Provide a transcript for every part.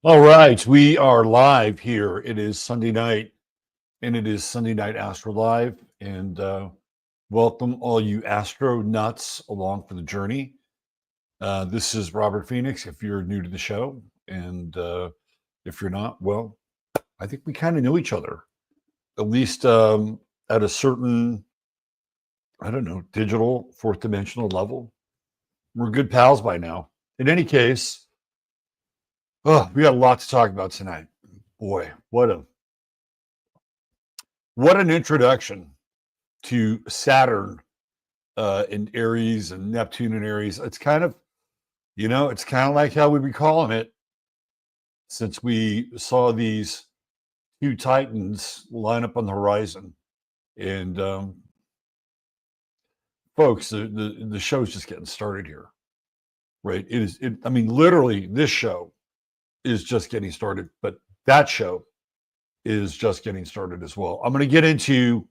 All right, we are live here. It is Sunday night, and it is Sunday night AstroLive. And welcome all you Astro nuts along for the journey. This is Robert Phoenix. If you're new to the show, and if you're not, well, I think we kind of know each other, at least at a certain, I don't know, digital fourth dimensional level. We're good pals by now. In any case. Oh, we got a lot to talk about tonight. Boy, what an introduction to Saturn in Aries and Neptune in Aries. It's kind of, it's kind of like how we've been calling it since we saw these two titans line up on the horizon. And folks, the show's just getting started here, right? I mean, literally, this show is just getting started, but that show is just getting started as well. I'm going to get into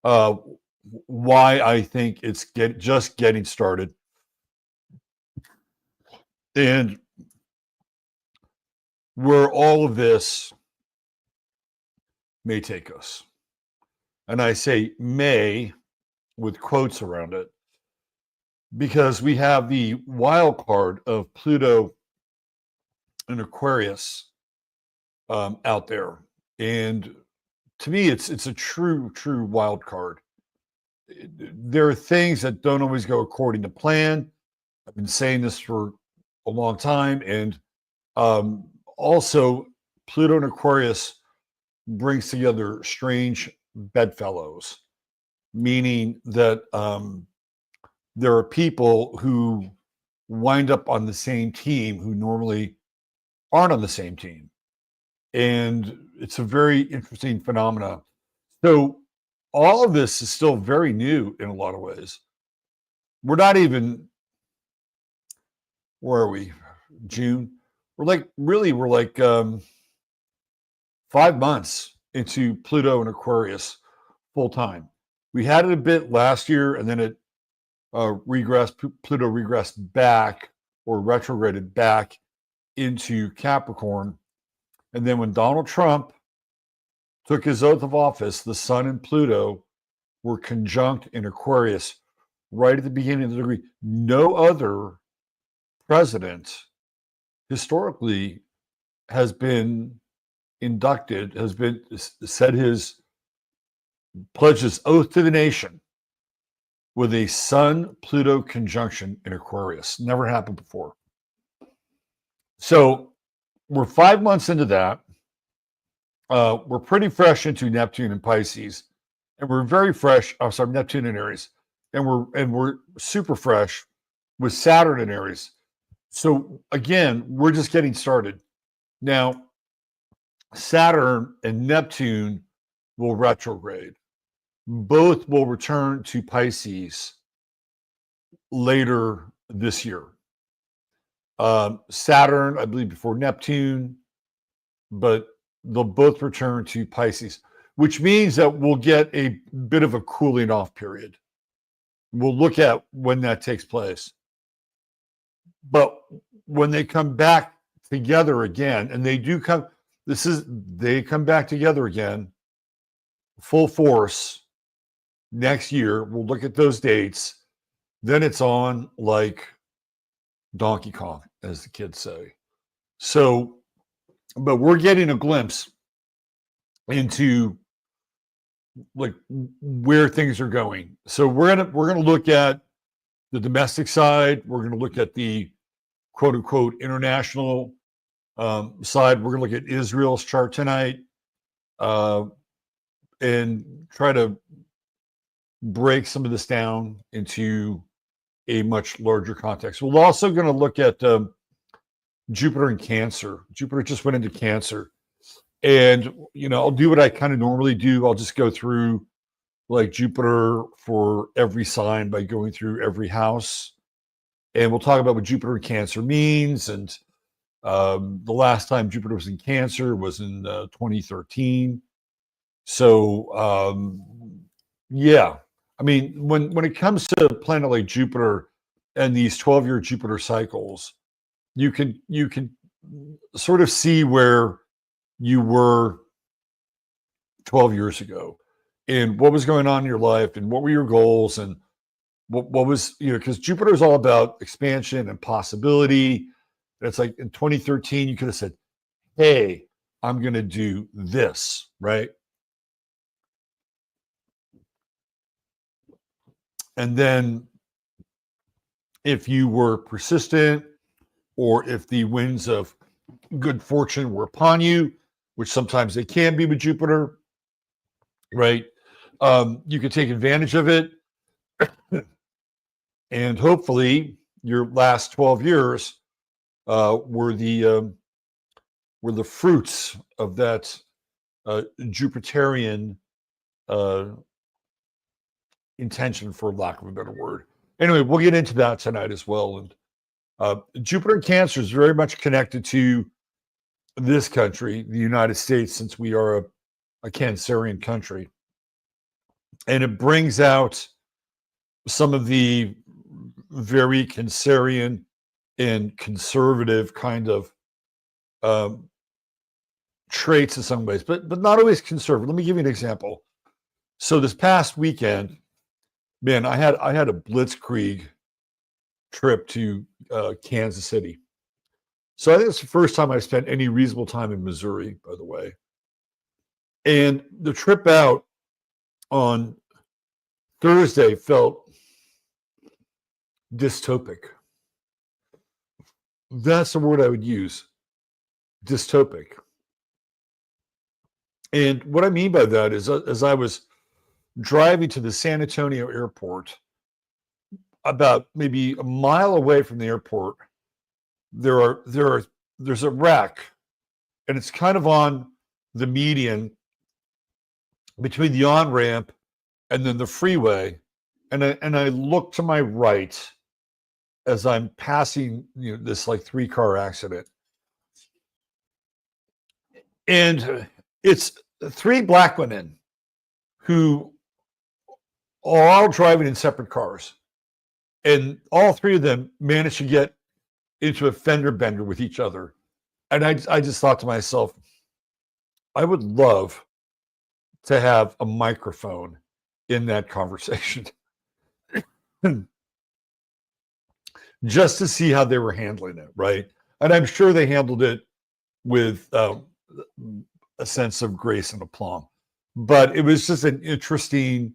why I think it's just getting started and where all of this may take us. And I say may with quotes around it because we have the wild card of Pluto and Aquarius out there. And to me, it's a true wild card. There are things that don't always go according to plan. I've been saying this for a long time. And also, Pluto and Aquarius brings together strange bedfellows, meaning that there are people who wind up on the same team who normally aren't on the same team. And it's a very interesting phenomena. So all of this is still very new in a lot of ways. We're not even, where are we? June? We're like 5 months into Pluto and Aquarius full time. We had it a bit last year, and then it regressed. Pluto regressed back or retrograded back into Capricorn. And then when Donald Trump took his oath of office, the Sun and Pluto were conjunct in Aquarius right at the beginning of the degree. No other president historically has been inducted, has been said his pledges oath to the nation with a Sun-Pluto conjunction in Aquarius. Never happened before. So we're 5 months into that. We're pretty fresh into Neptune and Pisces, and we're very fresh. I'm sorry, Neptune and Aries, and we're super fresh with Saturn and Aries. So again, we're just getting started. Now, Saturn and Neptune will retrograde. Both will return to Pisces later this year. Saturn, I believe, before Neptune, but they'll both return to Pisces, which means that we'll get a bit of a cooling off period. We'll look at when that takes place. But when they come back together again, and they come back together again, full force next year. We'll look at those dates. Then it's on like Donkey Kong, as the kids say. So, but we're getting a glimpse into like where things are going. So we're gonna look at the domestic side. We're going to look at the quote unquote international side. We're going to look at Israel's chart tonight and try to break some of this down into a much larger context. We're also going to look at Jupiter and Cancer. Jupiter just went into Cancer. And, I'll do what I kind of normally do. I'll just go through like Jupiter for every sign by going through every house. And we'll talk about what Jupiter and Cancer means. And the last time Jupiter was in Cancer was in 2013. So, yeah. I mean, when it comes to a planet like Jupiter and these 12-year Jupiter cycles, you can sort of see where you were 12 years ago and what was going on in your life and what were your goals and what was, because Jupiter is all about expansion and possibility. And it's like in 2013, you could have said, hey, I'm going to do this, right? And then if you were persistent or if the winds of good fortune were upon you, which sometimes they can be with Jupiter, right? You could take advantage of it. And hopefully your last 12 years were the fruits of that Jupiterian intention, for lack of a better word. Anyway, we'll get into that tonight as well. And Jupiter in Cancer is very much connected to this country, the United States, since we are a Cancerian country. And it brings out some of the very Cancerian and conservative kind of traits in some ways, but not always conservative. Let me give you an example. So this past weekend, man, I had a blitzkrieg trip to Kansas City. So I think it's the first time I spent any reasonable time in Missouri, by the way. And the trip out on Thursday felt dystopic. That's the word I would use, dystopic. And what I mean by that is, as I was driving to the San Antonio airport, about maybe a mile away from the airport, there's a wreck, and it's kind of on the median between the on-ramp and then the freeway. And I look to my right as I'm passing this like 3-car accident. And it's 3 black women who are all driving in separate cars. And all 3 of them managed to get into a fender bender with each other. And I just thought to myself, I would love to have a microphone in that conversation just to see how they were handling it, right? And I'm sure they handled it with a sense of grace and aplomb. But it was just an interesting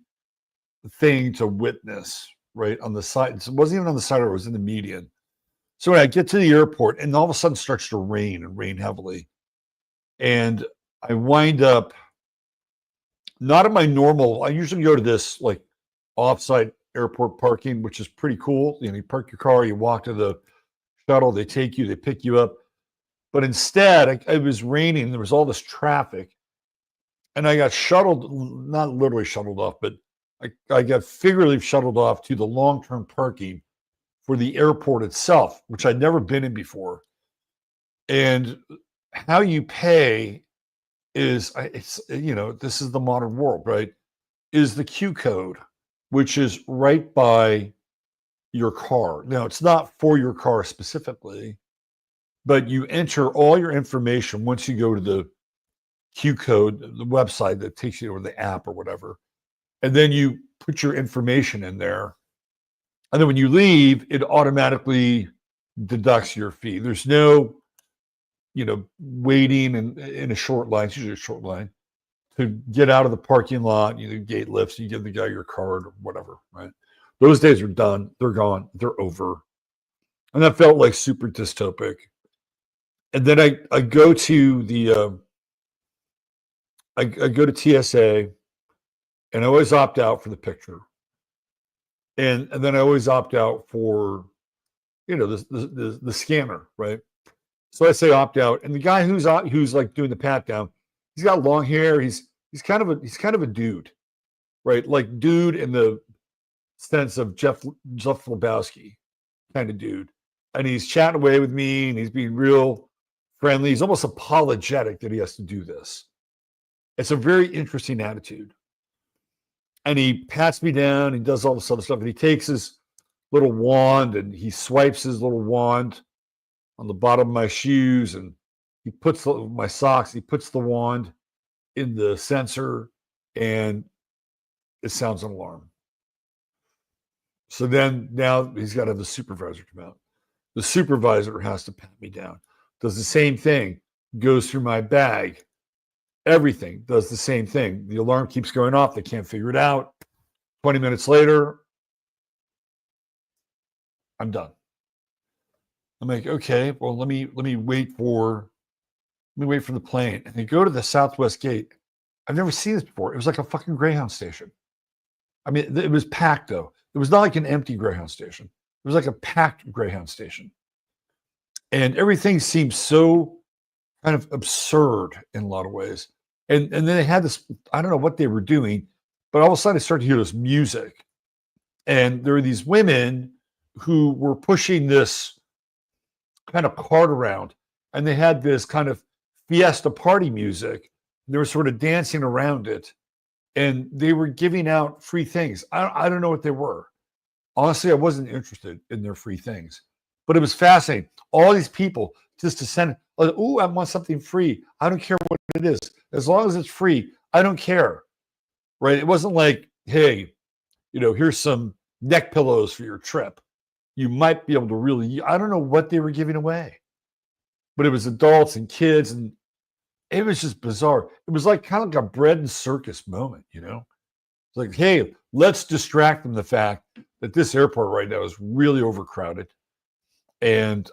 thing to witness, right? On the side. It wasn't even on the side, it was in the median. So when I get to the airport, and all of a sudden it starts to rain and rain heavily. And I wind up not at my normal, I usually go to this like offsite airport parking, which is pretty cool. You park your car, you walk to the shuttle, they take you, they pick you up. But instead, it was raining, there was all this traffic. And I got shuttled, not literally shuttled off, but I got figuratively shuttled off to the long-term parking for the airport itself, which I'd never been in before. And how you pay is, this is the modern world, right? Is the Q code, which is right by your car. Now, it's not for your car specifically, but you enter all your information once you go to the Q code, the website that takes you, or the app or whatever. And then you put your information in there. And then when you leave, it automatically deducts your fee. There's no, waiting in a short line. It's usually a short line to get out of the parking lot. The gate lifts, you give the guy your card or whatever, right? Those days are done. They're gone. They're over. And that felt like super dystopic. And then I go to the I go to TSA, and I always opt out for the picture, and then I always opt out for the scanner, right? So I say opt out, and the guy who's like doing the pat down, he's got long hair. He's kind of a dude, right? Like dude in the sense of Jeff Lebowski kind of dude, and he's chatting away with me, and he's being real friendly. He's almost apologetic that he has to do this. It's a very interesting attitude. And he pats me down, he does all this other stuff, and he takes his little wand and he swipes his little wand on the bottom of my shoes, and he puts my socks, he puts the wand in the sensor, and it sounds an alarm. So then now he's got to have the supervisor come out. The supervisor has to pat me down, does the same thing, goes through my bag. Everything does the same thing. The alarm keeps going off. They can't figure it out. 20 minutes later, I'm done. I'm like, okay, well, let me wait for the plane. And they go to the Southwest gate. I've never seen this before. It was like a fucking Greyhound station. I mean, it was packed though. It was not like an empty Greyhound station. It was like a packed Greyhound station. And everything seemed so kind of absurd in a lot of ways. And then they had this, I don't know what they were doing, but all of a sudden I started to hear this music. And there were these women who were pushing this kind of cart around, and they had this kind of fiesta party music. They were sort of dancing around it, and they were giving out free things. I don't know what they were. Honestly, I wasn't interested in their free things, but it was fascinating. All these people just to send, oh, I want something free. I don't care what it is. As long as it's free, I don't care, right? It wasn't like, hey, here's some neck pillows for your trip. You might be able to really, I don't know what they were giving away, but it was adults and kids, and it was just bizarre. It was like kind of like a bread and circus moment, It's like, hey, let's distract from the fact that this airport right now is really overcrowded, and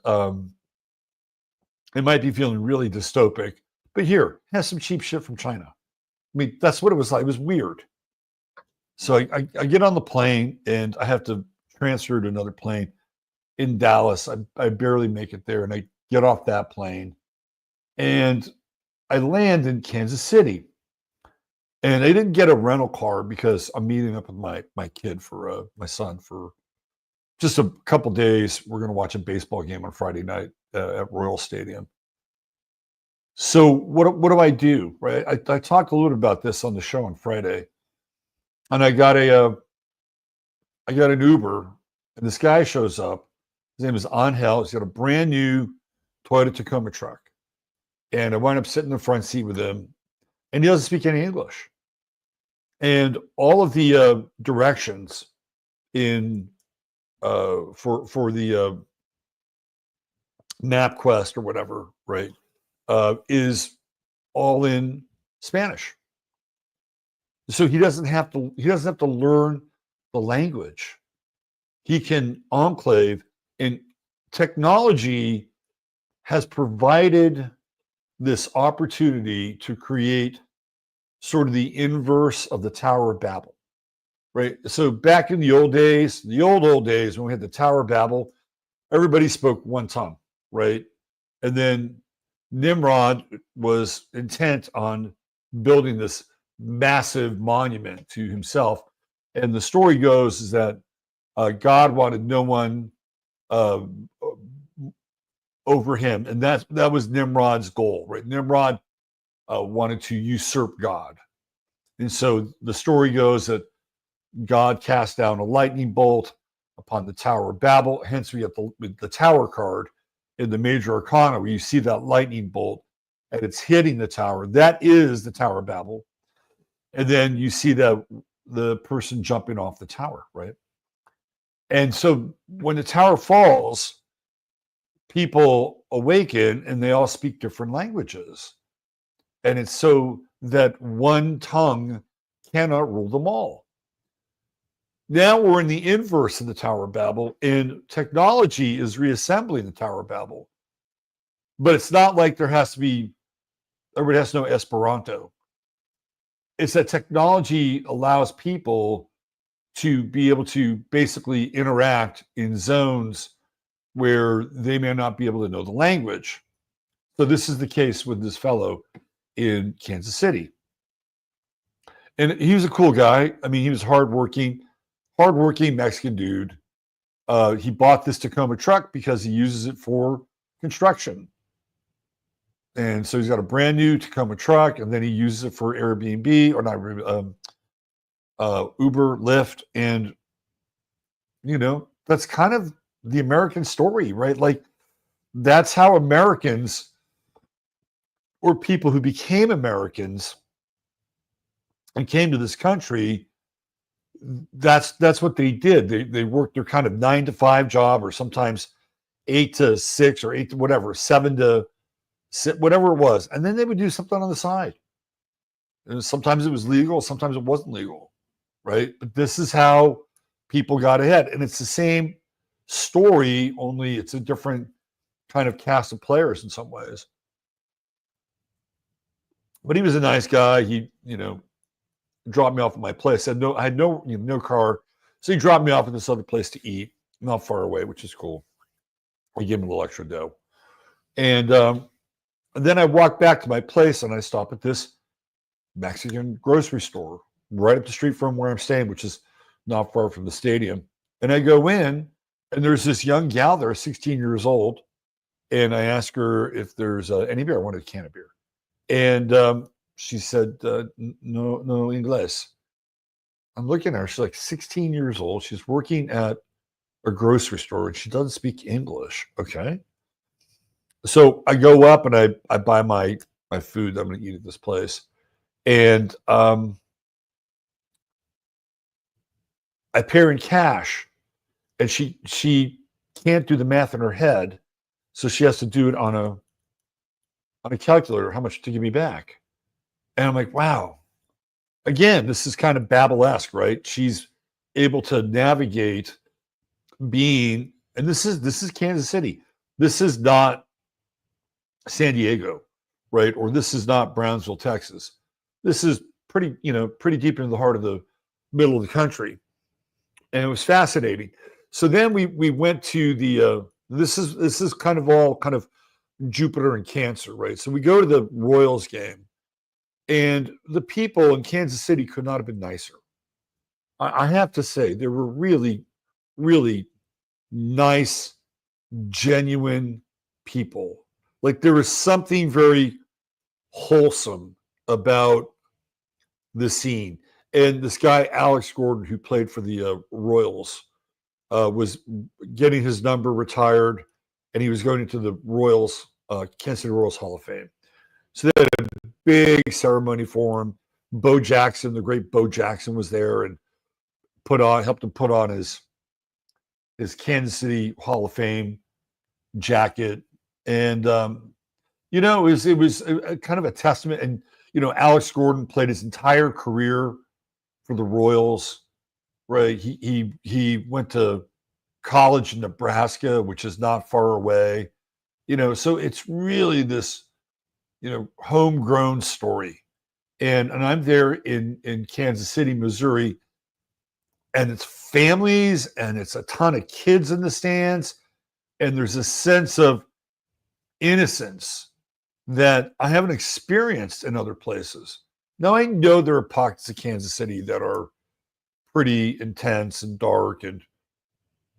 it might be feeling really dystopic, but here, have some cheap shit from China. I mean, that's what it was like. It was weird. So I get on the plane, and I have to transfer to another plane in Dallas. I barely make it there, and I get off that plane, and I land in Kansas City. And I didn't get a rental car because I'm meeting up with my kid for my son for just a couple days. We're going to watch a baseball game on Friday night at Royal Stadium. So what do I do? Right? I talked a little bit about this on the show on Friday, and I got an Uber, and this guy shows up. His name is Angel. He's got a brand new Toyota Tacoma truck, and I wind up sitting in the front seat with him, and he doesn't speak any English. And all of the directions in for the MapQuest or whatever, right, is all in Spanish. So he doesn't have to learn the language. He can enclave, and technology has provided this opportunity to create sort of the inverse of the Tower of Babel, right? So back in the old days, old days when we had the Tower of Babel, everybody spoke one tongue, right? And then Nimrod was intent on building this massive monument to himself. And the story goes is that God wanted no one over him, and that was Nimrod's goal, right? Nimrod wanted to usurp God, and so the story goes that God cast down a lightning bolt upon the Tower of Babel. Hence, we have the Tower card in the Major Arcana, where you see that lightning bolt and it's hitting the tower. That is the Tower of Babel, and then you see the person jumping off the tower, right? And so when the tower falls, people awaken and they all speak different languages. And it's so that one tongue cannot rule them all. Now we're in the inverse of the Tower of Babel, and technology is reassembling the Tower of Babel. But it's not like everybody has to know Esperanto. It's that technology allows people to be able to basically interact in zones where they may not be able to know the language. So this is the case with this fellow in Kansas City. And he was a cool guy. I mean, he was hardworking Mexican dude. He bought this Tacoma truck because he uses it for construction. And so he's got a brand new Tacoma truck, and then he uses it for Airbnb or not Uber, Lyft, and that's kind of the American story, right? Like that's how Americans or people who became Americans and came to this country. That's what they did. They worked their kind of 9-to-5 job, or sometimes 8 to 6 or 8 to whatever, 7 to whatever it was, and then they would do something on the side. And sometimes it was legal, sometimes it wasn't legal, right? But this is how people got ahead, and it's the same story, only it's a different kind of cast of players in some ways. But he was a nice guy. He, dropped me off at my place. I had no car, so he dropped me off at this other place to eat, not far away, which is cool. I gave him a little extra dough, and then I walked back to my place, and I stopped at this Mexican grocery store right up the street from where I'm staying, which is not far from the stadium. And I go in, and there's this young gal there, 16 years old, and I ask her if there's any beer. I wanted a can of beer. And she said, no English. I'm looking at her. She's like 16 years old. She's working at a grocery store, and she doesn't speak English. Okay. So I go up and I buy my food that I'm going to eat at this place. And I pay her in cash, and she can't do the math in her head. So she has to do it on a calculator, how much to give me back. And I'm like, wow. Again, this is kind of Babel-esque, right? She's able to navigate being, and this is Kansas City. This is not San Diego, right? Or this is not Brownsville, Texas. This is pretty deep into the heart of the middle of the country. And it was fascinating. So then we went to the this is kind of Jupiter and Cancer, right? So we go to the Royals game, and the people in Kansas City could not have been nicer. I have to say, they were really, really nice, genuine people. Like there was something very wholesome about the scene. And this guy, Alex Gordon, who played for the Royals, was getting his number retired, and he was going into the Royals, Kansas City Royals Hall of Fame. So they had a big ceremony for him. Bo Jackson, the great Bo Jackson, was there and helped him put on his Kansas City Hall of Fame jacket. And it was a kind of a testament. And Alex Gordon played his entire career for the Royals, right? He went to college in Nebraska, which is not far away. So it's really this homegrown story. And I'm there in Kansas City, Missouri, and it's families, and it's a ton of kids in the stands, and there's a sense of innocence that I haven't experienced in other places. Now, I know there are pockets of Kansas City that are pretty intense and dark and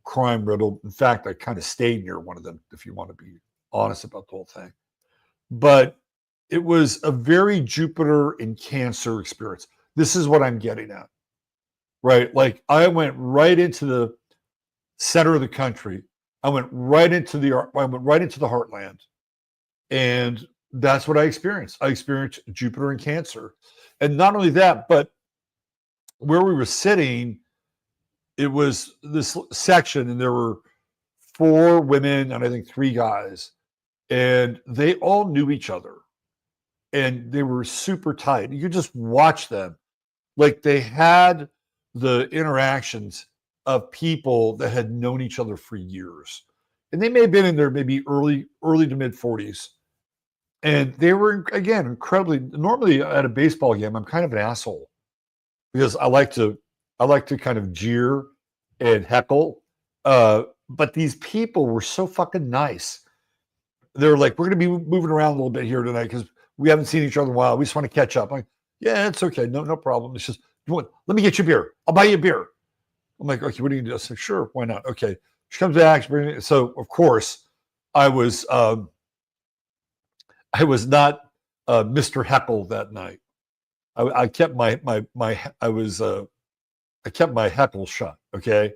crime-riddled. In fact, I kind of stayed near one of them, if you want to be honest about the whole thing. But it was a very Jupiter and Cancer experience. This is what I'm getting at, right? Like I went right into the center of the country. I went right into the heartland, and that's what I experienced. I experienced Jupiter and Cancer, and not only that, but where we were sitting, it was this section, and there were 4 women and I think 3 guys, and they all knew each other, and they were super tight. You could just watch them, like they had the interactions of people that had known each other for years. And they may have been in their maybe early to mid 40s. And they were, again, incredibly, normally at a baseball game, I'm kind of an asshole because I like to kind of jeer and heckle. But these people were so fucking nice. They're like, we're going to be moving around a little bit here tonight because we haven't seen each other in a while. We just want to catch up. I'm like, yeah, it's okay. No problem. It's just, let me get you a beer. I'll buy you a beer. I'm like, okay, what are you going to do? I said, sure, why not? Okay. She comes back. So, of course, I was not Mr. Heckle that night. I kept my I kept my heckle shut. Okay.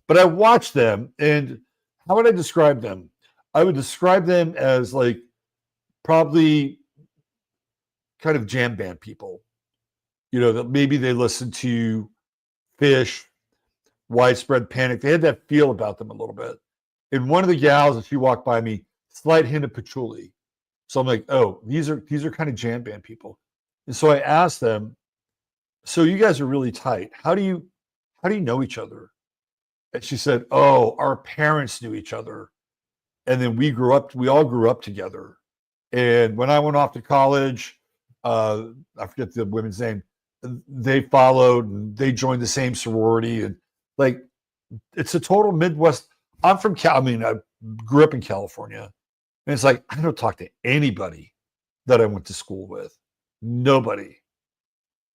But I watched them, and how would I describe them? I would describe them as like probably kind of jam band people, that maybe they listened to Fish, Widespread Panic. They had that feel about them a little bit. And one of the gals, as she walked by me, slight hint of patchouli. So I'm like, oh, these are kind of jam band people. And so I asked them, so you guys are really tight. How do you know each other? And she said, oh, our parents knew each other. And then we all grew up together. And when I went off to college, I forget the women's name, they followed and they joined the same sorority. And like, it's a total Midwest. I'm from I grew up in California. And it's like, I don't talk to anybody that I went to school with. Nobody.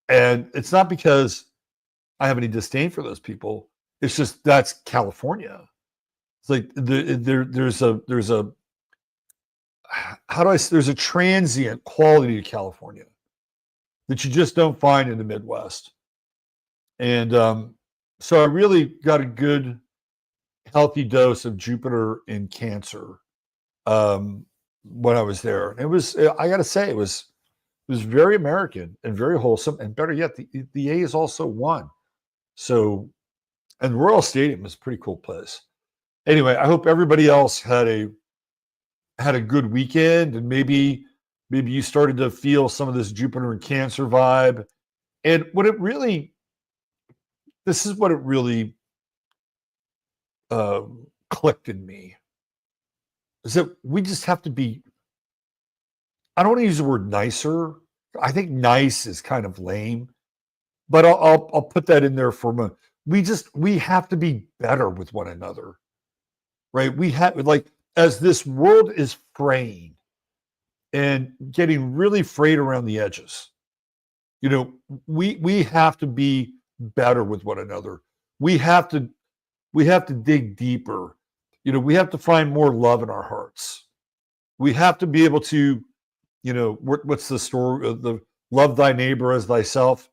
And it's not because I have any disdain for those people. It's just that's California. It's like there's a transient quality to California that you just don't find in the Midwest. And so I really got a good, healthy dose of Jupiter in Cancer when I was there. And it was, I got to say, it was very American and very wholesome. And better yet, the A's also won. So, and Royal Stadium is a pretty cool place. Anyway, I hope everybody else had a good weekend, and maybe you started to feel some of this Jupiter and Cancer vibe. And this is what it really clicked in me, is that we just have to be, I don't want to use the word nicer. I think nice is kind of lame, but I'll put that in there for a moment. We have to be better with one another, right? We have, like, as this world is fraying and getting really frayed around the edges, we have to be better with one another. We have to dig deeper. We have to find more love in our hearts. We have to be able to, what's the story? The love thy neighbor as thyself,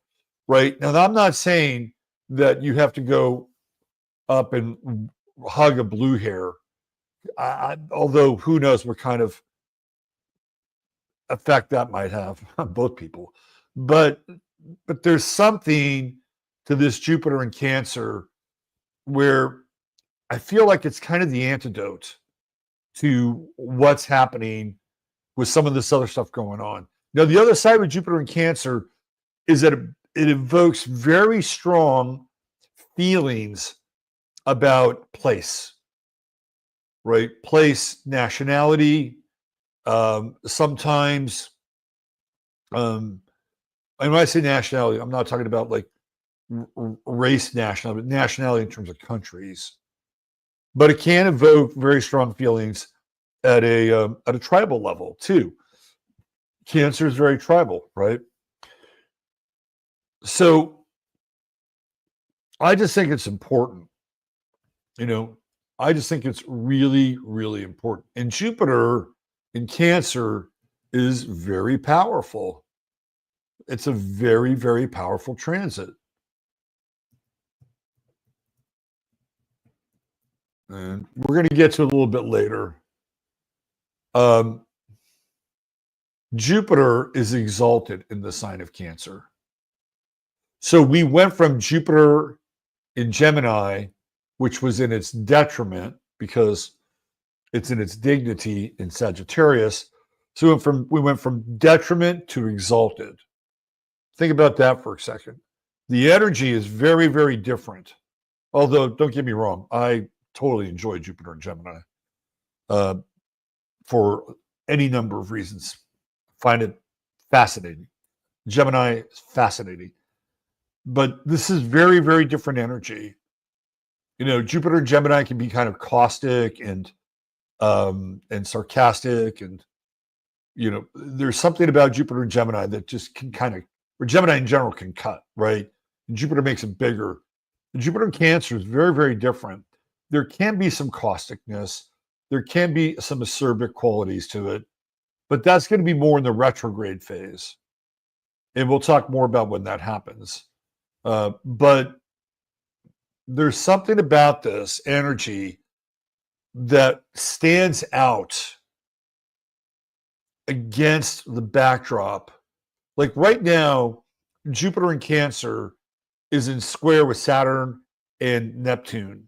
right? Now, I'm not saying that you have to go up and hug a blue hair. Although who knows what kind of effect that might have on both people. But there's something to this Jupiter in Cancer where I feel like it's kind of the antidote to what's happening with some of this other stuff going on. Now, the other side with Jupiter in Cancer is that it evokes very strong feelings about place, right? Place, nationality, sometimes, and when I say nationality, I'm not talking about like race nationality, but nationality in terms of countries. But it can evoke very strong feelings at a tribal level too. Cancer is very tribal, right? So I just think it's important. I just think it's really, really important. And Jupiter in Cancer is very powerful. It's a very, very powerful transit. And we're going to get to it a little bit later. Jupiter is exalted in the sign of Cancer. So we went from Jupiter in Gemini, which was in its detriment because it's in its dignity in Sagittarius. So we went from detriment to exalted. Think about that for a second. The energy is very, very different Although, don't get me wrong, I totally enjoy Jupiter and Gemini for any number of reasons. Find it fascinating. Gemini is fascinating. But this is very, very different energy. Jupiter and Gemini can be kind of caustic and sarcastic, and there's something about Jupiter and Gemini that just can kind of, or Gemini in general can cut, right? And Jupiter makes it bigger. And Jupiter in Cancer is very, very different. There can be some causticness. There can be some acerbic qualities to it, but that's going to be more in the retrograde phase. And we'll talk more about when that happens. But there's something about this energy that stands out against the backdrop. Like right now, Jupiter in Cancer is in square with Saturn and Neptune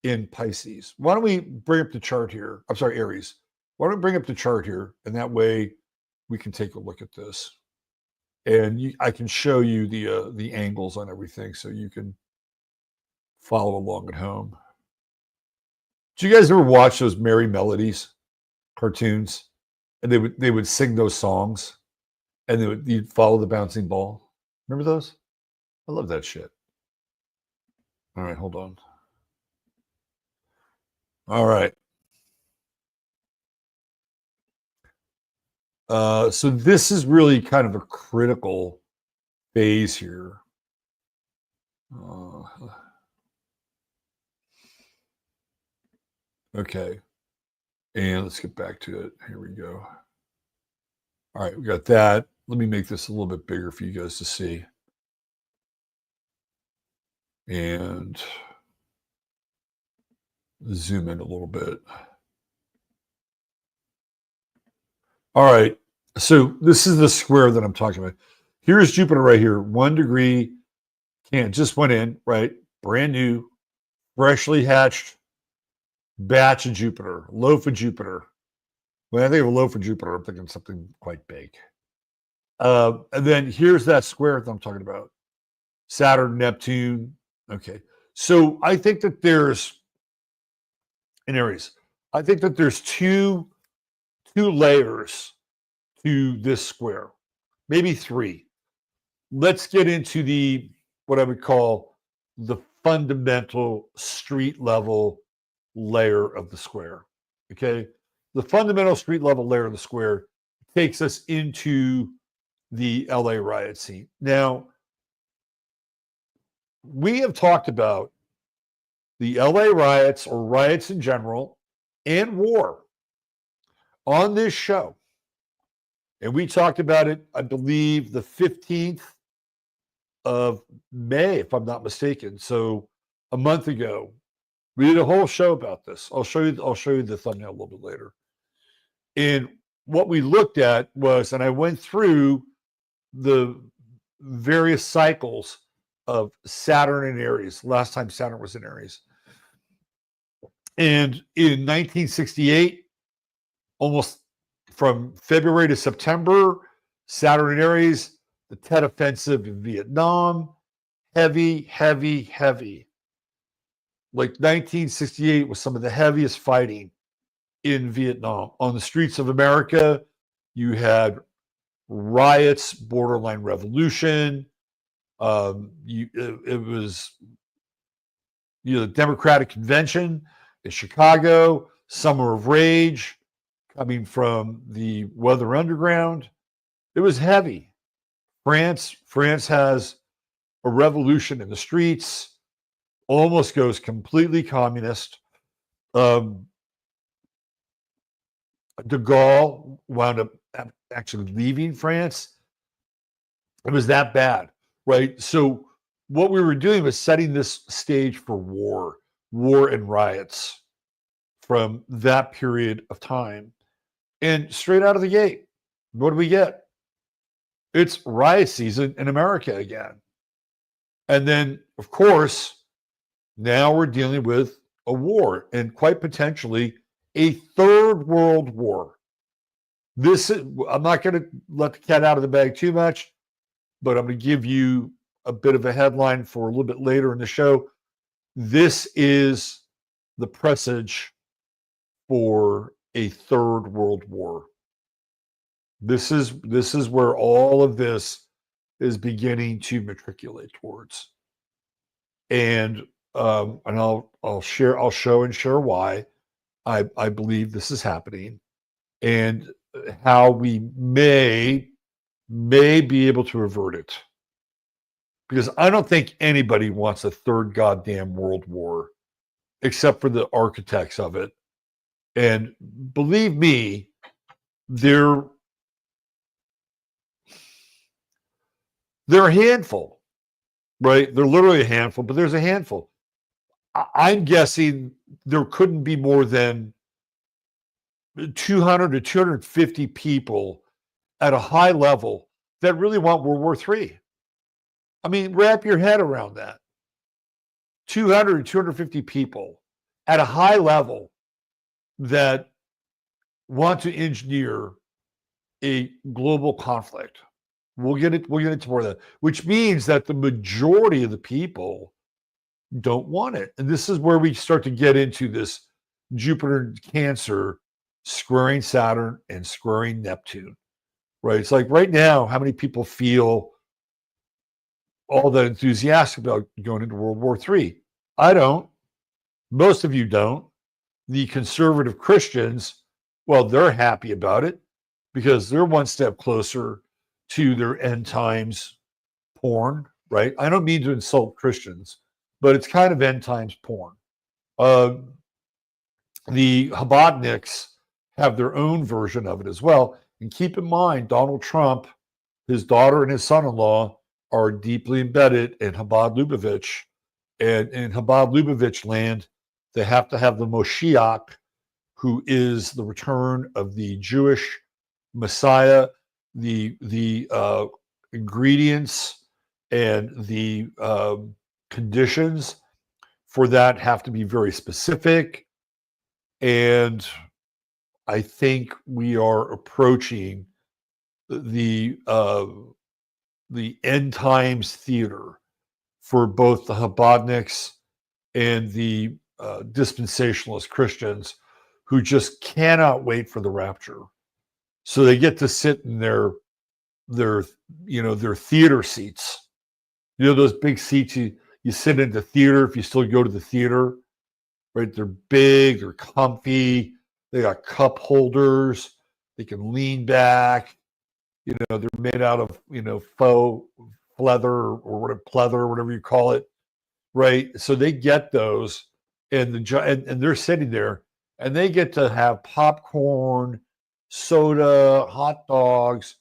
in Pisces. Why don't we bring up the chart here? I'm sorry, Aries. Why don't we bring up the chart here? And that way we can take a look at this. And I can show you the angles on everything so you can follow along at home. Do you guys ever watch those Merry Melodies cartoons? And they would sing those songs, and you'd follow the bouncing ball. Remember those? I love that shit. All right, hold on. All right. So this is really kind of a critical phase here. Okay. And let's get back to it. Here we go. All right, we got that. Let me make this a little bit bigger for you guys to see. And zoom in a little bit. All right, so this is the square that I'm talking about. Here's Jupiter right here, 1 degree, just went in, right? Brand new, freshly hatched batch of Jupiter, loaf of Jupiter. When I think of a loaf of Jupiter, I'm thinking something quite big. And then here's that square that I'm talking about. Saturn, Neptune. Okay. So I think that there's, in Aries, I think that there's two layers to this square, maybe 3. Let's get into what I would call the fundamental street level layer of the square. Okay. The fundamental street level layer of the square takes us into the LA riot scene. Now, we have talked about the LA riots, or riots in general, and war on this show. And we talked about it, I believe, the 15th of May, if I'm not mistaken. So a month ago, we did a whole show about this. I'll show you the thumbnail a little bit later. And what we looked at was, and I went through the various cycles of Saturn and Aries. Last time Saturn was in Aries. And in 1968, almost from February to September, Saturn and Aries, the Tet Offensive in Vietnam, heavy. Like 1968 was some of the heaviest fighting in Vietnam. On the streets of America, you had riots, borderline revolution. It was the Democratic Convention in Chicago, Summer of Rage, coming from the Weather Underground. It was heavy. France has a revolution in the streets, almost goes completely communist. Decadal wound up actually leaving France. It was that bad, right? So what we were doing was setting this stage for war and riots from that period of time. And straight out of the gate, what do we get? It's riot season in America again. And then, of course, now we're dealing with a war, and quite potentially a third world war. I'm not going to let the cat out of the bag too much, but I'm going to give you a bit of a headline for a little bit later in the show. This is the presage for a third world war. This is where all of this is beginning to matriculate towards. And I'll show and share why I believe this is happening, and how we may be able to avert it. Because I don't think anybody wants a third goddamn world war, except for the architects of it. And believe me, they're a handful, right? They're literally a handful, but there's a handful. I'm guessing there couldn't be more than 200 to 250 people at a high level that really want World War III. I mean, wrap your head around that. 200 to 250 people at a high level that want to engineer a global conflict. We'll get into more of that, which means that the majority of the people don't want it. And this is where we start to get into this Jupiter and Cancer squaring Saturn and squaring Neptune, right? It's like right now, how many people feel all that enthusiastic about going into World War III? I don't. Most of you don't. The conservative Christians, well, they're happy about it because they're one step closer to their end times porn, right? I don't mean to insult Christians, but it's kind of end times porn. The Chabadniks have their own version of it as well. And keep in mind, Donald Trump, his daughter and his son-in-law are deeply embedded in Chabad Lubavitch. And in Chabad Lubavitch land, they have to have the Moshiach, who is the return of the Jewish Messiah. The ingredients and the conditions for that have to be very specific. And I think we are approaching the end times theater for both the Chabadniks and the dispensationalist Christians, who just cannot wait for the rapture. So they get to sit in their theater seats. You know, those big seats you sit in the theater if you still go to the theater, right? They're big, they're comfy, they got cup holders, they can lean back. You know, they're made out of, faux leather or whatever you call it, right? So they get those, and they're sitting there, and they get to have popcorn, soda, hot dogs,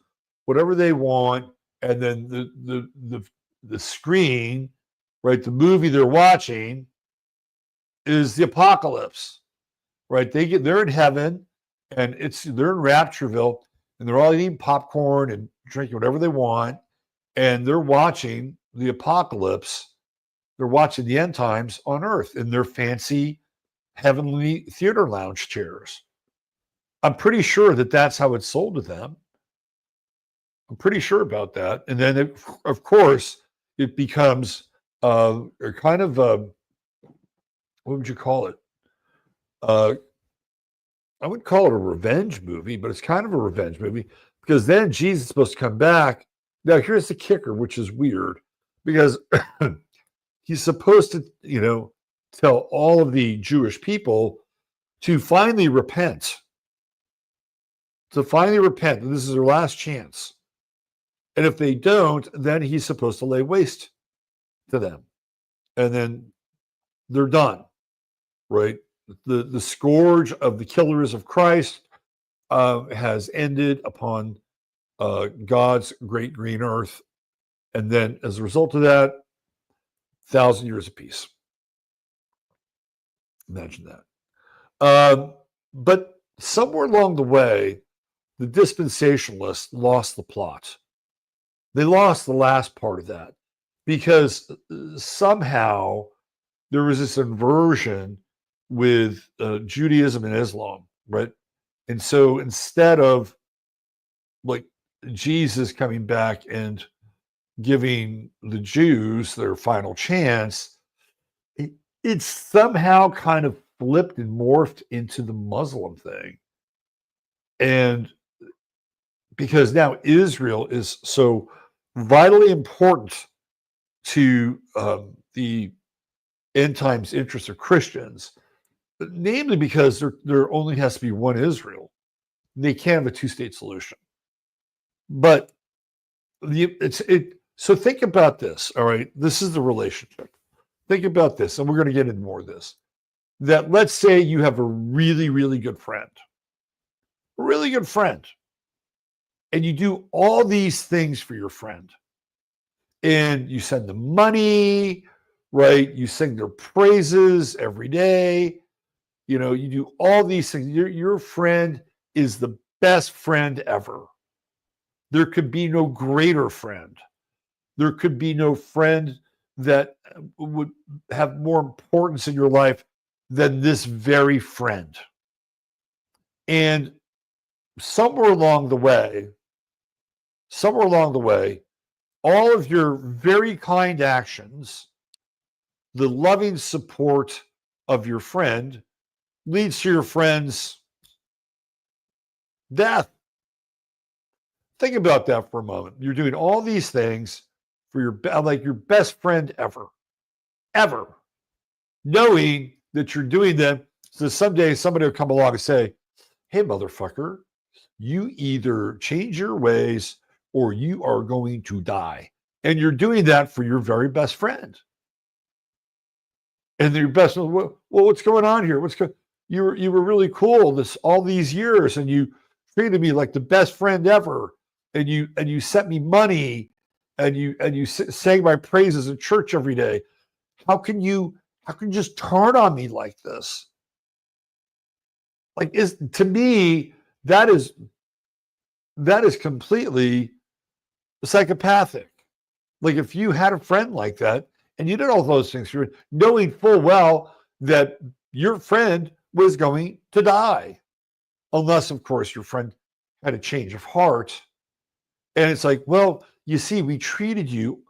whatever they want, and then the screen, right? The movie they're watching is the apocalypse, right? They're in heaven, and they're in Raptureville, and they're all eating popcorn and drinking whatever they want, and they're watching the apocalypse. They're watching the end times on Earth in their fancy heavenly theater lounge chairs. I'm pretty sure that that's how it's sold to them. I'm pretty sure about that. And then, of course, it becomes a kind of what would you call it? I wouldn't call it a revenge movie, but it's kind of a revenge movie, because then Jesus is supposed to come back. Now, here's the kicker, which is weird, because he's supposed to, tell all of the Jewish people to finally repent. To finally repent. And this is their last chance. And if they don't, then he's supposed to lay waste to them. And then they're done, right? The scourge of the killers of Christ has ended upon God's great green earth. And then as a result of that, 1,000 years of peace. Imagine that. But somewhere along the way, the dispensationalists lost the plot. They lost the last part of that, because somehow there was this inversion with Judaism and Islam, right? And so instead of like Jesus coming back and giving the Jews their final chance, it's somehow kind of flipped and morphed into the Muslim thing. And because now Israel is so vitally important to the end times interests of Christians, namely because there only has to be one Israel. They can't have a two-state solution. But so think about this, all right? This is the relationship. Think about this, and we're going to get into more of this. That let's say you have a really, really good friend, and you do all these things for your friend. And you send them money, right? You sing their praises every day. You know, you do all these things. Your friend is the best friend ever. There could be no greater friend. There could be no friend that would have more importance in your life than this very friend. And somewhere along the way, all of your very kind actions, the loving support of your friend, leads to your friend's death. Think about that for a moment. You're doing all these things for your best friend ever, knowing that you're doing them so someday somebody will come along and say, "Hey, motherfucker, you either change your ways or you are going to die." And you're doing that for your very best friend. And your best friend, well, what's going on here? You were really cool all these years, and you treated me like the best friend ever, and you sent me money, and you sang my praises in church every day. How can you just turn on me like this? Like, to me, that is completely psychopathic. Like, if you had a friend like that and you did all those things, you're knowing full well that your friend was going to die, unless, of course, your friend had a change of heart. And it's like, well, you see, we treated you,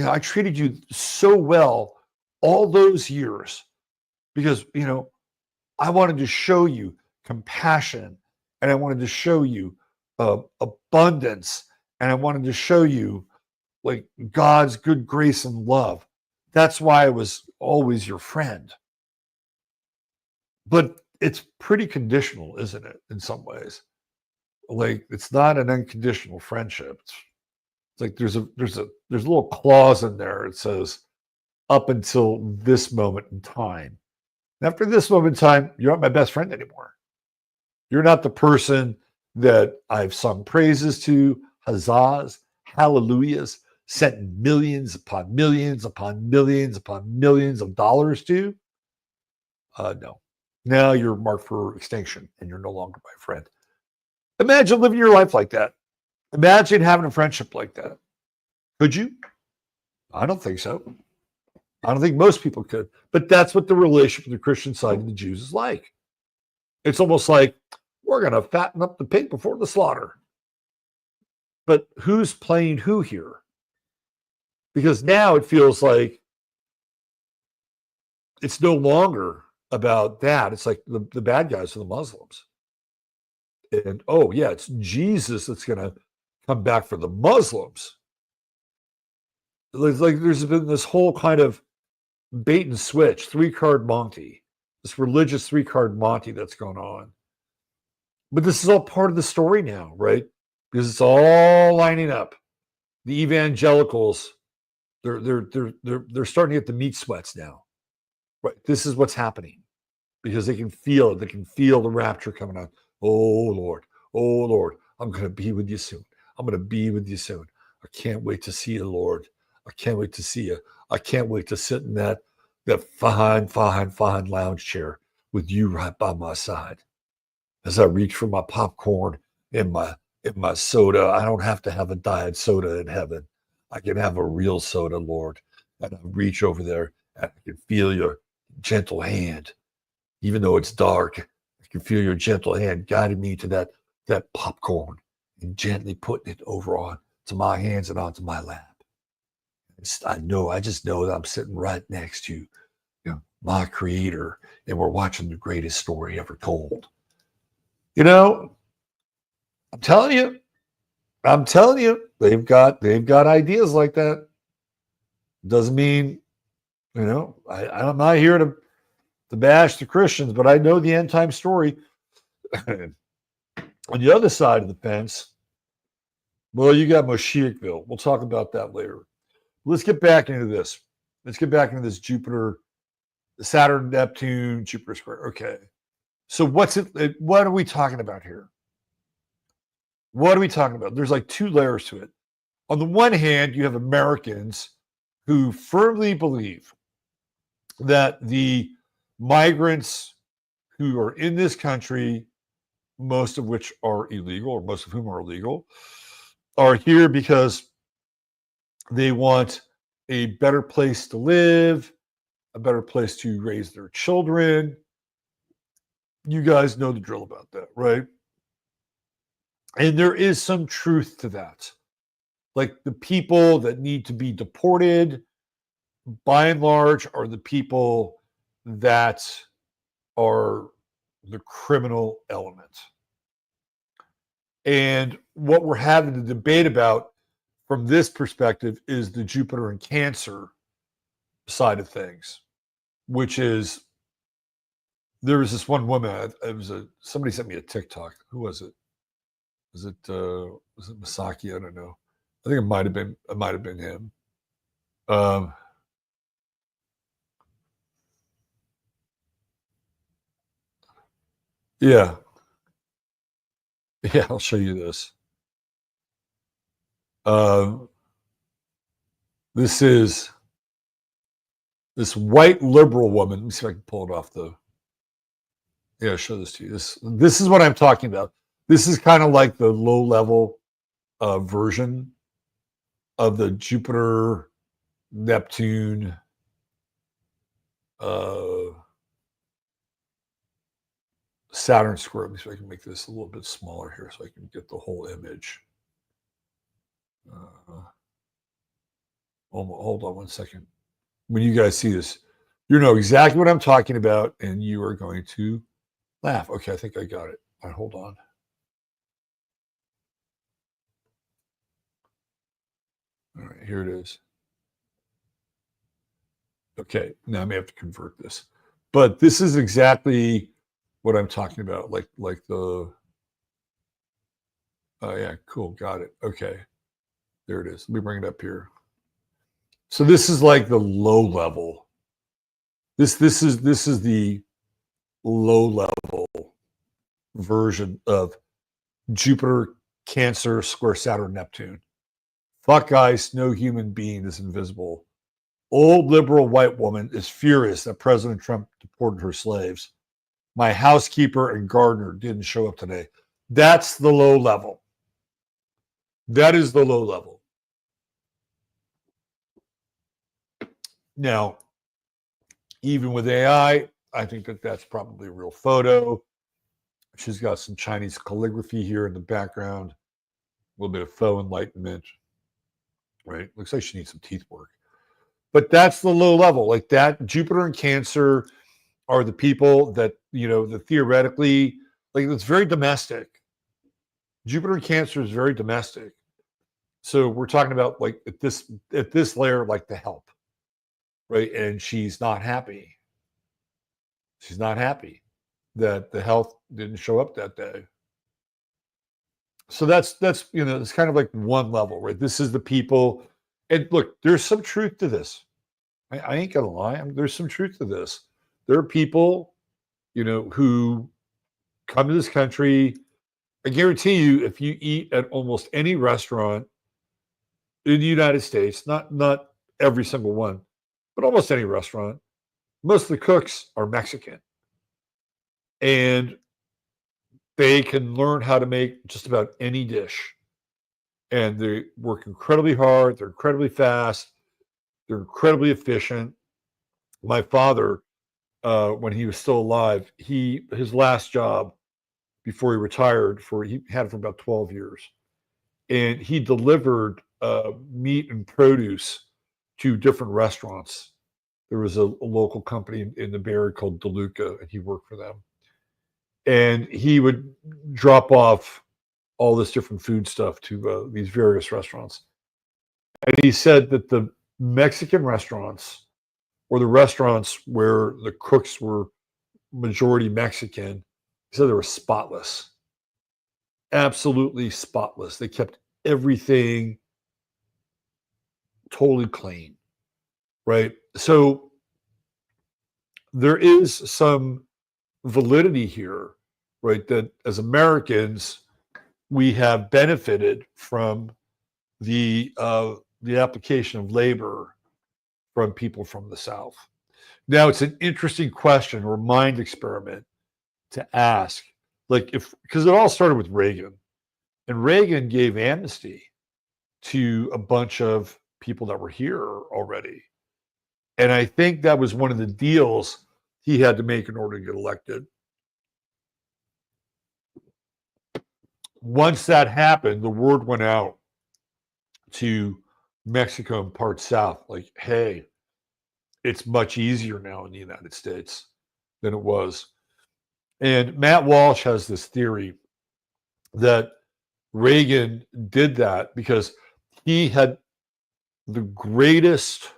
I treated you so well all those years because, I wanted to show you compassion, and I wanted to show you abundance, and I wanted to show you like God's good grace and love. That's why I was always your friend. But it's pretty conditional, isn't it? In some ways, like it's not an unconditional friendship. It's like there's a little clause in there. It says up until this moment in time. And after this moment in time, you're not my best friend anymore. You're not the person that I've sung praises to, huzzahs, hallelujahs, sent millions upon millions upon millions upon millions of dollars to. No. Now you're marked for extinction and you're no longer my friend. Imagine living your life like that. Imagine having a friendship like that. Could you? I don't think so. I don't think most people could. But that's what the relationship with the Christian side of the Jews is like. It's almost like we're going to fatten up the pig before the slaughter. But who's playing who here? Because now it feels like it's no longer about that. It's like the bad guys are the Muslims. And, oh, yeah, it's Jesus that's going to come back for the Muslims. Like there's been this whole kind of bait and switch, 3-card Monty, this religious 3-card Monty that's going on. But this is all part of the story now, right? Because it's all lining up. The evangelicals, they're starting to get the meat sweats now. Right. This is what's happening because they can feel it. They can feel the rapture coming on. Oh Lord, I'm going to be with you soon. I'm going to be with you soon. I can't wait to see you, Lord. I can't wait to see you. I can't wait to sit in that fine lounge chair with you right by my side as I reach for my popcorn and my soda. I don't have to have a diet soda in heaven. I can have a real soda, Lord. And I reach over there and I can feel your gentle hand. Even though it's dark, I can feel your gentle hand guiding me to that popcorn and gently putting it over on to my hands and onto my lap. I just know that I'm sitting right next to you, my creator, and we're watching the greatest story ever told. You know, I'm telling you, they've got ideas like that. Doesn't mean, I'm not here to bash the Christians, but I know the end time story. On the other side of the fence, well, you got Moshiachville. We'll talk about that later. Let's get back into this. Let's get back into this Jupiter, Saturn, Neptune, Jupiter square. Okay. So what are we talking about here? What are we talking about? There's like two layers to it. On the one hand, you have Americans who firmly believe that the migrants who are in this country, most of which are illegal, or most of whom are illegal, are here because they want a better place to live, a better place to raise their children. You guys know the drill about that, right? And there is some truth to that. Like the people that need to be deported, by and large, are the people that are the criminal element. And what we're having to debate about from this perspective is the Jupiter and Cancer side of things, which is, there was this one woman, somebody sent me a TikTok. Who was it? Was it Masaki? I don't know. I think it might have been him. Yeah. Yeah, I'll show you this. This is this white liberal woman. Let me see if I can pull it off I'll show this to you. This is what I'm talking about. This is kind of like the low level version of the Jupiter, Neptune, Saturn square. Let me see if I can make this a little bit smaller here so I can get the whole image. Hold on one second. When you guys see this, you know exactly what I'm talking about, and you are going to laugh. Okay, I think I got it. All right, hold on. All right, here it is. Okay, now I may have to convert this. But this is exactly what I'm talking about. Like the, oh yeah, cool, got it. Okay, there it is. Let me bring it up here. So this is like the low level. This is the low level version of Jupiter, Cancer, square Saturn, Neptune. Fuck ice, no human being is invisible. Old liberal white woman is furious that President Trump deported her slaves. My housekeeper and gardener didn't show up today. That's the low level. That is the low level. Now, even with AI, I think that that's probably a real photo. She's got some Chinese calligraphy here in the background, a little bit of faux enlightenment, right? Looks like she needs some teeth work. But that's the low level. Like that, Jupiter and Cancer are the people that, that theoretically, like it's very domestic. Jupiter and Cancer is very domestic. So we're talking about like at this layer, like the help, right? And she's not happy. She's not happy that the health didn't show up that day. So that's it's kind of like one level, right? This is the people, and look, there's some truth to this. I ain't gonna lie. There's some truth to this. There are people, who come to this country. I guarantee you, if you eat at almost any restaurant in the United States, not every single one, but almost any restaurant, most of the cooks are Mexican. And they can learn how to make just about any dish. And they work incredibly hard. They're incredibly fast. They're incredibly efficient. My father, when he was still alive, his last job before he retired, he had it for about 12 years. And he delivered meat and produce to different restaurants There was a local company in the Bay Area called DeLuca, and he worked for them. And he would drop off all this different food stuff to these various restaurants. And he said that the Mexican restaurants, or the restaurants where the cooks were majority Mexican, he said they were spotless, absolutely spotless. They kept everything totally clean, right? So there is some validity here, right? That as Americans, we have benefited from the application of labor from people from the South. Now, it's an interesting question or mind experiment to ask, like because it all started with Reagan, and Reagan gave amnesty to a bunch of people that were here already. And I think that was one of the deals he had to make in order to get elected. Once that happened, the word went out to Mexico and parts south, like, hey, it's much easier now in the United States than it was. And Matt Walsh has this theory that Reagan did that because he had the greatest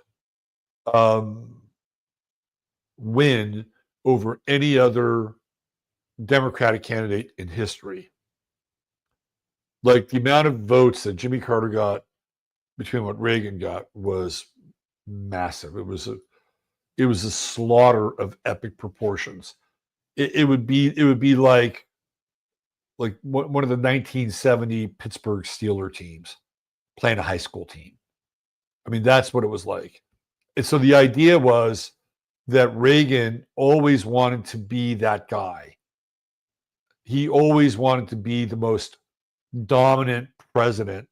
win over any other Democratic candidate in history. Like the amount of votes that Jimmy Carter got between what Reagan got was massive. It was a slaughter of epic proportions. It would be like one of the 1970 Pittsburgh Steelers teams playing a high school team. I mean, that's what it was like. And so the idea was that Reagan always wanted to be that guy. He always wanted to be the most dominant president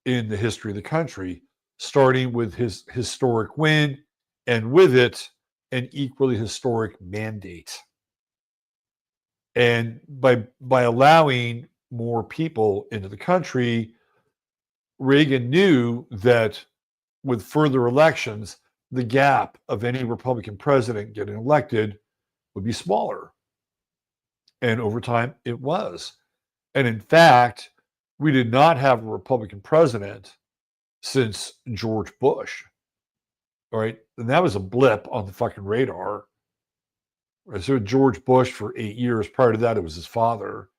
in the history of the country, starting with his historic win and with it an equally historic mandate. And by allowing more people into the country, Reagan knew that with further elections, the gap of any Republican president getting elected would be smaller. And over time, it was. And in fact, we did not have a Republican president since George Bush. All right. And that was a blip on the fucking radar. So George Bush for 8 years. Prior to that, it was his father.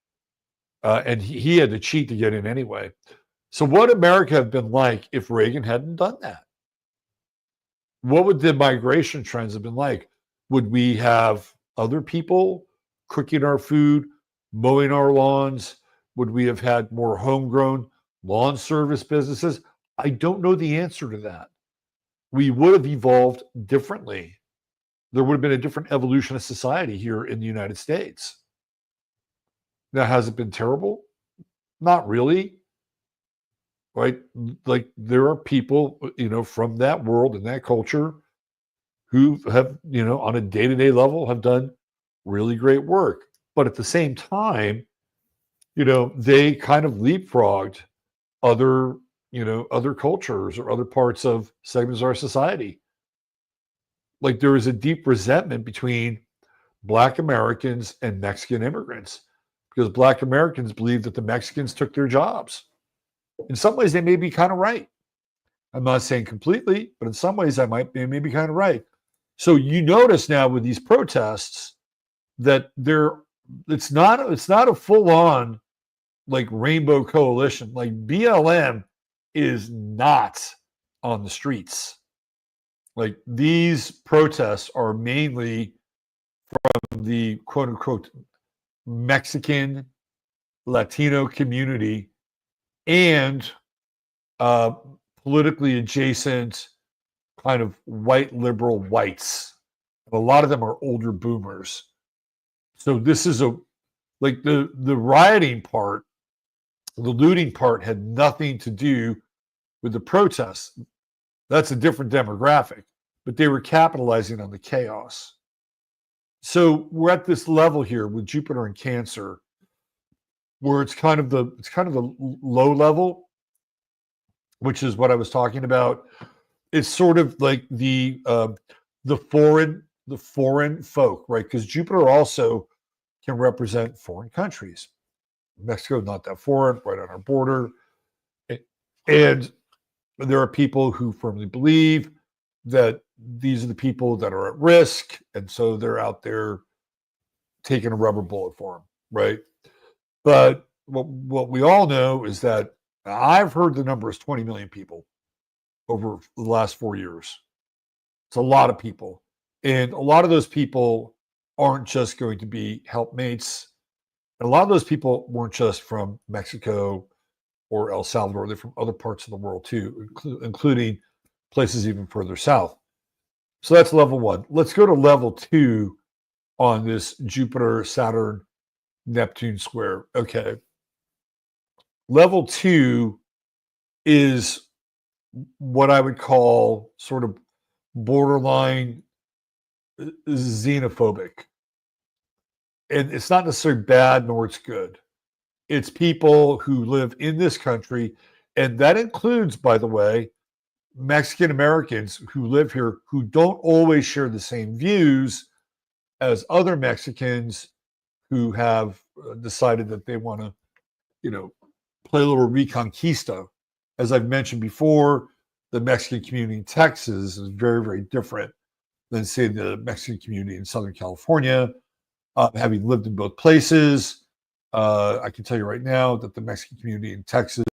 And he had to cheat to get in anyway. So what would America have been like if Reagan hadn't done that? What would the migration trends have been like? Would we have other people cooking our food, mowing our lawns? Would we have had more homegrown lawn service businesses? I don't know the answer to that. We would have evolved differently. There would have been a different evolution of society here in the United States. Now, has it been terrible? Not really. Right? Like there are people, from that world and that culture who have, on a day-to-day level have done really great work. But at the same time, they kind of leapfrogged other cultures or other parts of segments of our society. Like there is a deep resentment between Black Americans and Mexican immigrants because Black Americans believe that the Mexicans took their jobs. In some ways, they may be kind of right. I'm not saying completely, but in some ways, they may be kind of right. So you notice now with these protests that it's not a full-on like rainbow coalition. Like BLM is not on the streets. Like these protests are mainly from the quote unquote Mexican Latino community and politically adjacent kind of white liberal whites. And a lot of them are older boomers. So this is the rioting part, the looting part had nothing to do with the protests. That's a different demographic, but they were capitalizing on the chaos. So we're at this level here with Jupiter and Cancer, where it's kind of the low level, which is what I was talking about. It's sort of like the the foreign folk, right? Because Jupiter also can represent foreign countries. Mexico, not that foreign, right on our border. And there are people who firmly believe that these are the people that are at risk. And so they're out there taking a rubber bullet for them, right? But what we all know is that I've heard the number is 20 million people over the last 4 years. It's a lot of people. And a lot of those people aren't just going to be helpmates. And a lot of those people weren't just from Mexico or El Salvador. They're from other parts of the world too, including places even further south. So that's level one. Let's go to level two on this Jupiter, Saturn, Neptune square. Okay. Level two is what I would call sort of borderline xenophobic. And it's not necessarily bad nor it's good. It's people who live in this country, and that includes, by the way, Mexican Americans who live here who don't always share the same views as other Mexicans who have decided that they want to, play a little Reconquista. As I've mentioned before, the Mexican community in Texas is very, very different than, say, the Mexican community in Southern California. Having lived in both places, I can tell you right now that the Mexican community in Texas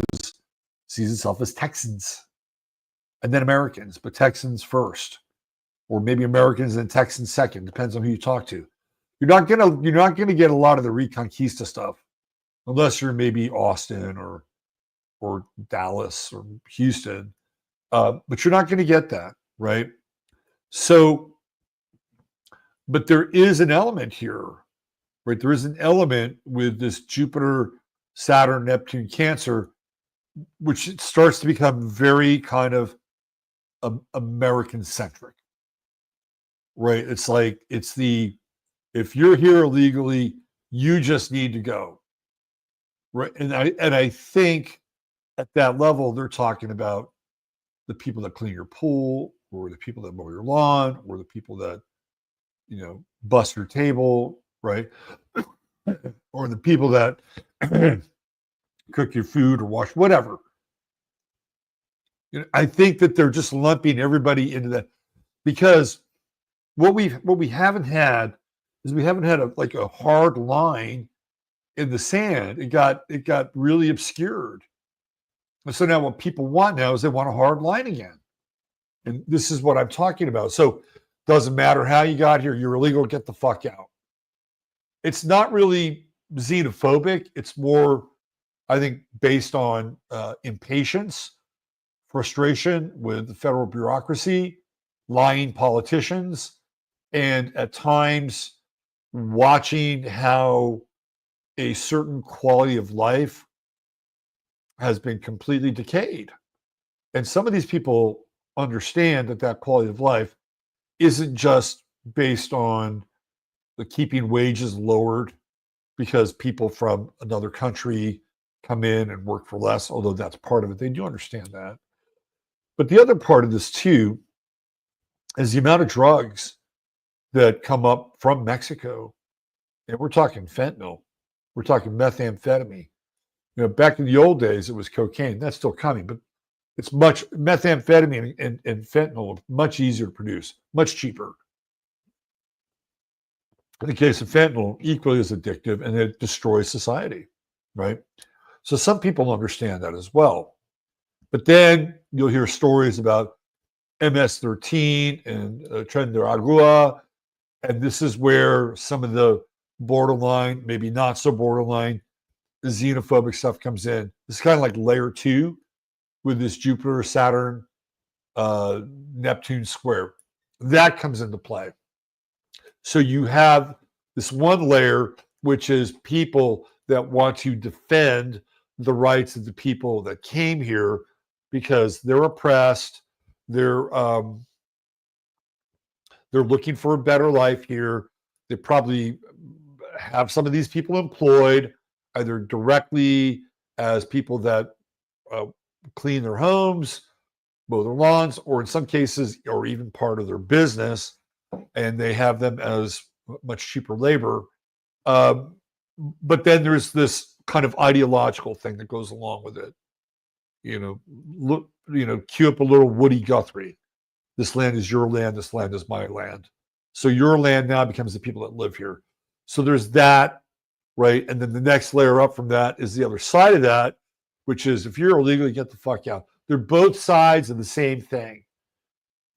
sees itself as Texans and then Americans, but Texans first, or maybe Americans and Texans second, depends on who you talk to. You're not gonna get a lot of the Reconquista stuff unless you're maybe Austin or Dallas or Houston, but you're not going to get that, right? So, but there is an element here, right? There is an element with this Jupiter, Saturn, Neptune, Cancer, which starts to become very kind of American centric, right? It's like, if you're here illegally, you just need to go. Right. And I think at that level, they're talking about the people that clean your pool, or the people that mow your lawn, or the people that, bust your table, right? Or the people that cook your food or wash, whatever. I think that they're just lumping everybody into that, because what we haven't had is we haven't had a hard line in the sand. It got really obscured. And so now what people want now is they want a hard line again. And this is what I'm talking about. So doesn't matter how you got here, you're illegal, get the fuck out. It's not really xenophobic. It's more, I think, based on impatience, frustration with the federal bureaucracy, lying politicians, and at times watching how a certain quality of life has been completely decayed. And some of these people understand that quality of life isn't just based on the keeping wages lowered because people from another country come in and work for less, although that's part of it. They do understand that. But the other part of this too is the amount of drugs that come up from Mexico. And we're talking fentanyl. We're talking methamphetamine. Back in the old days, it was cocaine. That's still coming, but it's methamphetamine and fentanyl are much easier to produce, much cheaper. In the case of fentanyl, equally as addictive, and it destroys society, right? So some people understand that as well. But then you'll hear stories about MS-13 and Tren de Aragua, and this is where some of the borderline, maybe not so borderline, the xenophobic stuff comes in. It's kind of like layer two with this Jupiter, Saturn, Neptune square. That comes into play. So you have this one layer, which is people that want to defend the rights of the people that came here because they're oppressed. They're looking for a better life here. They probably have some of these people employed either directly as people that clean their homes, mow their lawns, or in some cases, or even part of their business, and they have them as much cheaper labor. But then there's this kind of ideological thing that goes along with it. Cue up a little Woody Guthrie. This land is your land. This land is my land. So your land now becomes the people that live here. So there's that, right? And then the next layer up from that is the other side of that, which is if you're illegally, get the fuck out. They're both sides of the same thing,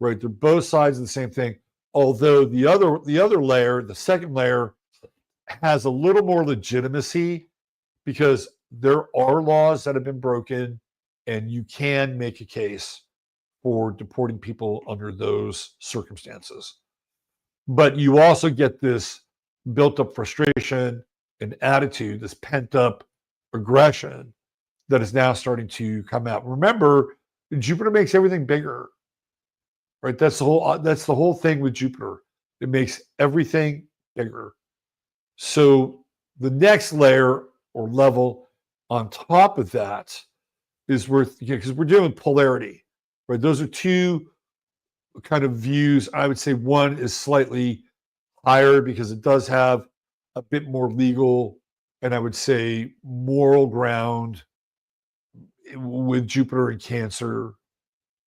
right? They're both sides of the same thing. Although the other layer, the second layer, has a little more legitimacy because there are laws that have been broken, and you can make a case for deporting people under those circumstances. But you also get this built up frustration and attitude, this pent up aggression that is now starting to come out. Remember, Jupiter makes everything bigger, right? That's the whole thing with Jupiter. It makes everything bigger. So the next layer or level on top of that is because we're dealing with polarity, right? Those are two kind of views. I would say one is slightly higher because it does have a bit more legal and I would say moral ground with Jupiter and Cancer.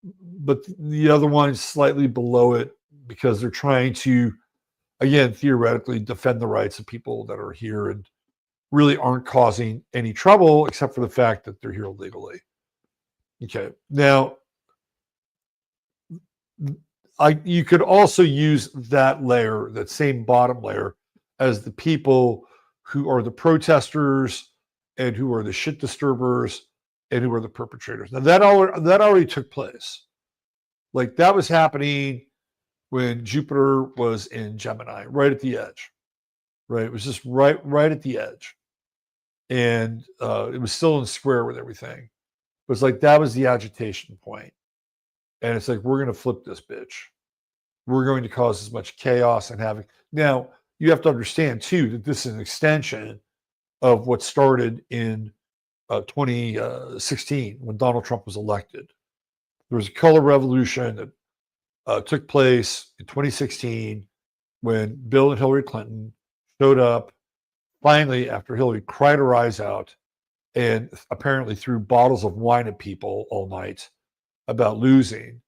But the other one is slightly below it because they're trying to, again, theoretically defend the rights of people that are here and really aren't causing any trouble except for the fact that they're here illegally. Okay. Now, you could also use that layer, that same bottom layer, as the people who are the protesters and who are the shit disturbers and who are the perpetrators. Now, that already took place. Like that was happening when Jupiter was in Gemini, right at the edge. Right? It was just right at the edge. And it was still in square with everything. But it's like that was the agitation point. And it's like, we're going to flip this bitch. We're going to cause as much chaos and havoc. Now, you have to understand, too, that this is an extension of what started in 2016 when Donald Trump was elected. There was a color revolution that took place in 2016 when Bill and Hillary Clinton showed up finally after Hillary cried her eyes out and apparently threw bottles of wine at people all night about losing.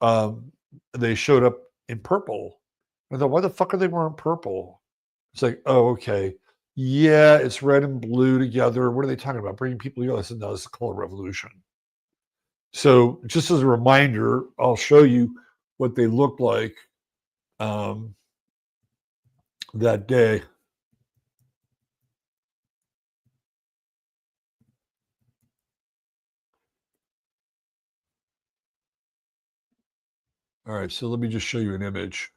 They showed up in purple. I thought, why the fuck are they wearing purple? It's like, oh, okay. Yeah, it's red and blue together. What are they talking about? Bringing people together? I said, no, it's the color revolution. So just as a reminder, I'll show you what they looked like that day. All right, so let me just show you an image.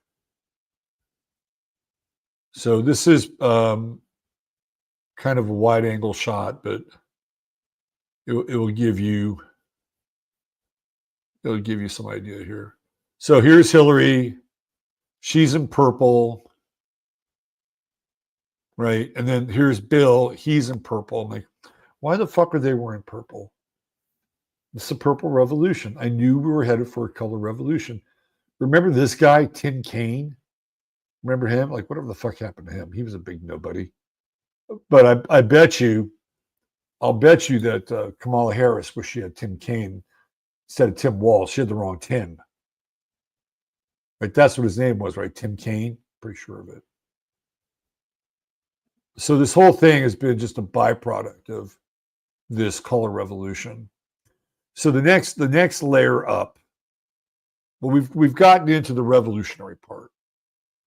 So this is kind of a wide angle shot, but it will give you some idea here. So here's Hillary. She's in purple, right? And then here's Bill. He's in purple. I'm like, why the fuck are they wearing purple? It's the purple revolution. I knew we were headed for a color revolution. Remember this guy, Tim Kaine? Remember him? Like, whatever the fuck happened to him? He was a big nobody. But I'll bet you that Kamala Harris wish she had Tim Kaine instead of Tim Walz. She had the wrong Tim. Right? That's what his name was, right? Tim Kaine. Pretty sure of it. So this whole thing has been just a byproduct of this color revolution. So the next layer up, well, we've gotten into the revolutionary part,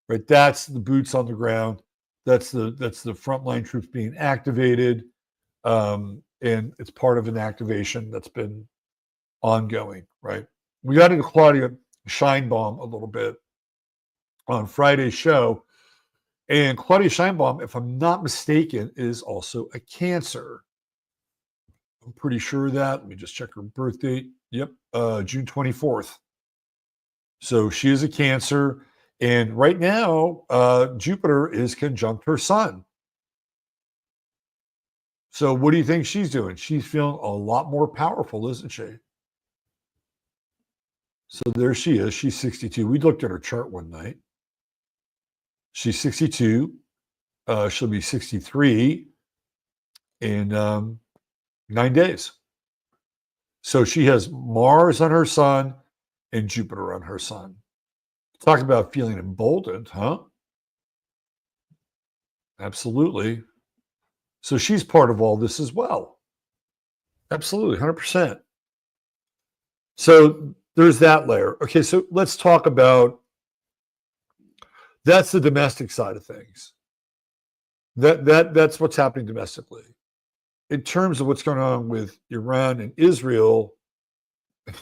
right? That's the boots on the ground. That's the frontline troops being activated, and it's part of an activation that's been ongoing, right? We got into Claudia Scheinbaum a little bit on Friday's show, and Claudia Scheinbaum, if I'm not mistaken, is also a Cancer. I'm pretty sure of that. Let me just check her birth date. Yep, June 24th. So she is a Cancer. And right now, Jupiter is conjunct her sun. So what do you think she's doing? She's feeling a lot more powerful, isn't she? So there she is. She's 62. We looked at her chart one night. She's 62. She'll be 63 in 9 days. So she has Mars on her sun and Jupiter on her sun. Talk about feeling emboldened, huh? Absolutely. So she's part of all this as well. Absolutely, 100%. So there's that layer. Okay, so let's talk about, that's the domestic side of things. That's what's happening domestically. In terms of what's going on with Iran and Israel, the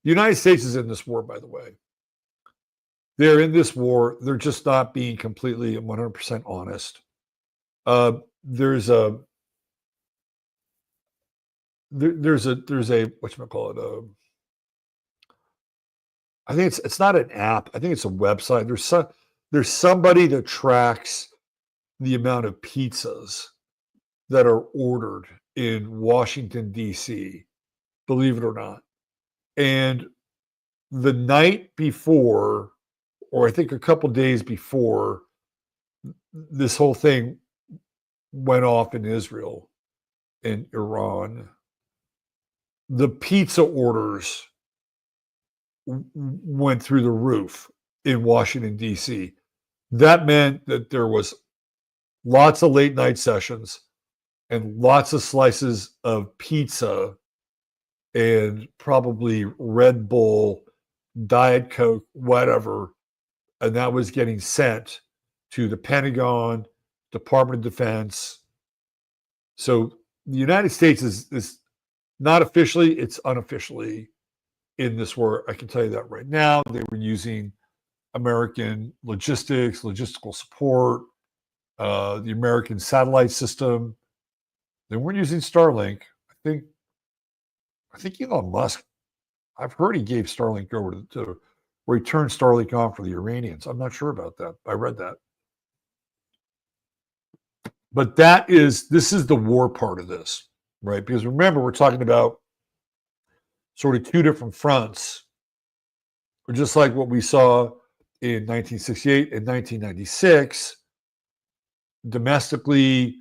United States is in this war, by the way. They're in this war. They're just not being completely and 100% honest. There's a whatchamacallit, I think it's not an app. I think it's a website. There's somebody that tracks the amount of pizzas that are ordered in Washington, D.C., believe it or not. And the night before, or I think a couple days before this whole thing went off in Israel and Iran, the pizza orders went through the roof in Washington, D.C. That meant that there was lots of late night sessions and lots of slices of pizza and probably Red Bull, Diet Coke, whatever. And that was getting sent to the Pentagon, Department of Defense. So the United States is not officially, it's unofficially in this war. I can tell you that right now. They were using American logistics, logistical support, the American satellite system. They weren't using Starlink. I think Elon Musk, I've heard he gave Starlink over to where he turned Starlink on for the Iranians. I'm not sure about that. I read that. But this is the war part of this, right? Because remember, we're talking about sort of two different fronts, just like what we saw in 1968 and 1996. Domestically,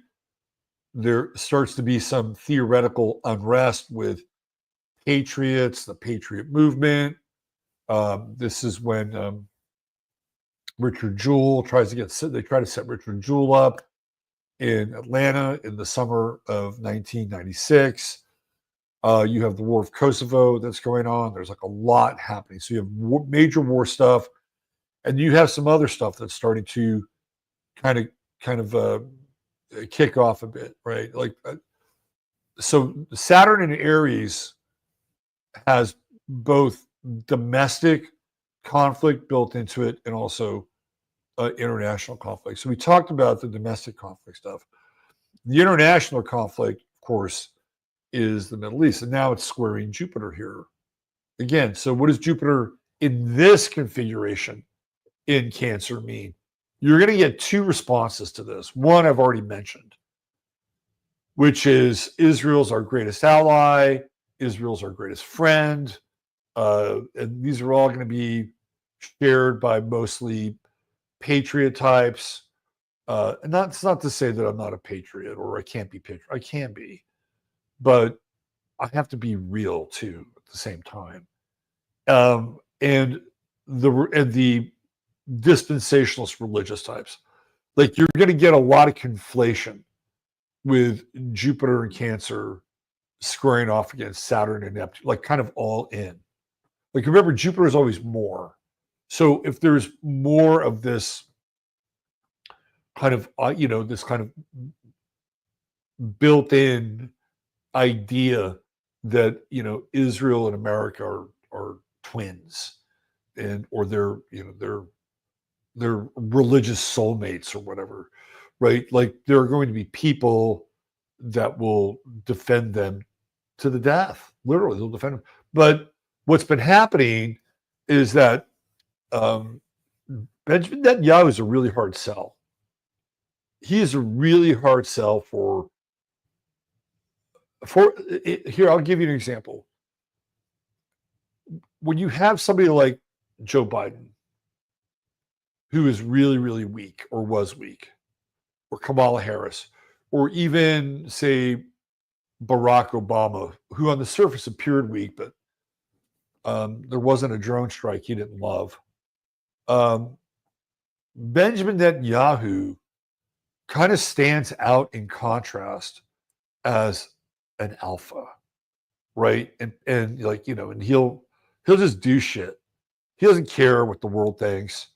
there starts to be some theoretical unrest with patriots, the patriot movement. This is when Richard Jewell try to set Richard Jewell up in Atlanta in the summer of 1996. You have the War of Kosovo that's going on. There's like a lot happening. So you have major war stuff, and you have some other stuff that's starting to kind of kick off a bit, right? So Saturn and Aries has both domestic conflict built into it and also international conflict. So we talked about the domestic conflict stuff. The international conflict, of course, is the Middle East, and now it's squaring Jupiter here again. So what does Jupiter in this configuration in Cancer mean? You're going to get two responses to this. One I've already mentioned, which is Israel's our greatest ally, Israel's our greatest friend, and these are all going to be shared by mostly patriot types. And that's not to say that I'm not a patriot or I can't be patriot. I can be, but I have to be real too at the same time. And the dispensationalist religious types, like you're going to get a lot of conflation with Jupiter and Cancer squaring off against Saturn and Neptune, like kind of all in. Like remember, Jupiter is always more. So if there's more of this kind of, this kind of built-in idea that, Israel and America are twins, or they're religious soulmates or whatever, right? Like there are going to be people that will defend them to the death. Literally, they'll defend them. But what's been happening is that Benjamin Netanyahu is a really hard sell. He is a really hard sell for here. I'll give you an example. when you have somebody like Joe Biden, who is really, really weak or was weak, or Kamala Harris, or even, say, Barack Obama, who on the surface appeared weak, but there wasn't a drone strike he didn't love. Benjamin Netanyahu kind of stands out in contrast as an alpha, right? And like, you know, and he'll just do shit. He doesn't care what the world thinks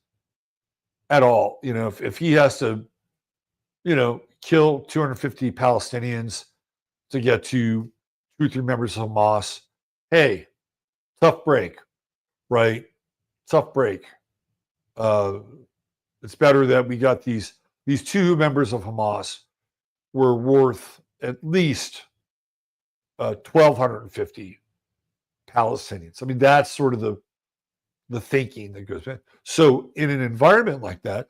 at all. You know, if he has to, you know, kill 250 Palestinians to get to 2-3 members of Hamas, hey, tough break, right? Tough break. It's better that we got these 2 members of Hamas were worth at least 1,250 Palestinians. I mean, that's sort of the thinking that goes in. So in an environment like that,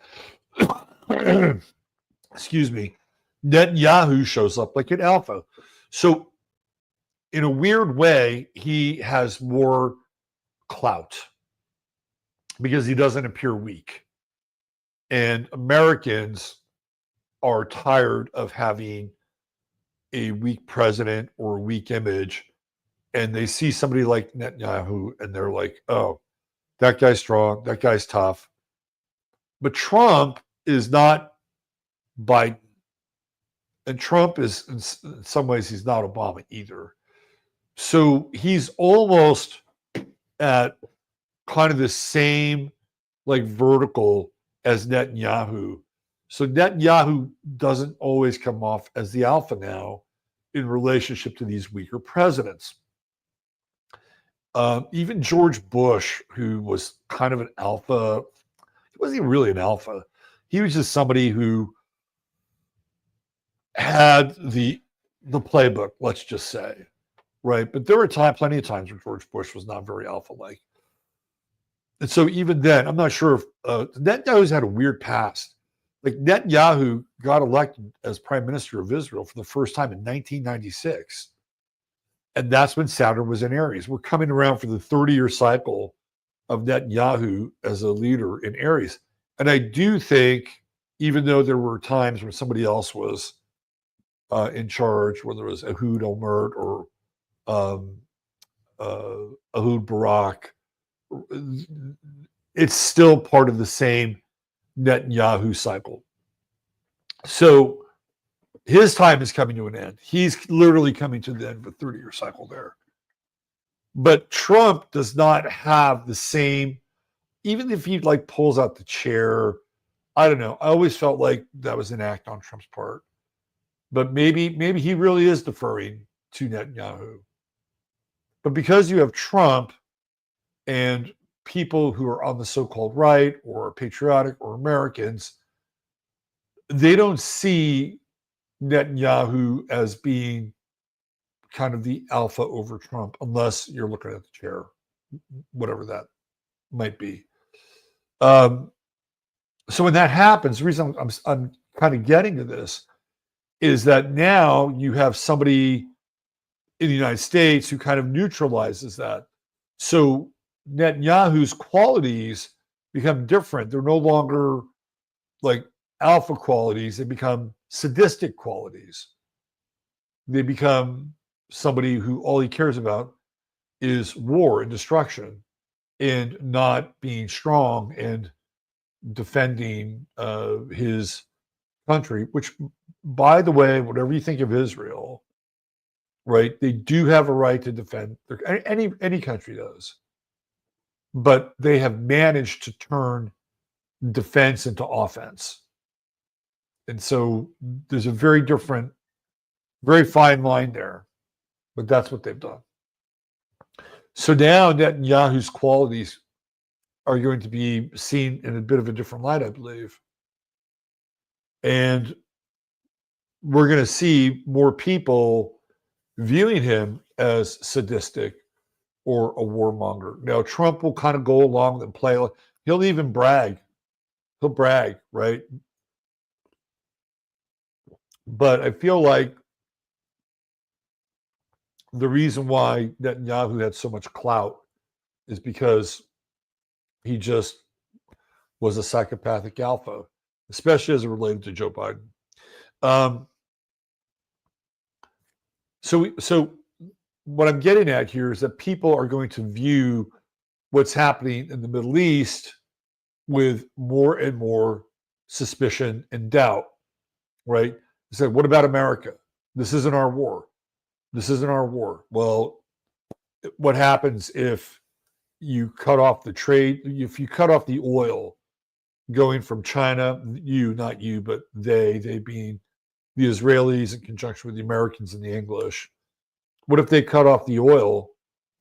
excuse me, Netanyahu shows up like an alpha. So in a weird way, he has more clout because he doesn't appear weak. And Americans are tired of having a weak president or a weak image, and they see somebody like Netanyahu and they're like, oh, that guy's strong, that guy's tough. But Trump is not Biden. And Trump is, in some ways, he's not Obama either. So he's almost at kind of the same like vertical as Netanyahu. So Netanyahu doesn't always come off as the alpha now in relationship to these weaker presidents. Even George Bush, who was kind of an alpha, he wasn't even really an alpha. He was just somebody who had the playbook, let's just say, right? But there were plenty of times where George Bush was not very alpha-like. And so even then, I'm not sure if Netanyahu's had a weird past. Like Netanyahu got elected as prime minister of Israel for the first time in 1996. And that's when Saturn was in Aries. We're coming around for the 30-year cycle of Netanyahu as a leader in Aries. And I do think, even though there were times when somebody else was in charge, whether it was Ehud Olmert or Ehud Barak, it's still part of the same Netanyahu cycle. So his time is coming to an end. He's literally coming to the end of a 30-year cycle there. But Trump does not have the same, even if he like pulls out the chair, I don't know. I always felt like that was an act on Trump's part. But maybe he really is deferring to Netanyahu. But because you have Trump and people who are on the so-called right or patriotic or Americans, they don't see Netanyahu as being kind of the alpha over Trump, unless you're looking at the chair, whatever that might be. So when that happens, the reason I'm kind of getting to this is that now you have somebody in the United States who kind of neutralizes that. So Netanyahu's qualities become different. They're no longer like alpha qualities. They become sadistic qualities. They become somebody who all he cares about is war and destruction and not being strong and defending his country, which, by the way, whatever you think of Israel, right, they do have a right to defend. Any country does. But they have managed to turn defense into offense. And so there's a very different, very fine line there. But that's what they've done. So now Netanyahu's qualities are going to be seen in a bit of a different light, I believe. And we're going to see more people viewing him as sadistic or a warmonger. Now, Trump will kind of go along and play. He'll even brag. He'll brag, right? But I feel like the reason why Netanyahu had so much clout is because he just was a psychopathic alpha, especially as it related to Joe Biden. So what I'm getting at here is that people are going to view what's happening in the Middle East with more and more suspicion and doubt, right? They said, what about America? This isn't our war. This isn't our war. Well, what happens if you cut off the trade, if you cut off the oil going from China, not you, but they being the Israelis in conjunction with the Americans and the English. What if they cut off the oil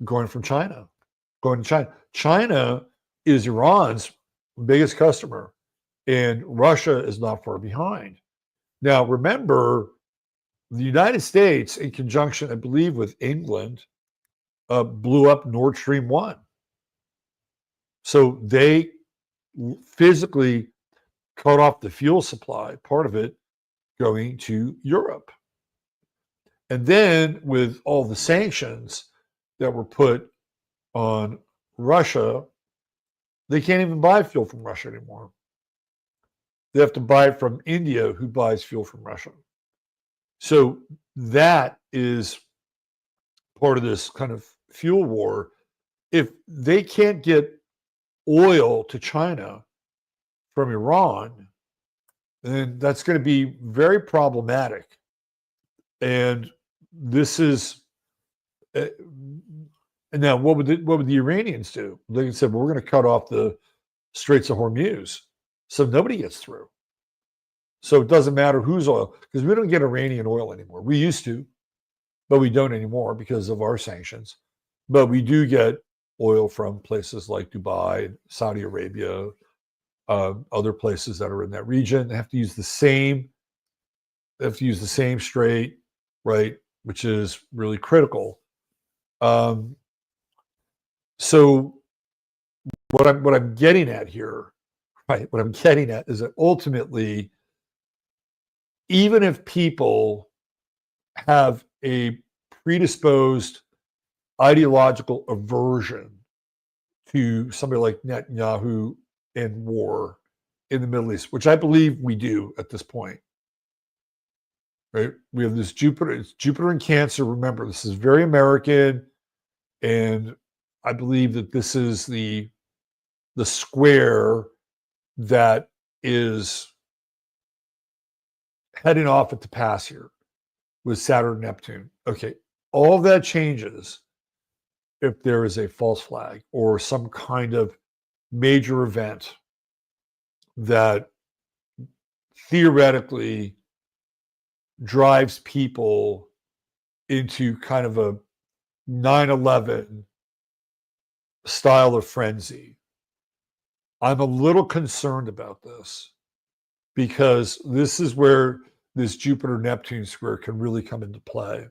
going from China, going to China? China is Iran's biggest customer, and Russia is not far behind. Now, remember, the United States, in conjunction, I believe, with England, blew up Nord Stream 1. So they physically cut off the fuel supply, part of it going to Europe. And then with all the sanctions that were put on Russia, they can't even buy fuel from Russia anymore. They have to buy it from India, who buys fuel from Russia. So that is part of this kind of fuel war. If they can't get oil to China from Iran, then that's going to be very problematic. And this is, and now what would the Iranians do? They said, well, we're going to cut off the Straits of Hormuz, so nobody gets through. So it doesn't matter whose oil, because we don't get Iranian oil anymore. We used to, but we don't anymore because of our sanctions. But we do get oil from places like Dubai, Saudi Arabia, other places that are in that region. They have to use the same strait, right? Which is really critical. So what I'm getting at here, right? What I'm getting at is that ultimately, even if people have a predisposed ideological aversion to somebody like Netanyahu and war in the Middle East, which I believe we do at this point, right? We have this Jupiter in Cancer. Remember, this is very American, and I believe that this is the square that is heading off at the pass here with Saturn and Neptune. Okay, all of that changes if there is a false flag or some kind of major event that theoretically drives people into kind of a 9/11 style of frenzy. I'm a little concerned about this because this is where this Jupiter-Neptune square can really come into play.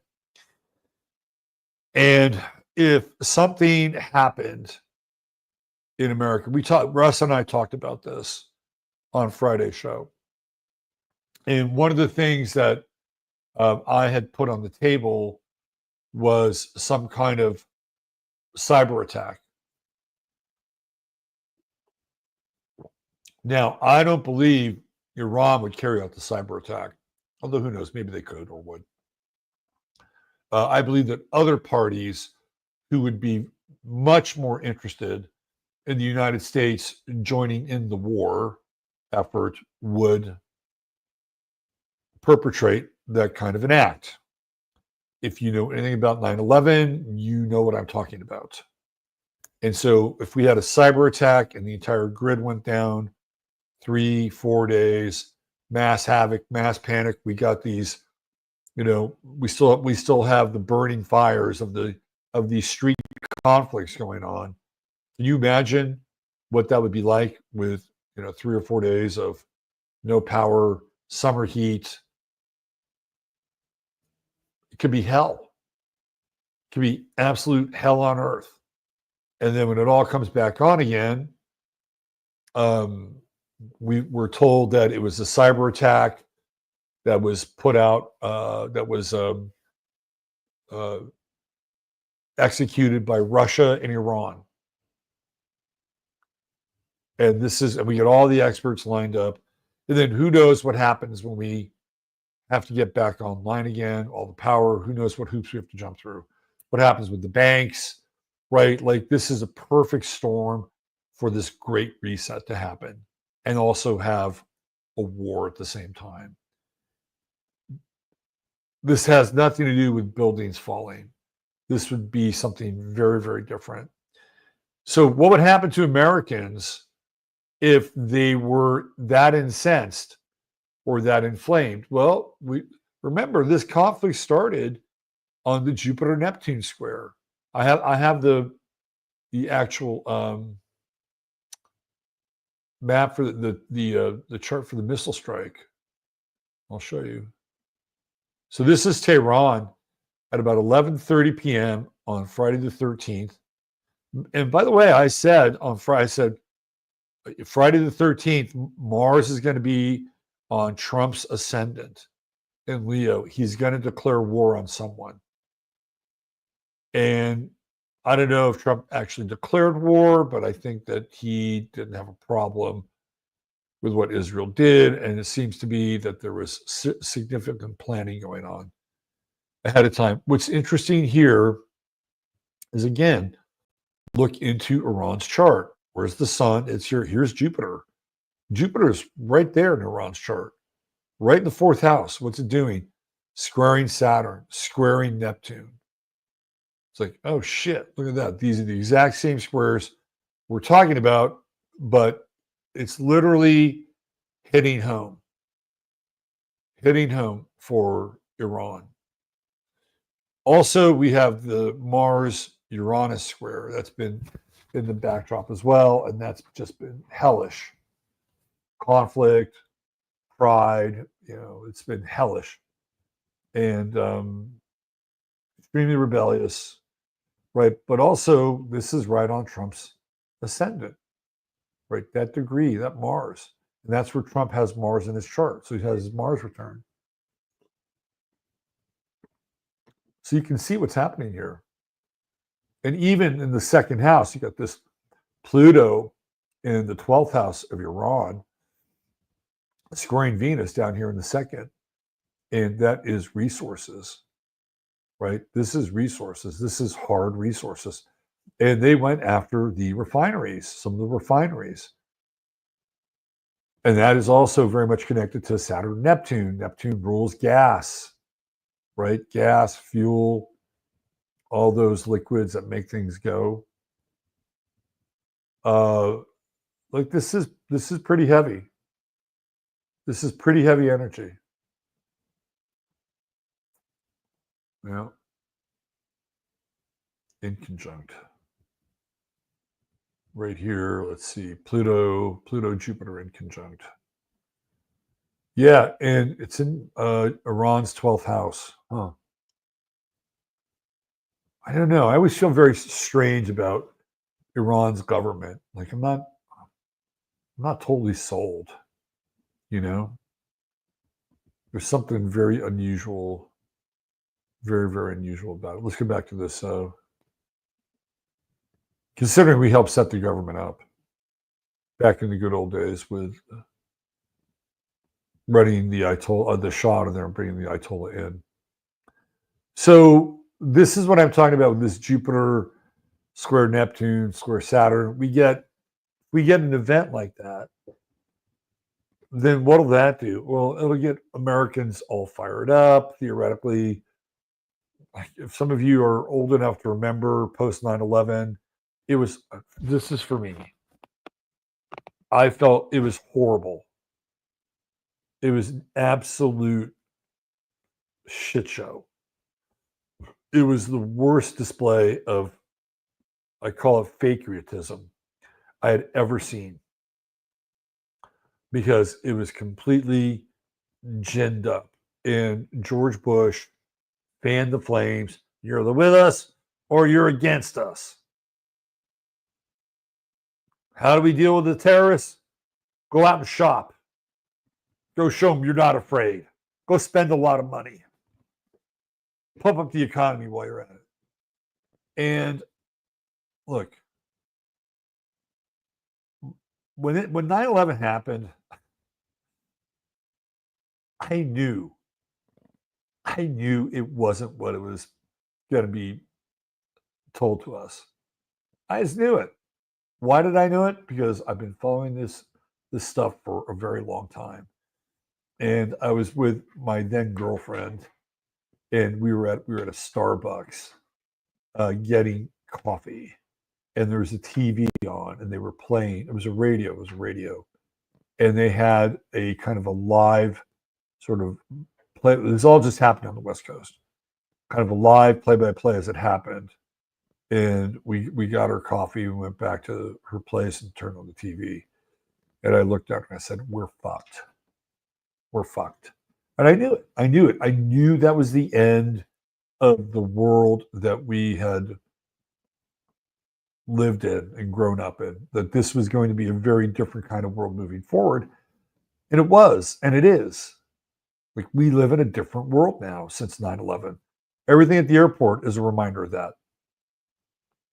And if something happened in America, Russ and I talked about this on Friday's show. And one of the things that I had put on the table was some kind of cyber attack. Now, I don't believe Iran would carry out the cyber attack, although who knows, maybe they could or would. I believe that other parties who would be much more interested in the United States joining in the war effort would perpetrate that kind of an act. If you know anything about 9/11, you know what I'm talking about. And so if we had a cyber attack and the entire grid went down, 3-4 days, mass havoc, mass panic, we got these, we still have the burning fires of these street conflicts going on. Can you imagine what that would be like with 3 or 4 days of no power, summer heat? It could be hell. It could be absolute hell on earth. And then when it all comes back on again, we were told that it was a cyber attack that was put out, that was executed by Russia and Iran. And we get all the experts lined up. And then who knows what happens when we have to get back online again, all the power, who knows what hoops we have to jump through. What happens with the banks, right? Like this is a perfect storm for this great reset to happen and also have a war at the same time. This has nothing to do with buildings falling. This would be something very, very different. So what would happen to Americans if they were that incensed or that inflamed? Well, we remember this conflict started on the Jupiter-Neptune square. I have the actual map for the chart for the missile strike. I'll show you. So this is Tehran at about 11:30 p.m. on Friday the 13th. And by the way, I said on Friday, Friday the 13th, Mars is going to be on Trump's ascendant in Leo. He's going to declare war on someone. And I don't know if Trump actually declared war, but I think that he didn't have a problem with what Israel did. And it seems to be that there was significant planning going on ahead of time. What's interesting here is, again, look into Iran's chart. Where's the sun? It's here. Here's Jupiter. Jupiter's right there in Iran's chart, right in the fourth house. What's it doing? Squaring Saturn, squaring Neptune. It's like, oh shit, look at that. These are the exact same squares we're talking about, but it's literally hitting home for Iran. Also, we have the Mars-Uranus square. That's been in the backdrop as well, and that's just been hellish. Conflict, pride, it's been hellish. And extremely rebellious, right? But also, this is right on Trump's ascendant, right? That degree, that Mars. And that's where Trump has Mars in his chart. So he has his Mars return. So you can see what's happening here. And even in the second house, you got this Pluto in the 12th house of Iran, squaring Venus down here in the second. And that is resources, right? This is resources. This is hard resources. And they went after the refineries, some of the refineries. And that is also very much connected to Saturn, Neptune. Neptune rules gas, right? Gas, fuel, all those liquids that make things go. Like this is pretty heavy. This is pretty heavy energy. Yeah. In conjunct. Right here, let's see, Pluto, Jupiter in conjunct. Yeah, and it's in Iran's 12th house. Huh. I don't know. I always feel very strange about Iran's government. Like I'm not totally sold, There's something very unusual, very, very unusual about it. Let's get back to this. Considering we helped set the government up back in the good old days with running the Ayatollah, the Shah, and then bringing the Ayatollah in. So this is what I'm talking about with this Jupiter square Neptune, square Saturn. We get an event like that. Then what'll that do? Well, it'll get Americans all fired up, theoretically. If some of you are old enough to remember post 9/11, this is for me. I felt it was horrible. It was an absolute shit show. It was the worst display of, I call it patriotism, I had ever seen. Because it was completely ginned up. And George Bush fanned the flames. You're either with us or you're against us. How do we deal with the terrorists? Go out and shop. Go show them you're not afraid. Go spend a lot of money. Pump up the economy while you're at it. And look, when 9/11 happened, I knew it wasn't what it was going to be told to us. I just knew it. Why did I know it? Because I've been following this stuff for a very long time. And I was with my then girlfriend, and we were at a Starbucks getting coffee, and there was a TV on, and they were playing. It was a radio, and they had a kind of a live sort of play. This all just happened on the West Coast, kind of a live play-by-play as it happened. And we got her coffee and went back to her place and turned on the TV. And I looked up and I said, "We're fucked. We're fucked." And I knew it. I knew that was the end of the world that we had lived in and grown up in, that this was going to be a very different kind of world moving forward. And it was, and it is. Like, we live in a different world now since 9/11. Everything at the airport is a reminder of that.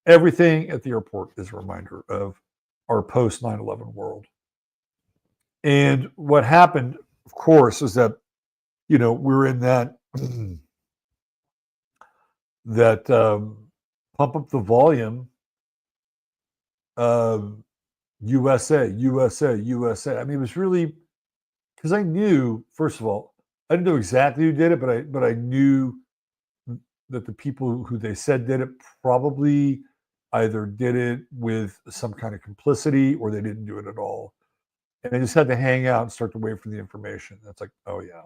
Everything at the airport is a reminder of our post 9/11 world. And what happened, of course, is that, we're in that pump up the volume, USA. I mean, it was really, because I knew, first of all, I didn't know exactly who did it, but I knew that the people who they said did it probably either did it with some kind of complicity or they didn't do it at all. And I just had to hang out and start to wait for the information. That's like, oh yeah.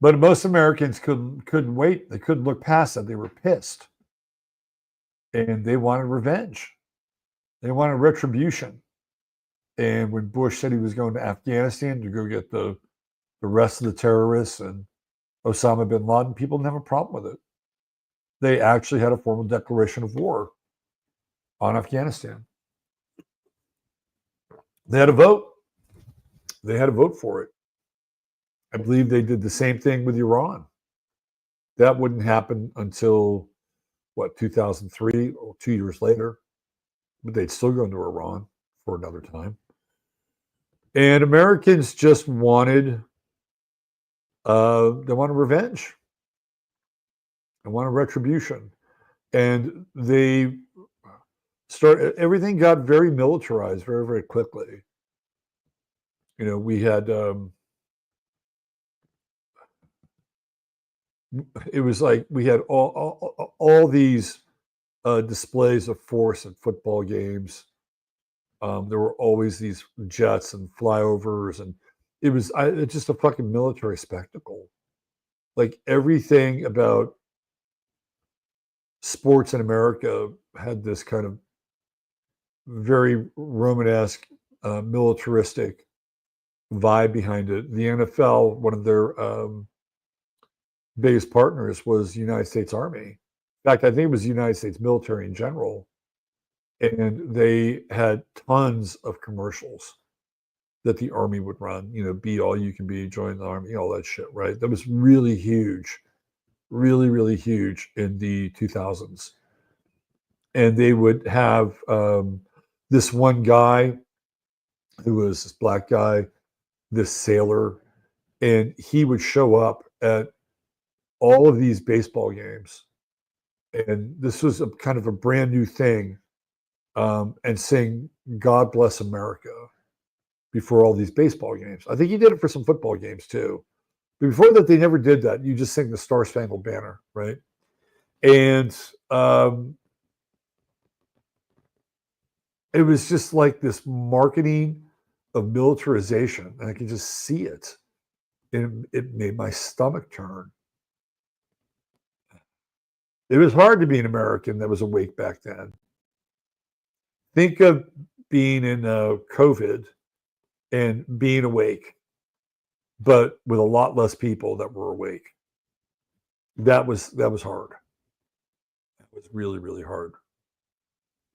But most Americans couldn't wait. They couldn't look past that. They were pissed. And they wanted revenge. They wanted retribution. And when Bush said he was going to Afghanistan to go get the rest of the terrorists and Osama bin Laden, people didn't have a problem with it. They actually had a formal declaration of war on Afghanistan. They had a vote. They had a vote for it. I believe they did the same thing with Iran. That wouldn't happen until, 2003 or 2 years later. But they'd still go into Iran for another time. And Americans just wanted, they wanted revenge. They wanted retribution. And everything got very militarized very, very quickly. We had, it was like we had all these displays of force at football games. There were always these jets and flyovers, and it's just a fucking military spectacle. Like, everything about sports in America had this kind of very Romanesque, militaristic vibe behind it. The NFL, one of their biggest partners was the United States Army. In fact, I think it was the United States military in general. And they had tons of commercials that the Army would run, be all you can be, join the Army, all that shit, right? That was really huge, really, really huge in the 2000s. And they would have this one guy who was this black guy, this sailor, and he would show up at all of these baseball games. And this was a kind of a brand new thing, and sing "God Bless America" before all these baseball games. I think he did it for some football games too. But before that, they never did that. You just sing the Star Spangled Banner, right? And it was just like this marketing of militarization, and I could just see it. And it made my stomach turn. It was hard to be an American that was awake back then. Think of being in COVID and being awake, but with a lot less people that were awake. That was hard. That was really, really hard.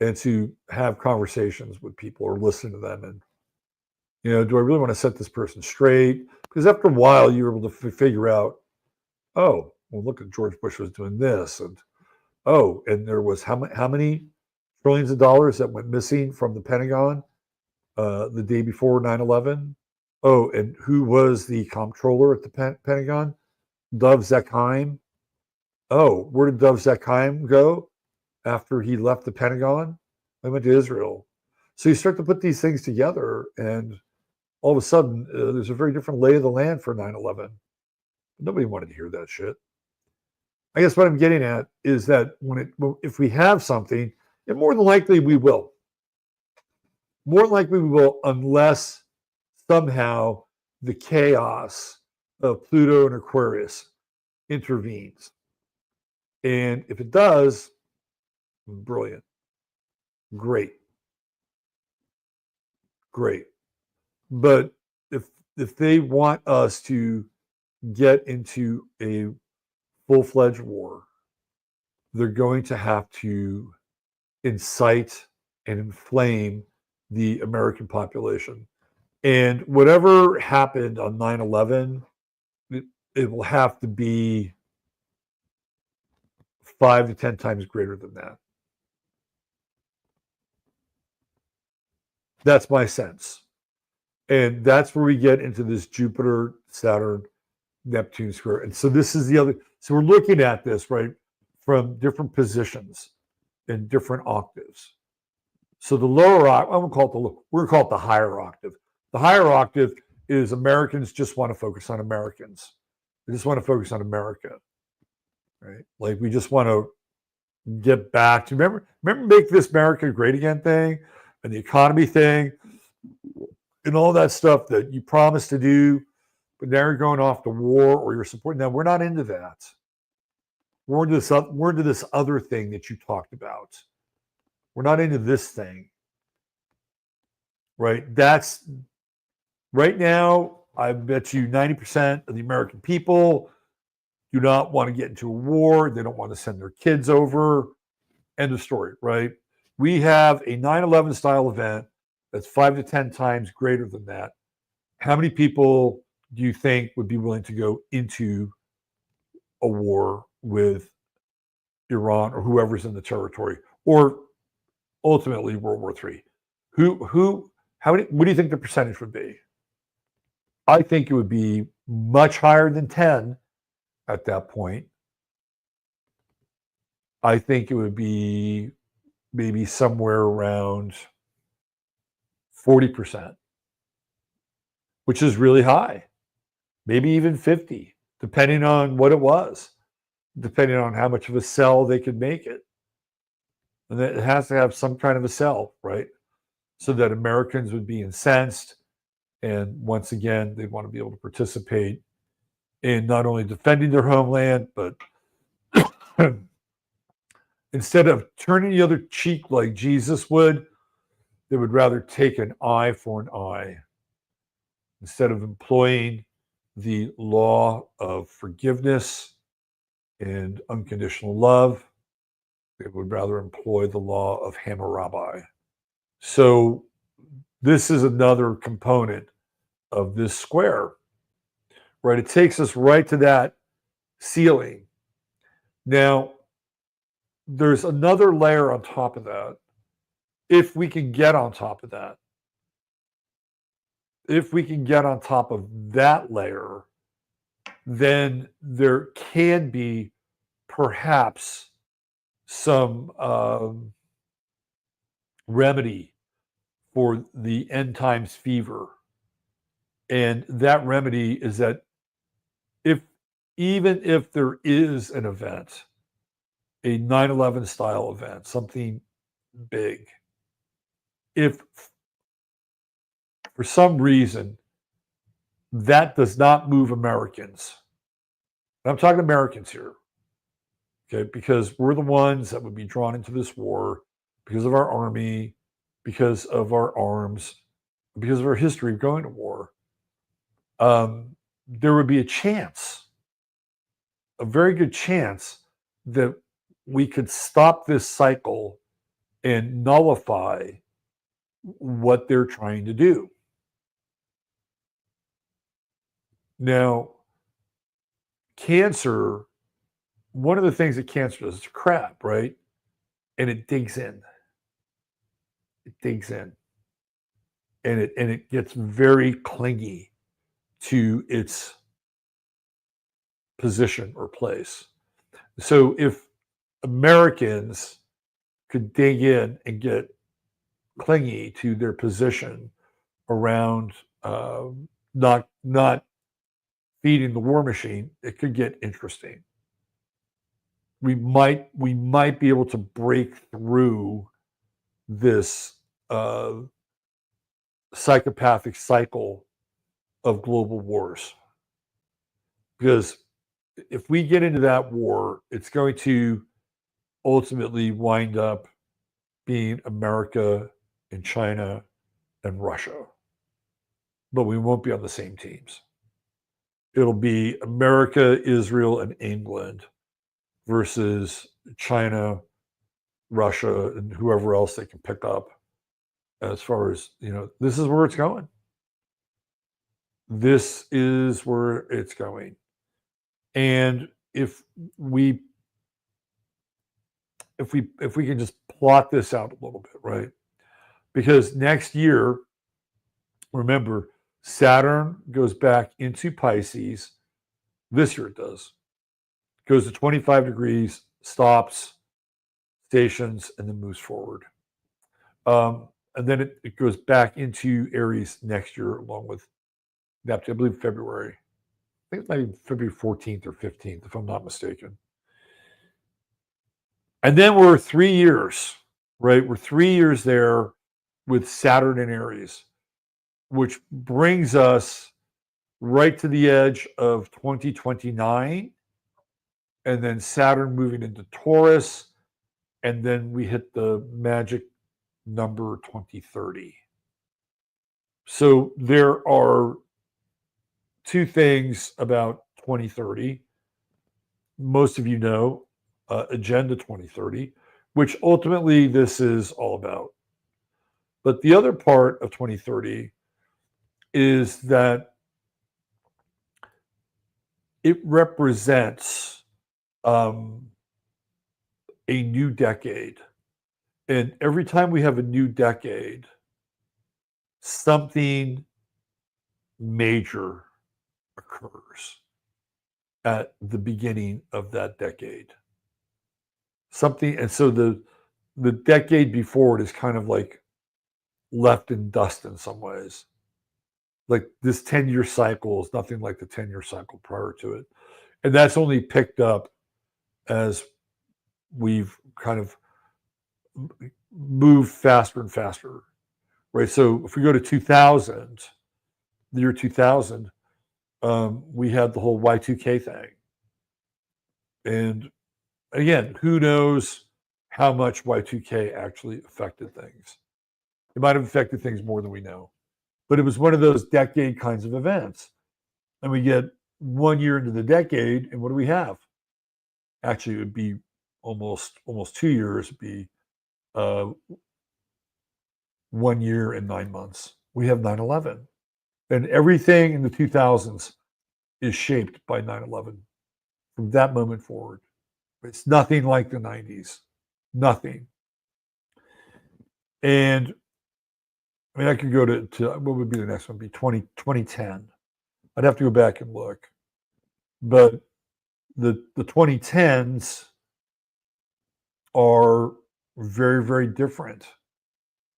And to have conversations with people or listen to them, and do I really want to set this person straight? Because after a while, you were able to figure out, oh, well, look at George Bush was doing this, and Oh, and there was how many trillions of dollars that went missing from the Pentagon the day before 9/11? Oh, and who was the comptroller at the Pentagon? Dov Zakheim. Oh, where did Dov Zakheim go after he left the Pentagon? He went to Israel. So you start to put these things together, and all of a sudden, there's a very different lay of the land for 9/11. Nobody wanted to hear that shit. I guess what I'm getting at is that if we have something, and more than likely we will. More than likely we will, unless somehow the chaos of Pluto and Aquarius intervenes. And if it does, brilliant. Great. But if they want us to get into a full-fledged war, they're going to have to incite and inflame the American population. And whatever happened on 9/11, it will have to be 5 to 10 times greater than that. That's my sense. And that's where we get into this Jupiter, Saturn, Neptune square. And so this is the other. So we're looking at this, right, from different positions in different octaves. So the lower octave, we're going to call it the higher octave. The higher octave is Americans just want to focus on Americans. They just want to focus on America, right? Like we just want to get back to remember make this America great again thing, and the economy thing, and all that stuff that you promised to do, but now you're going off to war or you're supporting them. We're not into that. We're into this other thing that you talked about. We're not into this thing, right? That's right now. I bet you 90% of the American people do not want to get into a war. They don't want to send their kids over. End of story, right? We have a 9/11 style event that's 5 to 10 times greater than that. How many people do you think would be willing to go into a war with Iran or whoever's in the territory, or ultimately World War III? How many? What do you think the percentage would be? I think it would be much higher than 10 at that point. I think it would be maybe somewhere around 40%, which is really high. Maybe even 50, depending on what it was, depending on how much of a sell they could make it. And it has to have some kind of a sell, right? So that Americans would be incensed. And once again, they'd want to be able to participate in not only defending their homeland, but instead of turning the other cheek like Jesus would, they would rather take an eye for an eye. Instead of employing the law of forgiveness and unconditional love, they would rather employ the law of Hammurabi. So this is another component of this square, right? It takes us right to that ceiling. Now, there's another layer on top of that. If we can get on top of that, if we can get on top of that layer, then there can be perhaps some remedy for the end times fever. And that remedy is that even if there is an event, a 9/11 style event, something big, if for some reason that does not move Americans, and I'm talking Americans here, okay, because we're the ones that would be drawn into this war because of our army, because of our arms, because of our history of going to war. There would be a chance, a very good chance, that we could stop this cycle and nullify what they're trying to do. Now, Cancer one of the things that Cancer does, it's a crab, right? And it digs in. It digs in. And it gets very clingy to its position or place. So if Americans could dig in and get clingy to their position around not feeding the war machine, it could get interesting. We might be able to break through this psychopathic cycle of global wars. Because if we get into that war, it's going to ultimately wind up being America and China and Russia. But we won't be on the same teams. It'll be America, Israel, and England versus China, Russia, and whoever else they can pick up. As far as, this is where it's going. This is where it's going. And if we can just plot this out a little bit, right? Because next year, remember, Saturn goes back into Pisces. This year it does. Goes to 25 degrees, stops, stations, and then moves forward. And then it goes back into Aries next year, along with Neptune, I believe February. I think it might be February 14th or 15th, if I'm not mistaken. And then we're 3 years, right? We're 3 years there with Saturn in Aries, which brings us right to the edge of 2029. And then Saturn moving into Taurus. And then we hit the magic number 2030. So there are two things about 2030. Most of you know Agenda 2030, which ultimately this is all about. But the other part of 2030 is that it represents a new decade. And every time we have a new decade, something major occurs at the beginning of that decade. And so the decade before it is kind of like left in dust in some ways. Like this 10-year cycle is nothing like the 10-year cycle prior to it. And that's only picked up as we've kind of moved faster and faster, right? So if we go to 2000, the year 2000, we had the whole Y2K thing. And again, who knows how much Y2K actually affected things? It might have affected things more than we know. But it was one of those decade kinds of events. And we get 1 year into the decade, and what do we have? Actually, it would be almost 2 years. It'd be 1 year and 9 months. We have 9/11. And everything in the 2000s is shaped by 9/11 from that moment forward. It's nothing like the 90s. Nothing. And I mean, I could go to what would be the next one? Be 2010. I'd have to go back and look. But the 2010s are very, very different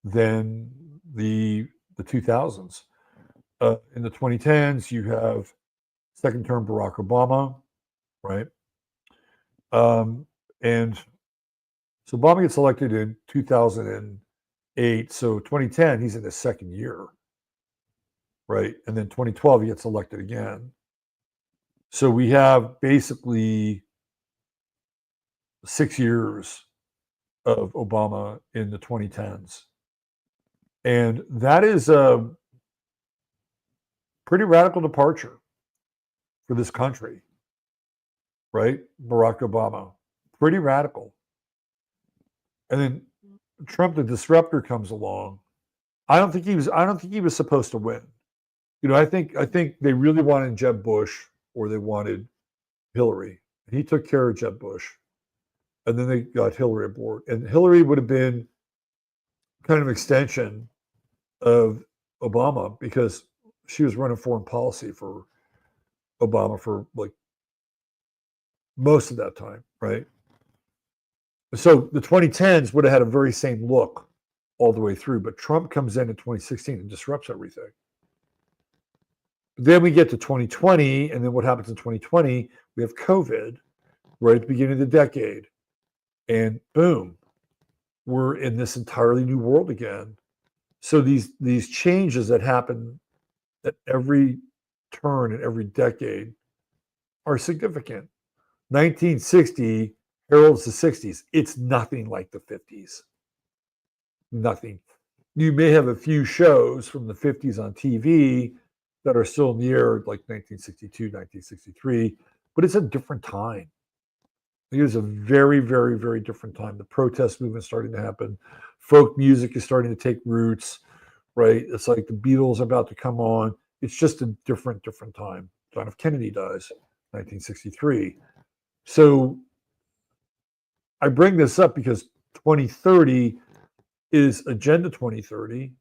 than the 2000s. In the 2010s, you have second term Barack Obama, right? And so Obama gets elected in 2008. So 2010, he's in his second year, right? And then 2012, he gets elected again. So we have basically 6 years of Obama in the 2010s. And that is a pretty radical departure for this country, right? Barack Obama, pretty radical. And then Trump, the disruptor, comes along. I don't think he was supposed to win. I think they really wanted Jeb Bush or they wanted Hillary, He took care of Jeb Bush. And then they got Hillary aboard. And Hillary would have been kind of an extension of Obama because she was running foreign policy for Obama for like most of that time, right? So the 2010s would have had a very same look all the way through, but Trump comes in 2016 and disrupts everything. Then we get to 2020, and then what happens in 2020? We have COVID right at the beginning of the decade, and boom, we're in this entirely new world again. So these changes that happen at every turn in every decade are significant. 1960 heralds the 60s. It's nothing like the 50s. Nothing. You may have a few shows from the 50s on TV that are still in the air, like 1962, 1963, but it's a different time. It is a very, very, very different time. The protest movement is starting to happen. Folk music is starting to take roots, right? It's like the Beatles are about to come on. It's just a different time. John F. Kennedy dies, 1963. So I bring this up because 2030 is Agenda 2030,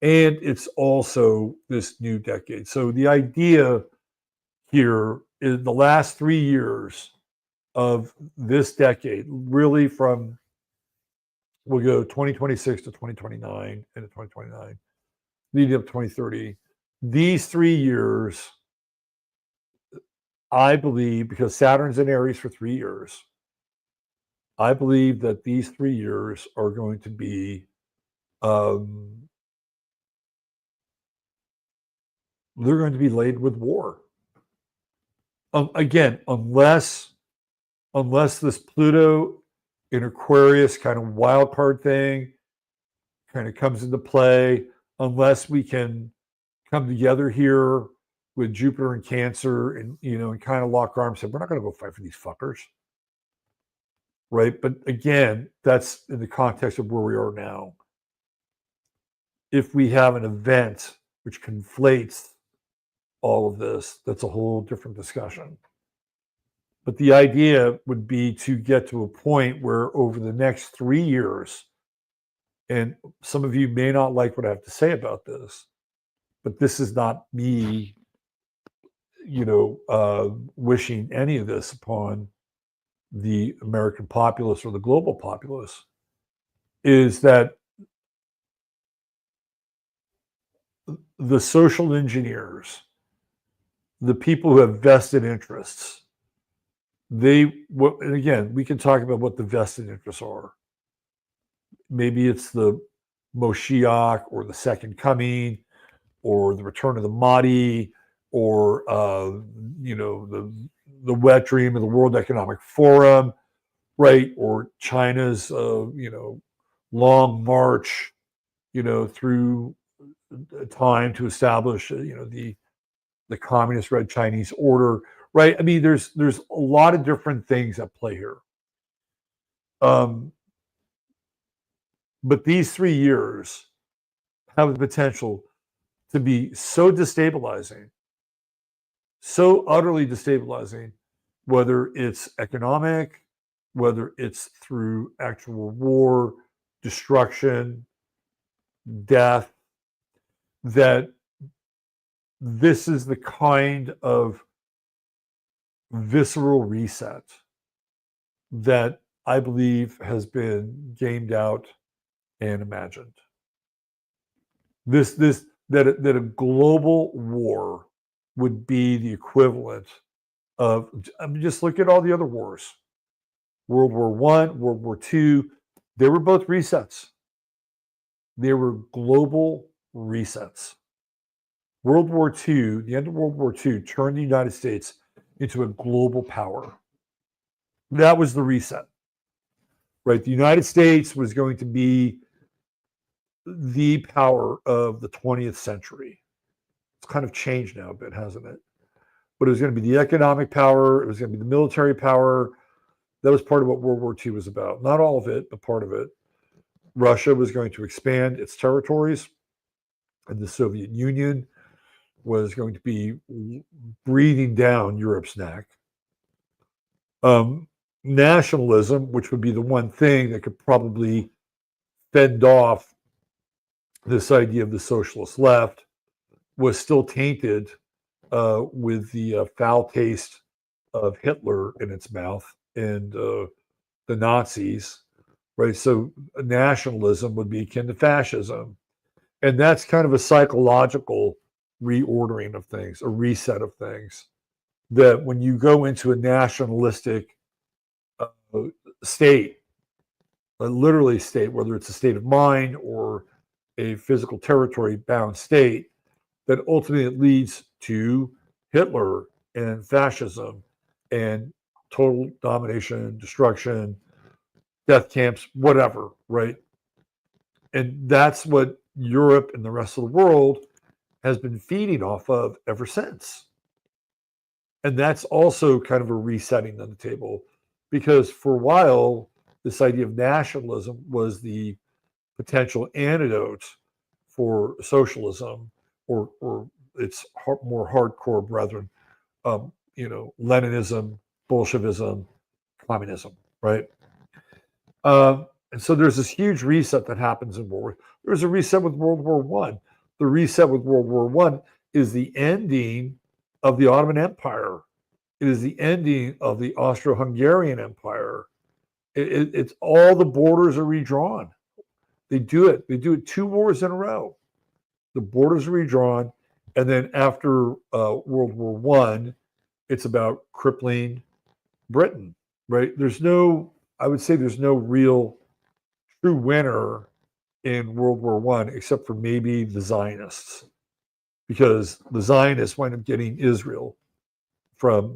and it's also this new decade. So the idea here is the last 3 years of this decade, really from, we'll go 2026 to 2029 and to 2029, leading up to 2030. These 3 years, I believe, because Saturn's in Aries for 3 years, I believe that these 3 years are going to be, they're going to be laid with war. Again, unless this Pluto in Aquarius kind of wild card thing kind of comes into play, unless we can come together here with Jupiter and Cancer and, and kind of lock arms and say, we're not going to go fight for these fuckers. Right. But again, that's in the context of where we are now. If we have an event which conflates all of this, that's a whole different discussion. But the idea would be to get to a point where over the next 3 years, and some of you may not like what I have to say about this, but this is not me, wishing any of this upon the American populace or the global populace, is that the social engineers, the people who have vested interests, and again, we can talk about what the vested interests are. Maybe it's the Moshiach or the Second Coming or the Return of the Mahdi or, the wet dream of the World Economic Forum, right? Or China's, long march, through time to establish, the communist Red Chinese order, right? I mean, there's a lot of different things at play here. But these 3 years have the potential to be so destabilizing, so utterly destabilizing, whether it's economic, whether it's through actual war, destruction, death, that this is the kind of visceral reset that I believe has been gamed out and imagined. That a global war would be the equivalent of, I mean, just look at all the other wars. World War I, World War II, they were both resets. They were global resets. World War II, the end of World War II, turned the United States into a global power. That was the reset, right? The United States was going to be the power of the 20th century. It's kind of changed now a bit, hasn't it? But it was going to be the economic power. It was going to be the military power. That was part of what World War II was about. Not all of it, but part of it. Russia was going to expand its territories, and the Soviet Union was going to be breathing down Europe's neck. Nationalism, which would be the one thing that could probably fend off this idea of the socialist left, was still tainted with the foul taste of Hitler in its mouth and the Nazis, right? So nationalism would be akin to fascism. And that's kind of a psychological reordering of things, a reset of things. That when you go into a nationalistic uh, state, literally state, whether it's a state of mind or a physical territory bound state, that ultimately it leads to Hitler and fascism and total domination, destruction, death camps, whatever, right? And that's what Europe and the rest of the world has been feeding off of ever since. And that's also kind of a resetting on the table because for a while, this idea of nationalism was the potential antidote for socialism or its more hardcore brethren, Leninism, Bolshevism, communism, right? And so there's this huge reset that happens in World War. There's a reset with World War One. The reset with World War One is the ending of the Ottoman Empire. It is the ending of the Austro-Hungarian Empire. It's all the borders are redrawn. They do it. They do it 2 wars in a row. The borders are redrawn, and then after World War One, it's about crippling Britain. Right? I would say, there's no real true winner in World War One, except for maybe the Zionists, because the Zionists wind up getting Israel from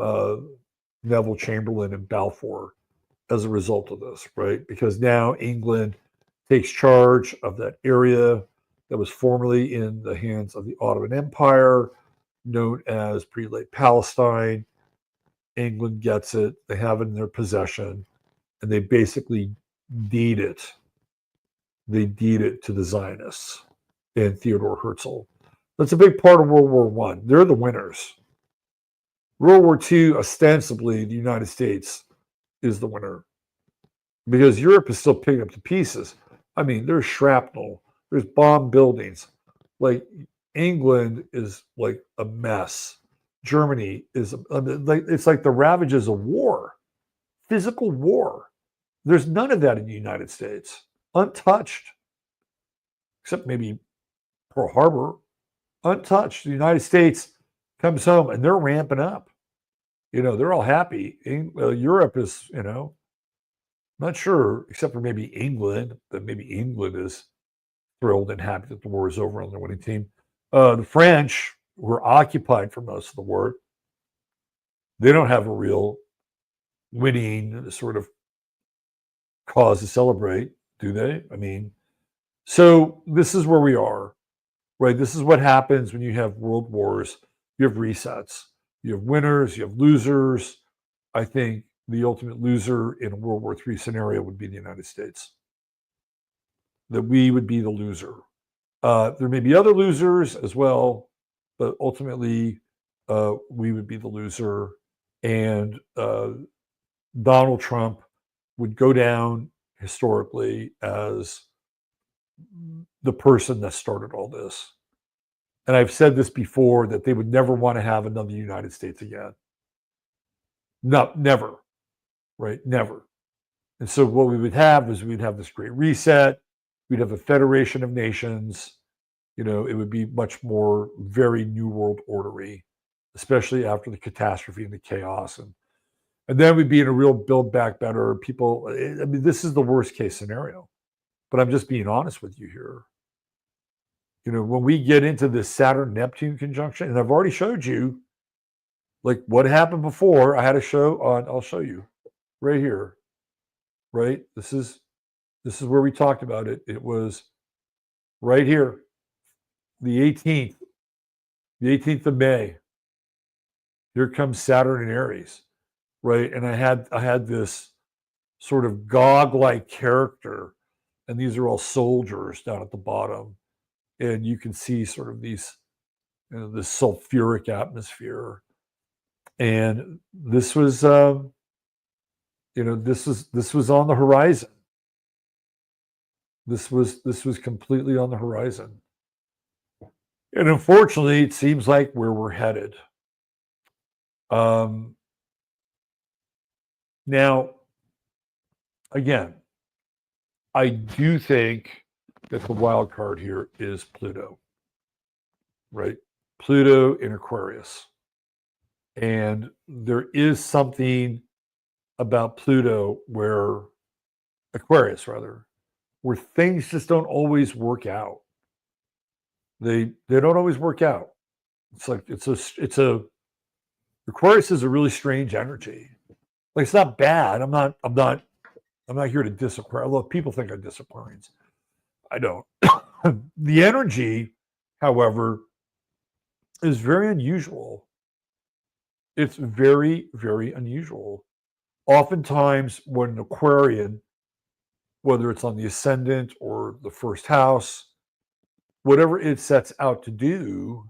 Neville Chamberlain and Balfour as a result of this, right? Because now England takes charge of that area that was formerly in the hands of the Ottoman Empire, known as pre-late Palestine. England gets it, they have it in their possession, and they basically deed it. They deed it to the Zionists and Theodore Herzl. That's a big part of World War One. They're the winners. World War II, ostensibly, the United States is the winner because Europe is still picking up the pieces. I mean, there's shrapnel, there's bomb buildings. Like England is like a mess. Germany is it's like the ravages of war, physical war. There's none of that in the United States, untouched, except maybe Pearl Harbor, untouched. The United States comes home and they're ramping up. They're all happy. Europe is, not sure, except for maybe England, but maybe England is thrilled and happy that the war is over on their winning team. The French were occupied for most of the war. They don't have a real winning sort of cause to celebrate, do they? I mean, so this is where we are, right? This is what happens when you have world wars. You have resets. You have winners, you have losers. I think the ultimate loser in a World War III scenario would be the United States. That we would be the loser. There may be other losers as well, but ultimately we would be the loser. And Donald Trump would go down historically as the person that started all this. And I've said this before, that they would never want to have another United States again. No, never, right? Never. And so what we would have is we'd have this great reset. We'd have a federation of nations. It would be much more very New World ordery, especially after the catastrophe and the chaos. And then we'd be in a real build back better. People, I mean, this is the worst case scenario. But I'm just being honest with you here. When we get into this Saturn-Neptune conjunction, and I've already showed you, like what happened before. I had a show on, I'll show you right here, right? This is where we talked about it. It was right here, the 18th of May. Here comes Saturn in Aries, right? And I had this sort of Gog-like character, and these are all soldiers down at the bottom. And you can see sort of these, this sulfuric atmosphere. And this was This was on the horizon. This was completely on the horizon. And unfortunately, it seems like where we're headed. Now, again, I do think that the wild card here is Pluto, right? Pluto in Aquarius. And there is something about Pluto Aquarius rather, where things just don't always work out. They don't always work out. It's like Aquarius is a really strange energy. Like, it's not bad. I'm not here to diss Aquarius. Although people think I diss Aquarians. I don't. The energy, however, is very unusual. It's very, very unusual. Oftentimes when an Aquarian, whether it's on the ascendant or the first house, whatever it sets out to do,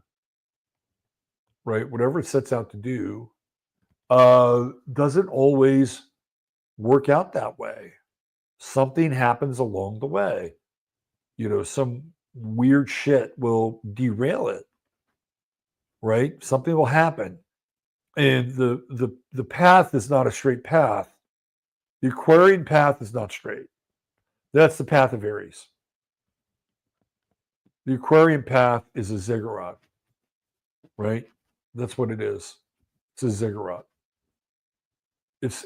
right? Whatever it sets out to do, doesn't always work out that way. Something happens along the way. Some weird shit will derail it, right? Something will happen. And the path is not a straight path. The Aquarian path is not straight. That's the path of Aries. The Aquarian path is a ziggurat, right? That's what it is. It's a ziggurat. It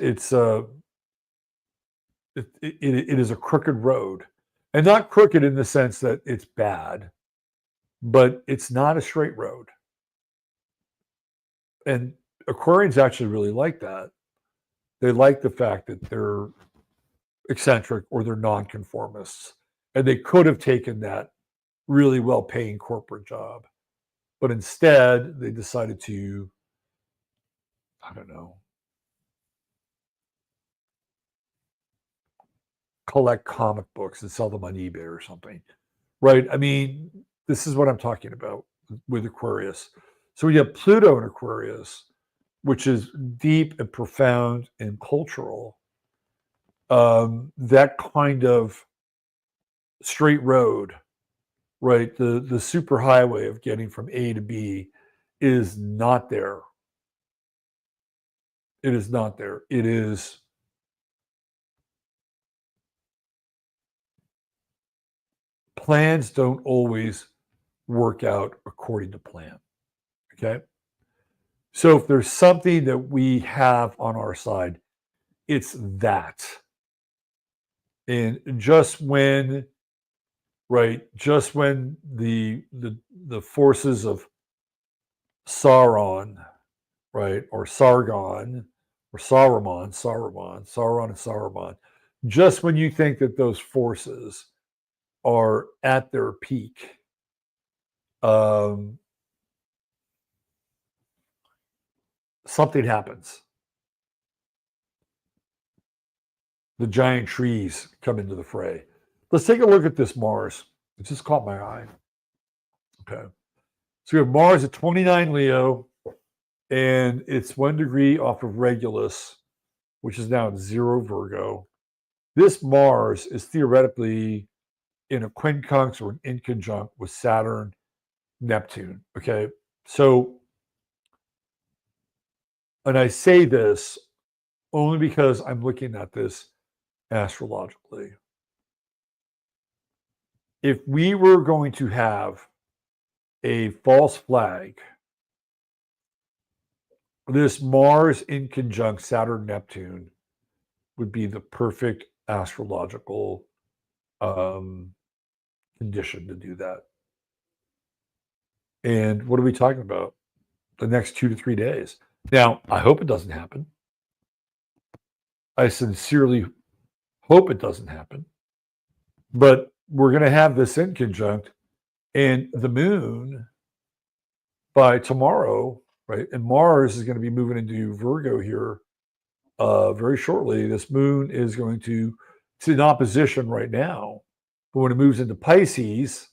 is a crooked road, and not crooked in the sense that it's bad, but it's not a straight road. And Aquarians actually really like that. They like the fact that they're eccentric or they're nonconformists, and they could have taken that really well-paying corporate job, but instead they decided to, I don't know, collect comic books and sell them on eBay or something, right? I mean, this is what I'm talking about with Aquarius. So we have Pluto in Aquarius, which is deep and profound and cultural. That kind of straight road, right? The superhighway of getting from A to B is not there. It is not there. It is plans don't always work out according to plan. Okay. So if there's something that we have on our side, it's that. And just when the forces of Sauron, right, or Sargon, or Sauron and Saruman, just when you think that those forces are at their peak, something happens. The giant trees come into the fray. Let's take a look at this Mars. It just caught my eye. Okay. So we have Mars at 29 Leo, and it's 1 degree off of Regulus, which is now at 0 Virgo. This Mars is theoretically in a quincunx or an inconjunct with Saturn, Neptune. Okay. So, and I say this only because I'm looking at this astrologically. If we were going to have a false flag, this Mars in conjunct Saturn, Neptune would be the perfect astrological condition to do that. And what are we talking about? The next 2 to 3 days. Now, I hope it doesn't happen. I sincerely hope it doesn't happen. But we're going to have this in conjunct, and the moon by tomorrow, right? And Mars is going to be moving into Virgo here very shortly. This moon is going to, it's in opposition right now. But when it moves into Pisces,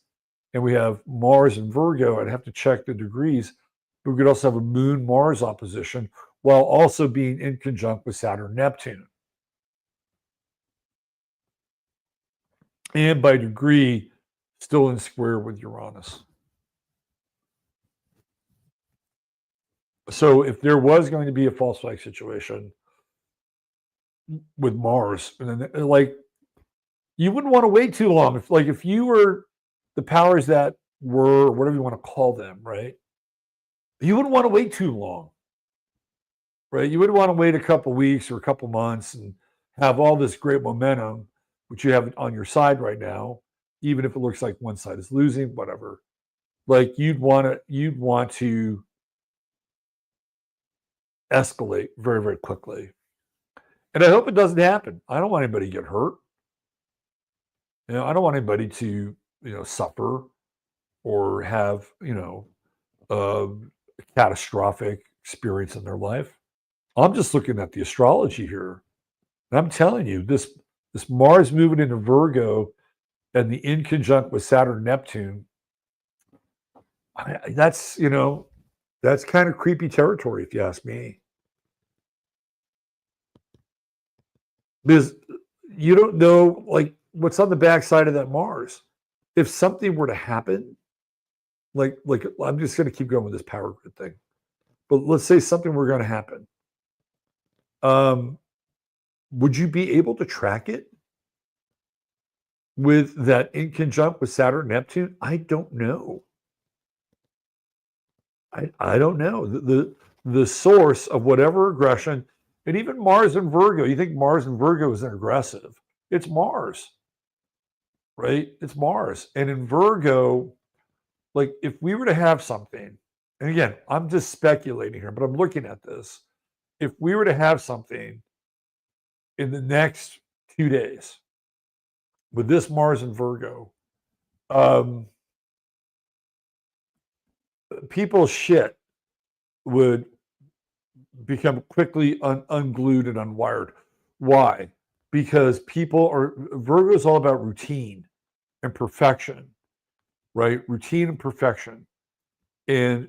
and we have Mars and Virgo, I'd have to check the degrees. But we could also have a moon-Mars opposition while also being in conjunct with Saturn, Neptune. and by degree, still in square with Uranus. So if there was going to be a false flag situation with Mars, and then, like, you wouldn't want to wait too long. If you were the powers that were, whatever you want to call them, right? You wouldn't want to wait too long, right? You wouldn't want to wait a couple weeks or a couple months and have all this great momentum, which you have on your side right now, even if it looks like one side is losing, whatever. Like you'd want to escalate very, very quickly. And I hope it doesn't happen. I don't want anybody to get hurt. I don't want anybody to, suffer or have, a catastrophic experience in their life. I'm just looking at the astrology here. And I'm telling you, this Mars moving into Virgo and the in conjunct with Saturn, Neptune, that's kind of creepy territory, if you ask me. Because you don't know, like, what's on the backside of that Mars. If something were to happen, like I'm just going to keep going with this power grid thing. But let's say something were going to happen. Would you be able to track it with that in conjunct with Saturn, Neptune? I don't know. I don't know. The source of whatever aggression, and even Mars and Virgo, you think Mars and Virgo isn't aggressive. It's Mars, right? It's Mars. And in Virgo, like if we were to have something, and again, I'm just speculating here, but I'm looking at this. If we were to have something in the next 2 days with this Mars and Virgo, people's shit would become quickly unglued and unwired. Why? Because Virgo is all about routine and perfection, right? Routine and perfection. And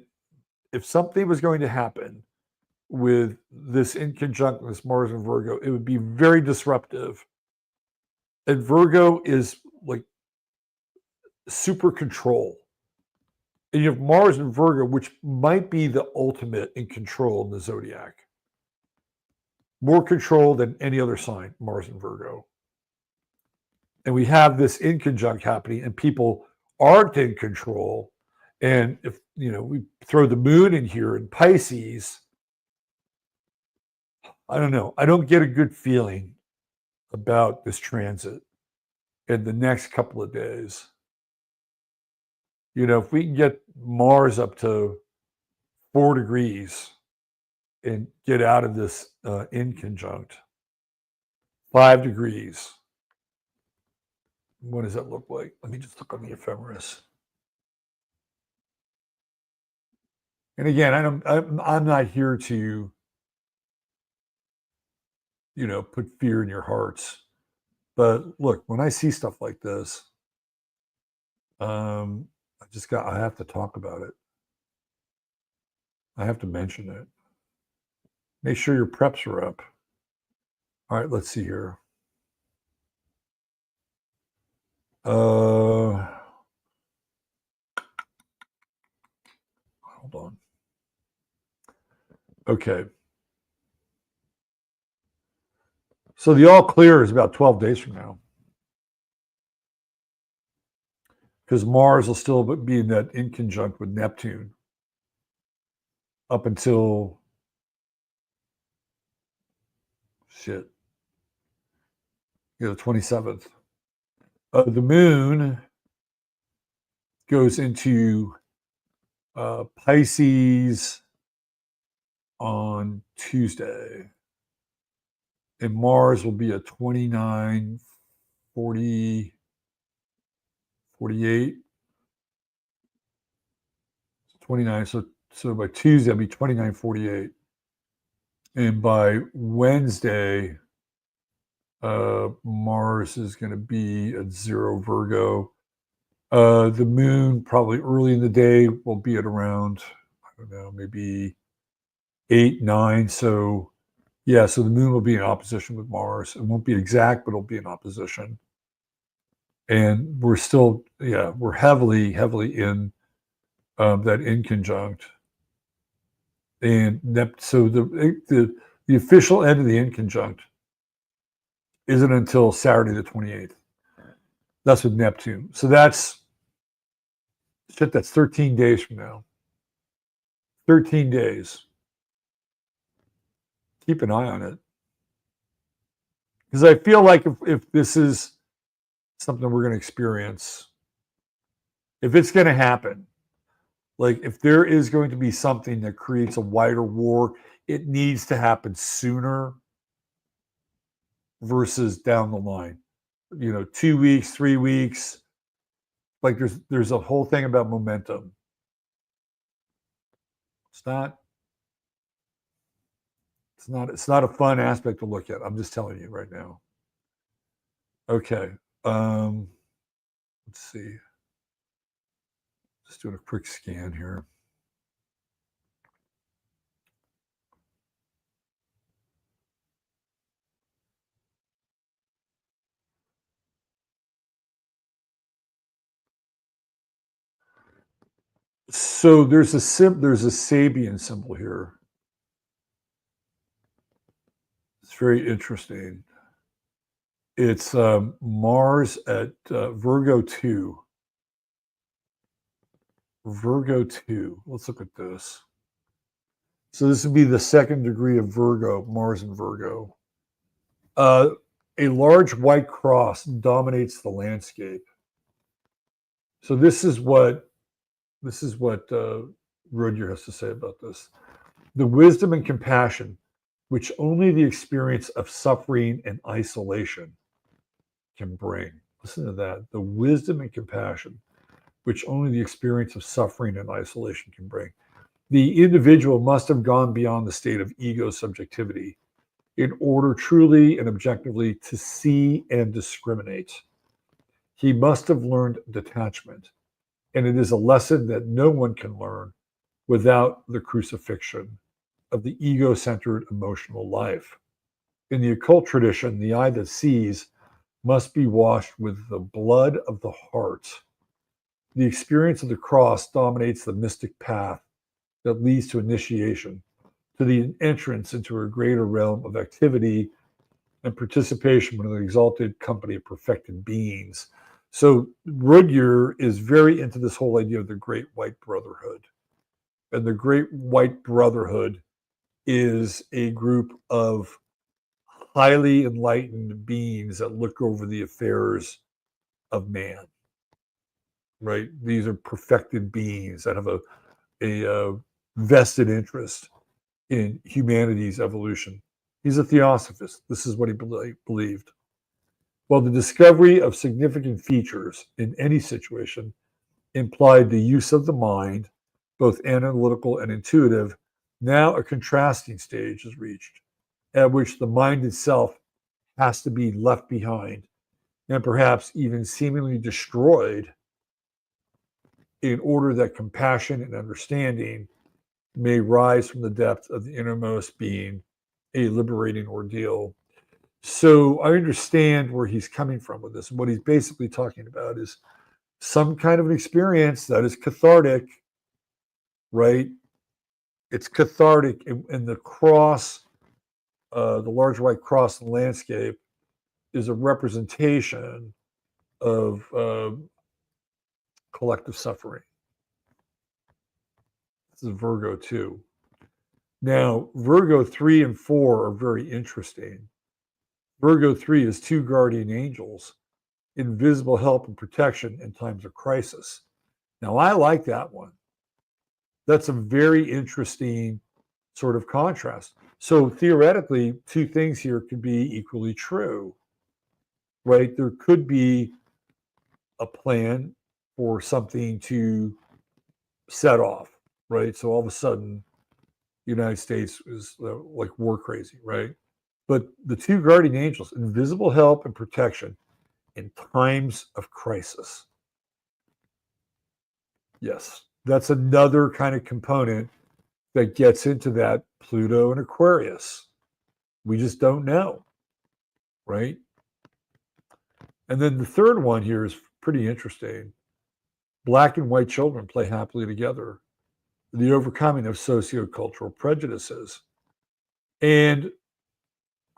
if something was going to happen with this in conjunct with this Mars and Virgo, it would be very disruptive. And Virgo is like super control. And you have Mars and Virgo, which might be the ultimate in control in the zodiac. More control than any other sign, Mars and Virgo. And we have this in conjunct happening, and people aren't in control. And if we throw the moon in here in Pisces, I don't know. I don't get a good feeling about this transit in the next couple of days. If we can get Mars up to 4 degrees and get out of this in conjunct, 5 degrees, what does that look like? Let me just look on the ephemeris. And again, I'm not here to, put fear in your hearts. But look, when I see stuff like this, I have to talk about it. I have to mention it. Make sure your preps are up. All right, let's see here. Hold on. Okay. So the all clear is about 12 days from now. Because Mars will still be in that in conjunct with Neptune up until the 27th. The moon goes into Pisces on Tuesday. And Mars will be at 29, 40, 48, 29. So by Tuesday, it'll be 29, 48. And by Wednesday, Mars is going to be at 0 Virgo. The moon probably early in the day will be at around, I don't know, maybe 8, 9. So the moon will be in opposition with Mars. It won't be exact, but it'll be in opposition. And we're still, we're heavily in that inconjunct. And so the official end of the inconjunct isn't until Saturday the 28th. That's with Neptune. So that's 13 days from now. 13 days. Keep an eye on it. Because I feel like if this is something we're going to experience, if it's going to happen, like if there is going to be something that creates a wider war, it needs to happen sooner versus down the line. 2 weeks, 3 weeks. Like there's a whole thing about momentum. It's not a fun aspect to look at. I'm just telling you right now. Okay. Let's see. Just doing a quick scan here. So there's a Sabian symbol here. It's very interesting. It's Mars at Virgo 2. Virgo 2. Let's look at this. So this would be the second degree of Virgo, Mars in Virgo. A large white cross dominates the landscape. So this is what Rudyard has to say about this. The wisdom and compassion, which only the experience of suffering and isolation can bring. Listen to that. The wisdom and compassion, which only the experience of suffering and isolation can bring. The individual must have gone beyond the state of ego subjectivity in order truly and objectively to see and discriminate. He must have learned detachment, and it is a lesson that no one can learn without the crucifixion of the ego-centered emotional life. In the occult tradition, the eye that sees must be washed with the blood of the heart. The experience of the cross dominates the mystic path that leads to initiation, to the entrance into a greater realm of activity and participation with an exalted company of perfected beings. So Rudyard is very into this whole idea of the Great White Brotherhood. And the Great White Brotherhood is a group of highly enlightened beings that look over the affairs of man, right? These are perfected beings that have a vested interest in humanity's evolution. He's a theosophist. This is what he believed. Well, the discovery of significant features in any situation implied the use of the mind, both analytical and intuitive. Now a contrasting stage is reached, at which the mind itself has to be left behind and perhaps even seemingly destroyed in order that compassion and understanding may rise from the depth of the innermost being, a liberating ordeal. So I understand where he's coming from with this. What he's basically talking about is some kind of an experience that is cathartic, right? It's cathartic. And the cross, the large white cross in the landscape, is a representation of collective suffering. This is Virgo 2. Now, Virgo 3 and 4 are very interesting. Virgo 3 is 2 guardian angels, invisible help and protection in times of crisis. Now, I like that one. That's a very interesting sort of contrast. So theoretically, 2 things here could be equally true, right? There could be a plan for something to set off, right? So all of a sudden, the United States is like war crazy, right? But the 2 guardian angels, invisible help and protection in times of crisis. Yes, that's another kind of component that gets into that Pluto and Aquarius. We just don't know, right? And then the third one here is pretty interesting. Black and white children play happily together. The overcoming of sociocultural prejudices. And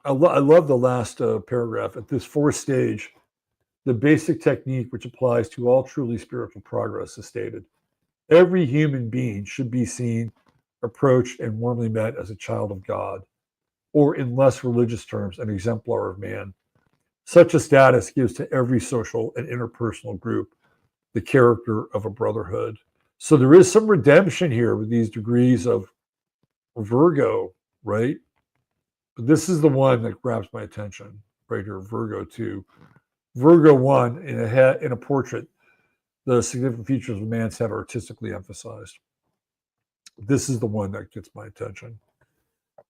I love the last paragraph. At this fourth stage, the basic technique which applies to all truly spiritual progress is stated. Every human being should be seen, approached, and warmly met as a child of God, or in less religious terms, an exemplar of man. Such a status gives to every social and interpersonal group the character of a brotherhood. So there is some redemption here with these degrees of Virgo, right? But this is the one that grabs my attention right here, Virgo 2. Virgo 1, in a portrait, the significant features of a man's head are artistically emphasized. This is the one that gets my attention.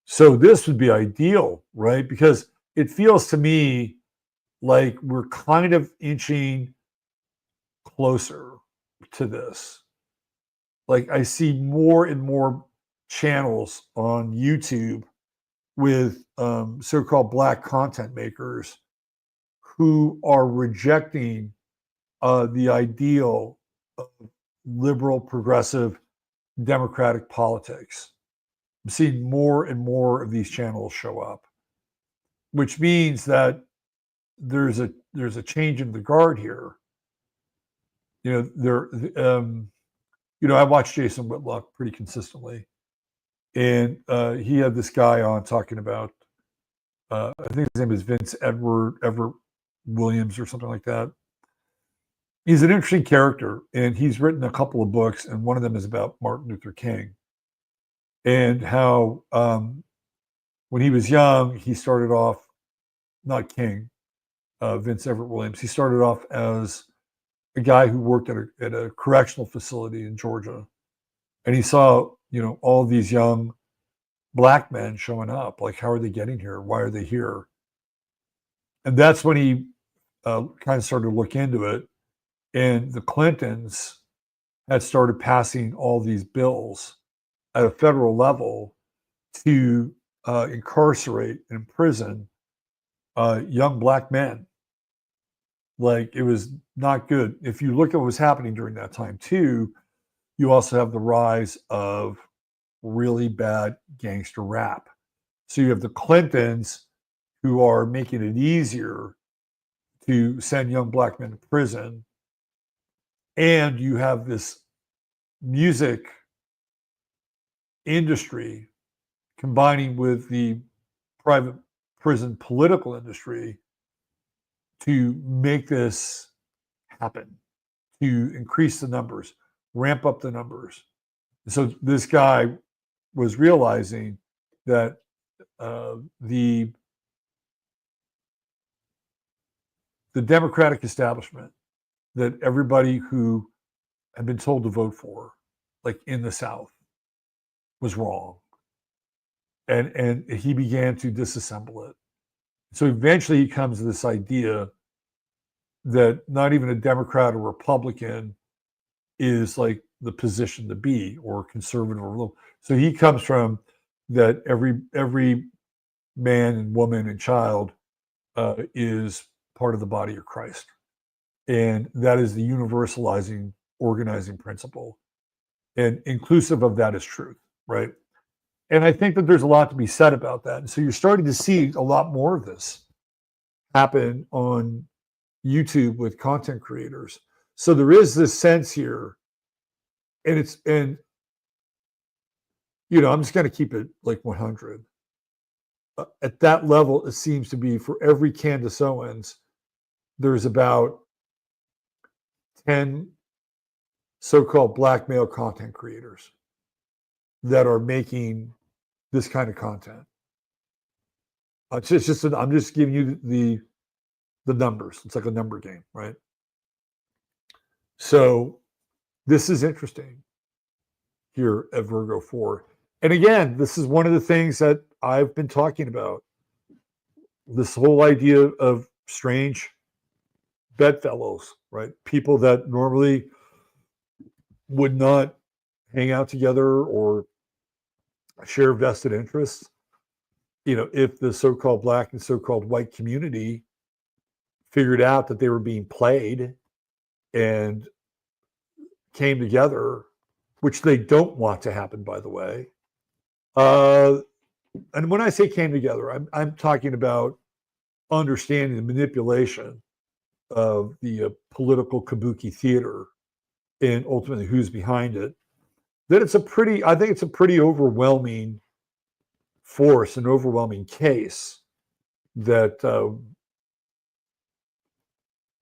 So this would be ideal, right? Because it feels to me like we're kind of inching closer to this. Like I see more and more channels on YouTube with so-called Black content makers who are rejecting the ideal of liberal, progressive, democratic politics. I'm seeing more and more of these channels show up, which means that there's a change in the guard here. I watch Jason Whitlock pretty consistently, and he had this guy on talking about, I think his name is Vince Everett Williams or something like that. He's an interesting character, and he's written a couple of books, and one of them is about Martin Luther King and how when he was young, he started off, not King, Vince Everett Williams. He started off as a guy who worked at a correctional facility in Georgia, and he saw, all these young Black men showing up. Like, how are they getting here? Why are they here? And that's when he kind of started to look into it. And the Clintons had started passing all these bills at a federal level to incarcerate and imprison young Black men. Like, it was not good. If you look at what was happening during that time too, you also have the rise of really bad gangster rap. So you have the Clintons who are making it easier to send young Black men to prison. And you have this music industry combining with the private prison political industry to make this happen, to increase the numbers, ramp up the numbers. So this guy was realizing that the Democratic establishment, that everybody who had been told to vote for, like in the South, was wrong. And he began to disassemble it. So eventually he comes to this idea that not even a Democrat or Republican is like the position to be, or conservative or liberal. So he comes from that every man and woman and child is part of the body of Christ. And that is the universalizing organizing principle. And inclusive of that is truth, right? And I think that there's a lot to be said about that. And so you're starting to see a lot more of this happen on YouTube with content creators. So there is this sense here, and I'm just going to keep it like 100. At that level, it seems to be for every Candace Owens, there's about 10 so-called Black male content creators that are making this kind of content. I'm just giving you the numbers. It's like a number game, right? So this is interesting here at Virgo 4. And again, this is one of the things that I've been talking about. This whole idea of strange bedfellows, right? People that normally would not hang out together or share vested interests. If the so-called Black and so-called white community figured out that they were being played and came together, which they don't want to happen, by the way. And when I say came together, I'm talking about understanding the manipulation of the political kabuki theater and ultimately who's behind it. That I think it's a pretty overwhelming force, an overwhelming case that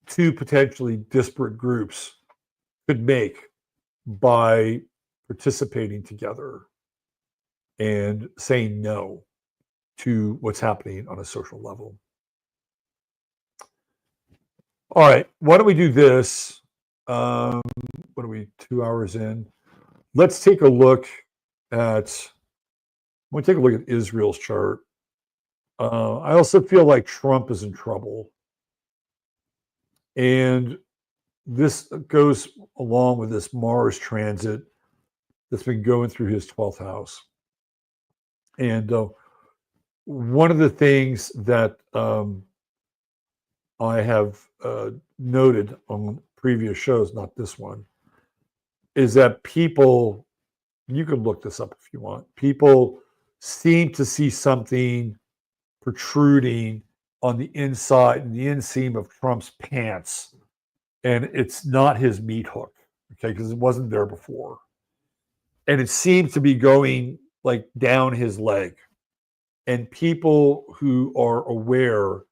two potentially disparate groups could make by participating together and saying no to what's happening on a social level. All right, why don't we do this? What are we, 2 hours in? Let's take a look at, Israel's chart. I also feel like Trump is in trouble. And this goes along with this Mars transit that's been going through his 12th house. And one of the things that I have noted on previous shows, not this one, is that people, you can look this up if you want, people seem to see something protruding on the inside and the inseam of Trump's pants. And it's not his meat hook, okay, because it wasn't there before. And it seems to be going like down his leg. And people who are aware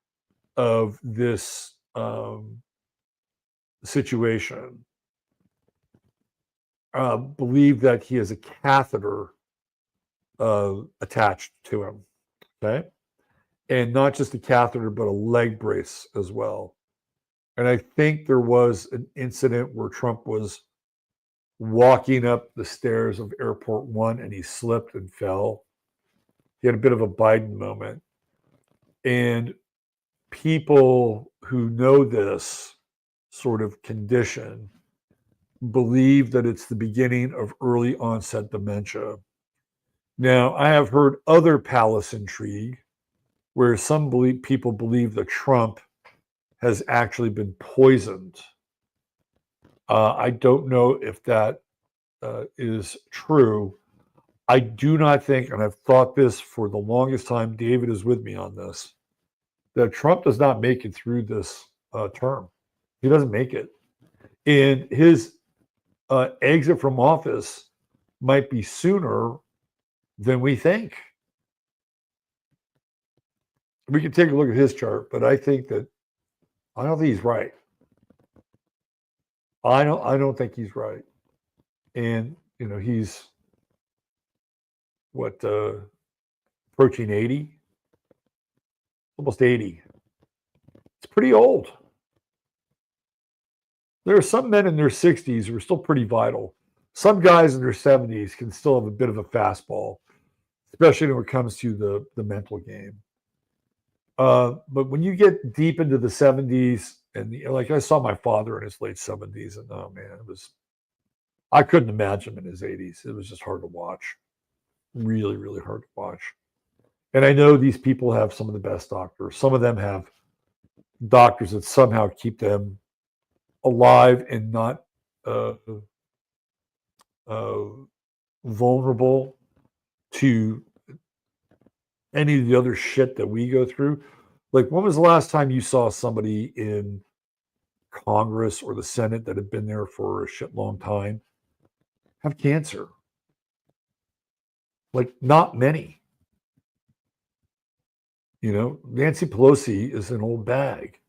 of this situation believe that he has a catheter attached to him, okay? And not just a catheter, but a leg brace as well. And I think there was an incident where Trump was walking up the stairs of Airport One and he slipped and fell. He had a bit of a Biden moment. And people who know this sort of condition believe that it's the beginning of early onset dementia. Now, I have heard other palace intrigue where some people believe that Trump has actually been poisoned. I don't know if that is true. I do not think, and I've thought this for the longest time, David is with me on this, that Trump does not make it through this term. He doesn't make it. And his exit from office might be sooner than we think. We can take a look at his chart, but I don't think he's right. I don't think he's right. And he's what, approaching 80? Almost 80. It's pretty old. There are some men in their 60s who are still pretty vital. Some guys in their 70s can still have a bit of a fastball, especially when it comes to the mental game. But when you get deep into the 70s, and like I saw my father in his late 70s, and oh man, I couldn't imagine him in his 80s. It was just hard to watch. Really, really hard to watch. And I know these people have some of the best doctors. Some of them have doctors that somehow keep them alive and not vulnerable to any of the other shit that we go through. Like, when was the last time you saw somebody in Congress or the Senate that had been there for a shit long time have cancer? Like, not many. Nancy Pelosi is an old bag.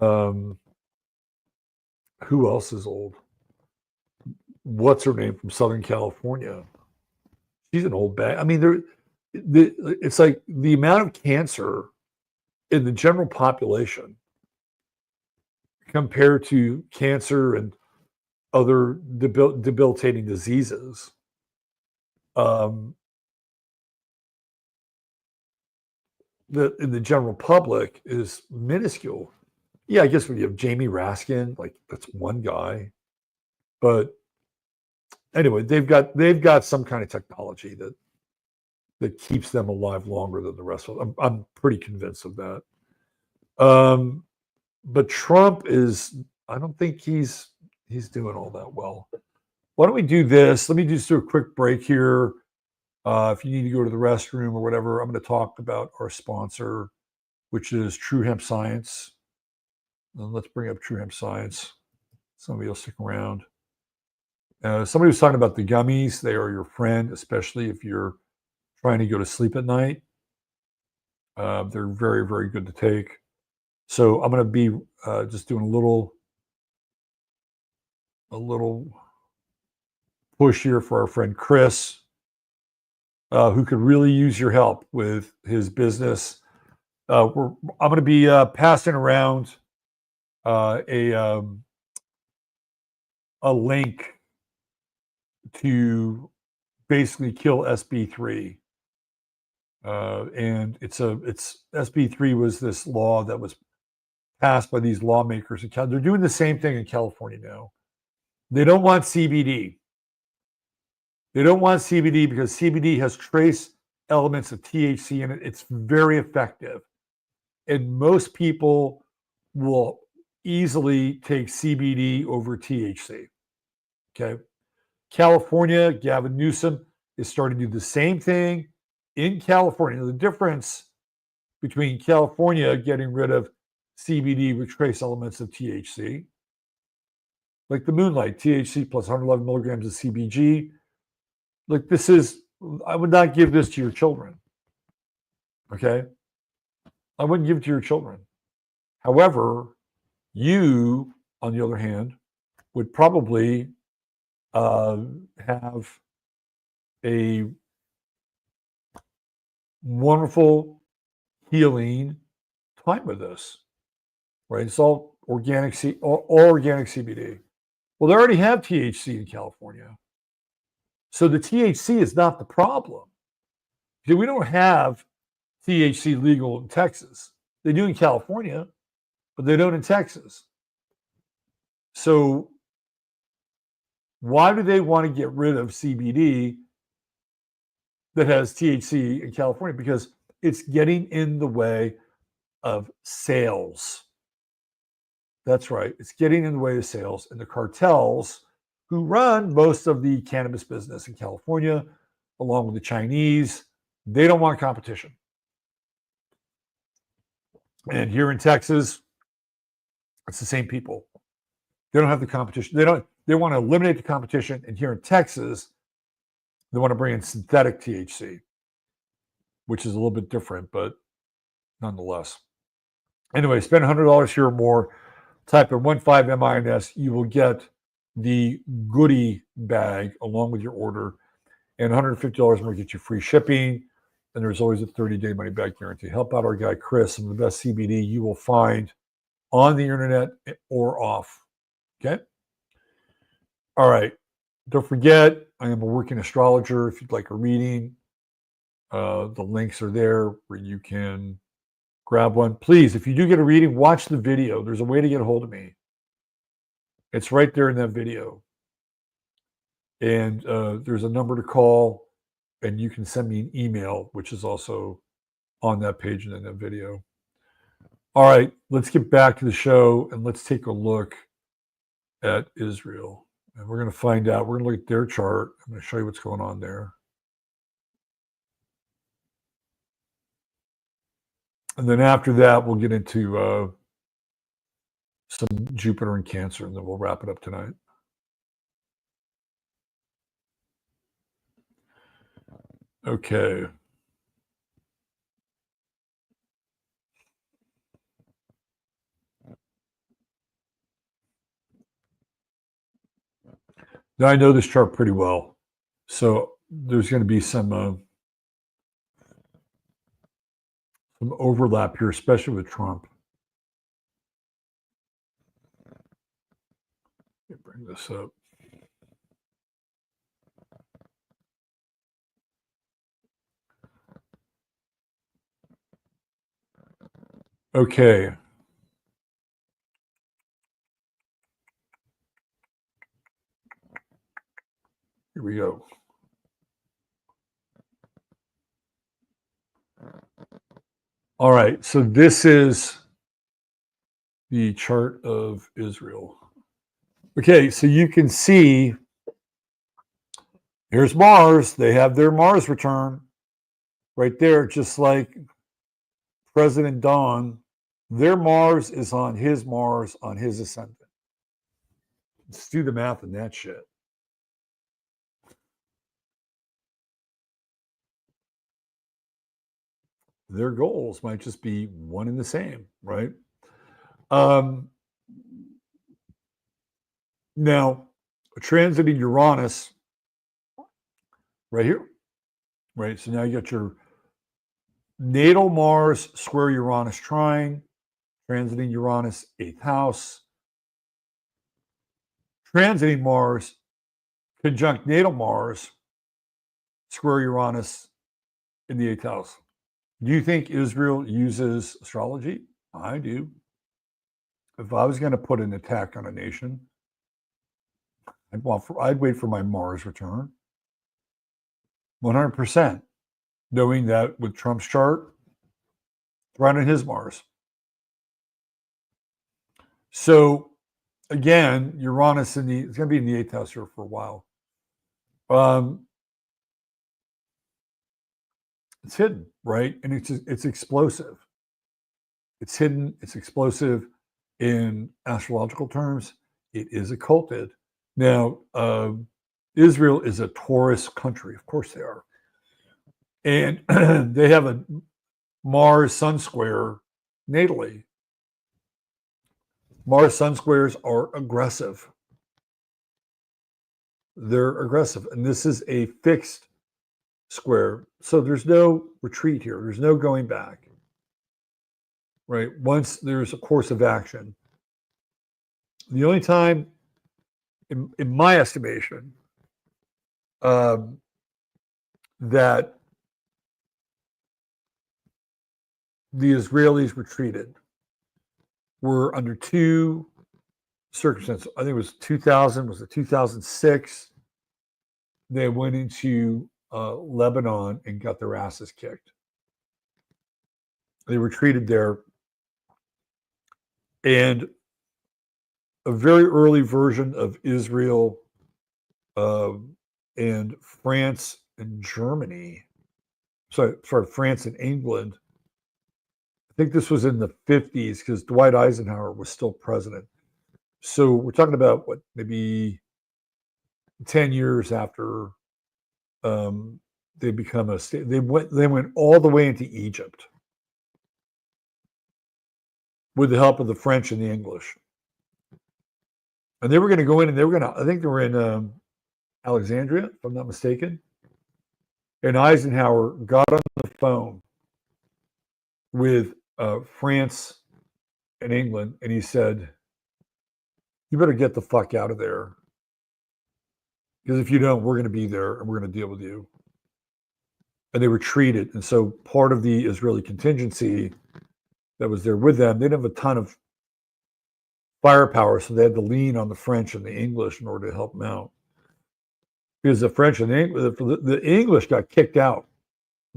Who else is old? What's her name from Southern California? She's an old bag. I mean, it's like the amount of cancer in the general population compared to cancer and other debilitating diseases. In the general public is minuscule. Yeah, I guess when you have Jamie Raskin, like, that's one guy. But anyway, they've got some kind of technology that keeps them alive longer than the rest of them. I'm pretty convinced of that. But Trump is, I don't think he's doing all that well. Why don't we do this? Let me just do a quick break here. If you need to go to the restroom or whatever, I'm going to talk about our sponsor, which is True Hemp Science. And let's bring up True Hemp Science. Somebody will stick around. Somebody was talking about the gummies. They are your friend, especially if you're trying to go to sleep at night. They're very, very good to take. So I'm going to be just doing a little push here for our friend Chris, who could really use your help with his business. I'm going to be passing around a link to basically kill SB3. And it's SB3 was this law that was passed by these lawmakers. They're doing the same thing in California now. They don't want CBD. They don't want CBD because CBD has trace elements of THC in it. It's very effective. And most people will easily take CBD over THC. Okay. California, Gavin Newsom is starting to do the same thing in California. The difference between California getting rid of CBD with trace elements of THC, like the Moonlight, THC plus 111 milligrams of CBG. Like this is, I would not give this to your children. Okay. I wouldn't give it to your children. However, you, on the other hand, would probably have a wonderful healing time with this, right? It's all organic, all organic CBD. Well, they already have THC in California. So the THC is not the problem. Because we don't have THC legal in Texas. They do in California, but they don't in Texas. So why do they want to get rid of CBD that has THC in California? Because it's getting in the way of sales. That's right. It's getting in the way of sales. And the cartels who run most of the cannabis business in California, along with the Chinese, they don't want competition. And here in Texas, it's the same people. They don't have the competition. They want to eliminate the competition. And here in Texas, they want to bring in synthetic THC, which is a little bit different, but nonetheless. Anyway, spend $100 here or more. Type in 15MINS. You will get the goodie bag along with your order, and $150 more get you free shipping. And there's always a 30-day money-back guarantee. Help out our guy Chris, some of the best CBD you will find on the internet or off. Okay. All right. Don't forget, I am a working astrologer. If you'd like a reading, the links are there where you can grab one. Please, if you do get a reading, watch the video. There's a way to get a hold of me. It's right there in that video. And there's a number to call, and you can send me an email, which is also on that page and in that video. All right, let's get back to the show, and let's take a look at Israel. And we're going to find out. We're going to look at their chart. I'm going to show you what's going on there. And then after that, we'll get into some Jupiter and Cancer, and then we'll wrap it up tonight. Okay. Now I know this chart pretty well, so there's going to be some overlap here, especially with Trump. Let me bring this up. Okay. Here we go. All right. So this is the chart of Israel. Okay, so you can see here's Mars. They have their Mars return right there, just like President Don. Their Mars is on his ascendant. Let's do the math on that shit. Their goals might just be one and the same, right? Now, transiting Uranus right here, right? So now you got your natal Mars square Uranus trine, transiting Uranus, 8th house, transiting Mars, conjunct natal Mars, square Uranus in the 8th house. Do you think Israel uses astrology? I do. If I was going to put an attack on a nation, I'd wait for my Mars return. 100%. Knowing that with Trump's chart, right on his Mars. So again, Uranus it's going to be in the 8th house here for a while. It's hidden, right? And it's explosive. It's hidden, it's explosive. In astrological terms, it is occulted. Now, Israel is a Taurus country. Of course they are. And they have a Mars Sun square natally. Mars Sun squares are aggressive. They're aggressive. And this is a fixed square. So there's no retreat here. There's no going back. Right? Once there's a course of action. The only time, in my estimation, that the Israelis retreated were under two circumstances. I think it was 2000, was it 2006? They went into Lebanon and got their asses kicked. They retreated there. And a very early version of Israel and France and Germany, sorry, France and England. I think this was in the 50s because Dwight Eisenhower was still president. So we're talking about what, maybe 10 years after they become a state. They went all the way into Egypt with the help of the French and the English. And they were going to go in and they were going to, I think they were in Alexandria, if I'm not mistaken. And Eisenhower got on the phone with France and England, and he said, "You better get the fuck out of there. Because if you don't, we're going to be there and we're going to deal with you." And they retreated. And so part of the Israeli contingency that was there with them, they didn't have a ton of firepower, so they had to lean on the French and the English in order to help them out. Because the French and the English got kicked out,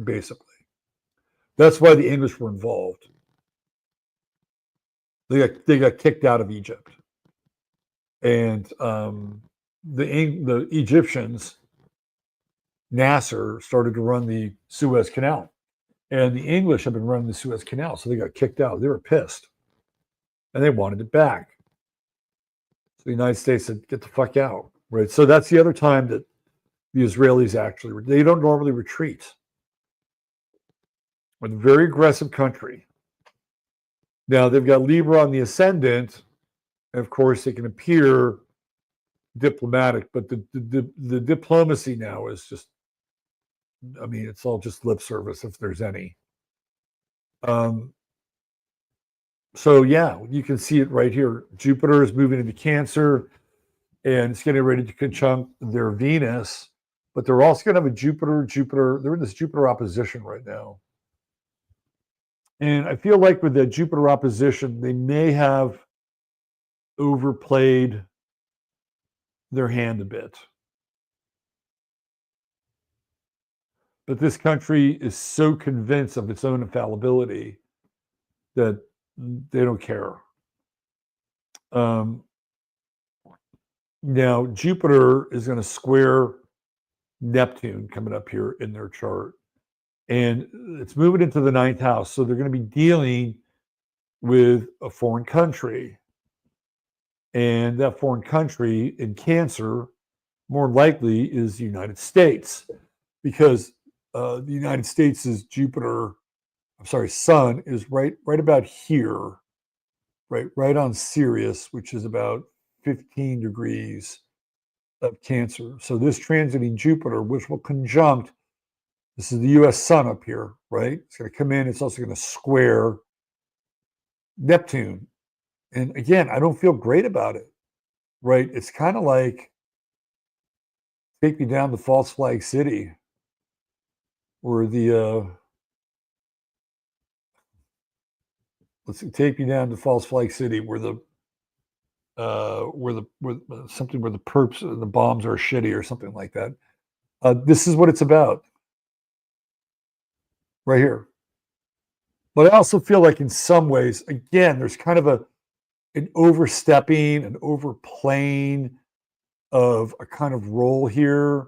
basically. That's why the English were involved. They got kicked out of Egypt. And the Egyptians, Nasser, started to run the Suez Canal. And the English have been running the Suez Canal, so they got kicked out. They were pissed. And they wanted it back. So the United States said, "Get the fuck out." Right? So that's the other time that the Israelis actually, they don't normally retreat. With a very aggressive country. Now, they've got Libra on the ascendant, and of course, they can appear diplomatic, but the diplomacy now is just, I mean, it's all just lip service if there's any. So yeah, you can see it right here. Jupiter is moving into Cancer, and it's getting ready to conjunct their Venus, but they're also going to have a Jupiter. They're in this Jupiter opposition right now. And I feel like with the Jupiter opposition, they may have overplayed their hand a bit. But this country is so convinced of its own infallibility that they don't care. Now, Jupiter is going to square Neptune coming up here in their chart. And it's moving into the 9th house. So they're going to be dealing with a foreign country. And that foreign country in Cancer, more likely, is the United States. Because the United States is Sun is right about here, right on Sirius, which is about 15 degrees of Cancer. So this transiting Jupiter, which will conjunct, this is the US sun up here, right? It's going to come in. It's also going to square Neptune. And again, I don't feel great about it, right? It's kind of like take me down to False Flag City, or let's see, take me down to False Flag City, where the something where the perps, the bombs are shitty or something like that. This is what it's about right here. But I also feel like in some ways, again, there's kind of an overstepping, an overplaying of a kind of role here,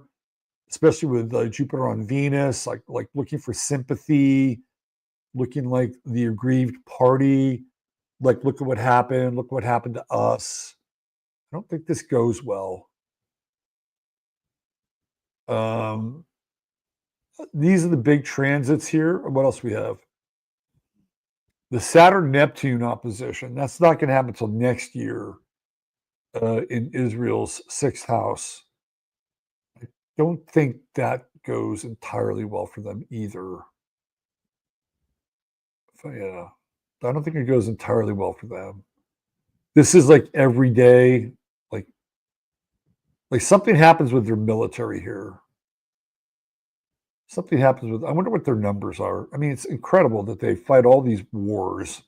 especially with Jupiter on Venus, like looking for sympathy, looking like the aggrieved party, like look what happened to us. I don't think this goes well. These are the big transits here. What else we have? The Saturn-Neptune opposition. That's not going to happen until next year in Israel's 6th house. I don't think that goes entirely well for them either. Yeah, I don't think it goes entirely well for them. This is like every day, like something happens with their military here. Something happens with, I wonder what their numbers are. I mean, it's incredible that they fight all these wars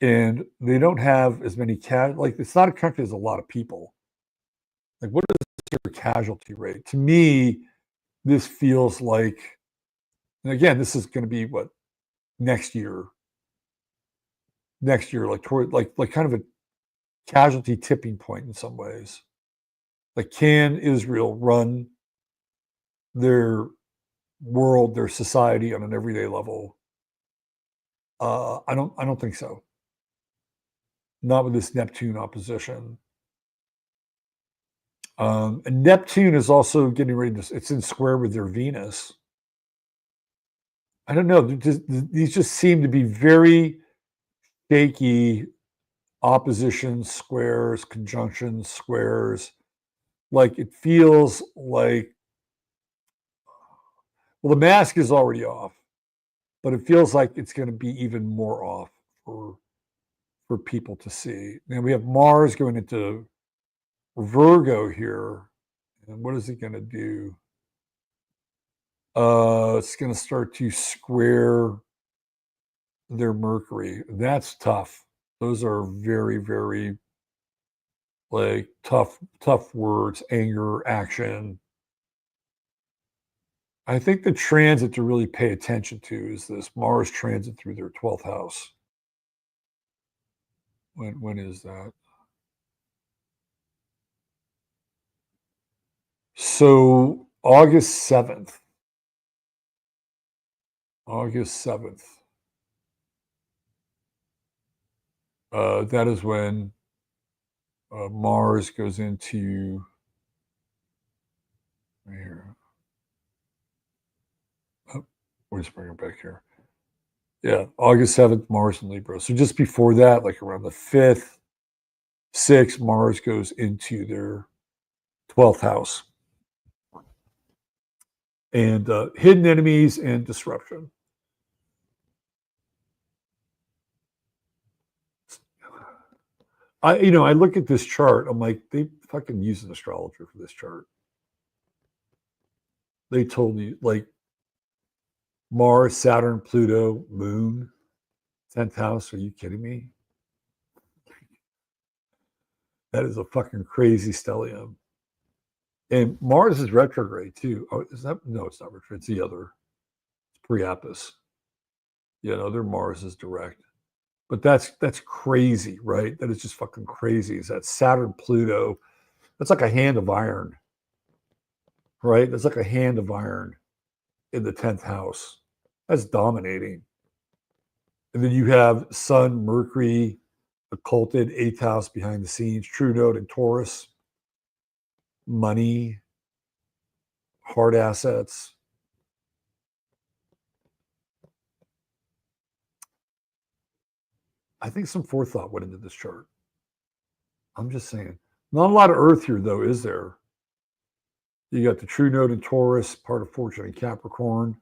and they don't have as many like it's not a country that has a lot of people. Like, what is their casualty rate? To me, this feels like, and again, this is going to be what, next year, like toward like kind of a casualty tipping point in some ways. Like, can Israel run their world, their society on an everyday level? I don't think so. Not with this Neptune opposition. And Neptune is also getting ready to, it's in square with their Venus. I don't know. These just seem to be very shaky oppositions, squares, conjunctions, squares. Like, it feels like, well, the mask is already off, but it feels like it's going to be even more off for people to see. Now we have Mars going into Virgo here. And what is it going to do? It's going to start to square their Mercury. That's tough. Those are very, very like tough words, anger, action. I think the transit to really pay attention to is this Mars transit through their 12th house. When is that? So August 7th. That is when Mars goes into right here. Oh, we'll just bring it back here. Yeah, August 7th, Mars in Libra. So just before that, like around the 5th, 6th, Mars goes into their 12th house. And hidden enemies and disruption. I look at this chart. I'm like, they fucking use an astrologer for this chart. They told you, like, Mars, Saturn, Pluto, Moon, 10th house. Are you kidding me? That is a fucking crazy stellium. And Mars is retrograde too. Oh, is that? No, it's not retrograde. It's the other. It's Priapus. Yeah, no, their Mars is direct. But that's crazy, right? That is just fucking crazy. Is that Saturn Pluto? That's like a hand of iron, right? That's like a hand of iron in the 10th house. That's dominating. And then you have Sun, Mercury, occulted, 8th house behind the scenes, true node in Taurus, money, hard assets. I think some forethought went into this chart. I'm just saying. Not a lot of Earth here, though, is there? You got the true node in Taurus, part of fortune in Capricorn,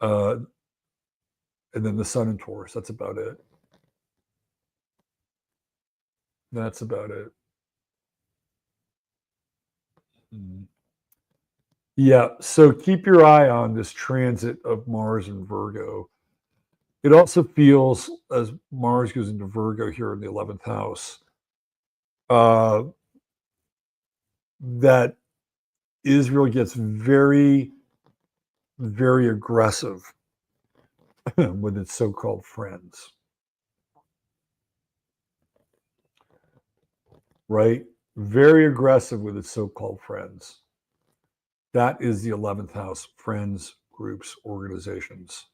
and then the sun in Taurus. That's about it. That's about it. Yeah, so keep your eye on this transit of Mars and Virgo. It also feels, as Mars goes into Virgo here in the 11th house, that Israel gets very, very aggressive with its so-called friends. Right? Very aggressive with its so-called friends. That is the 11th house, friends, groups, organizations.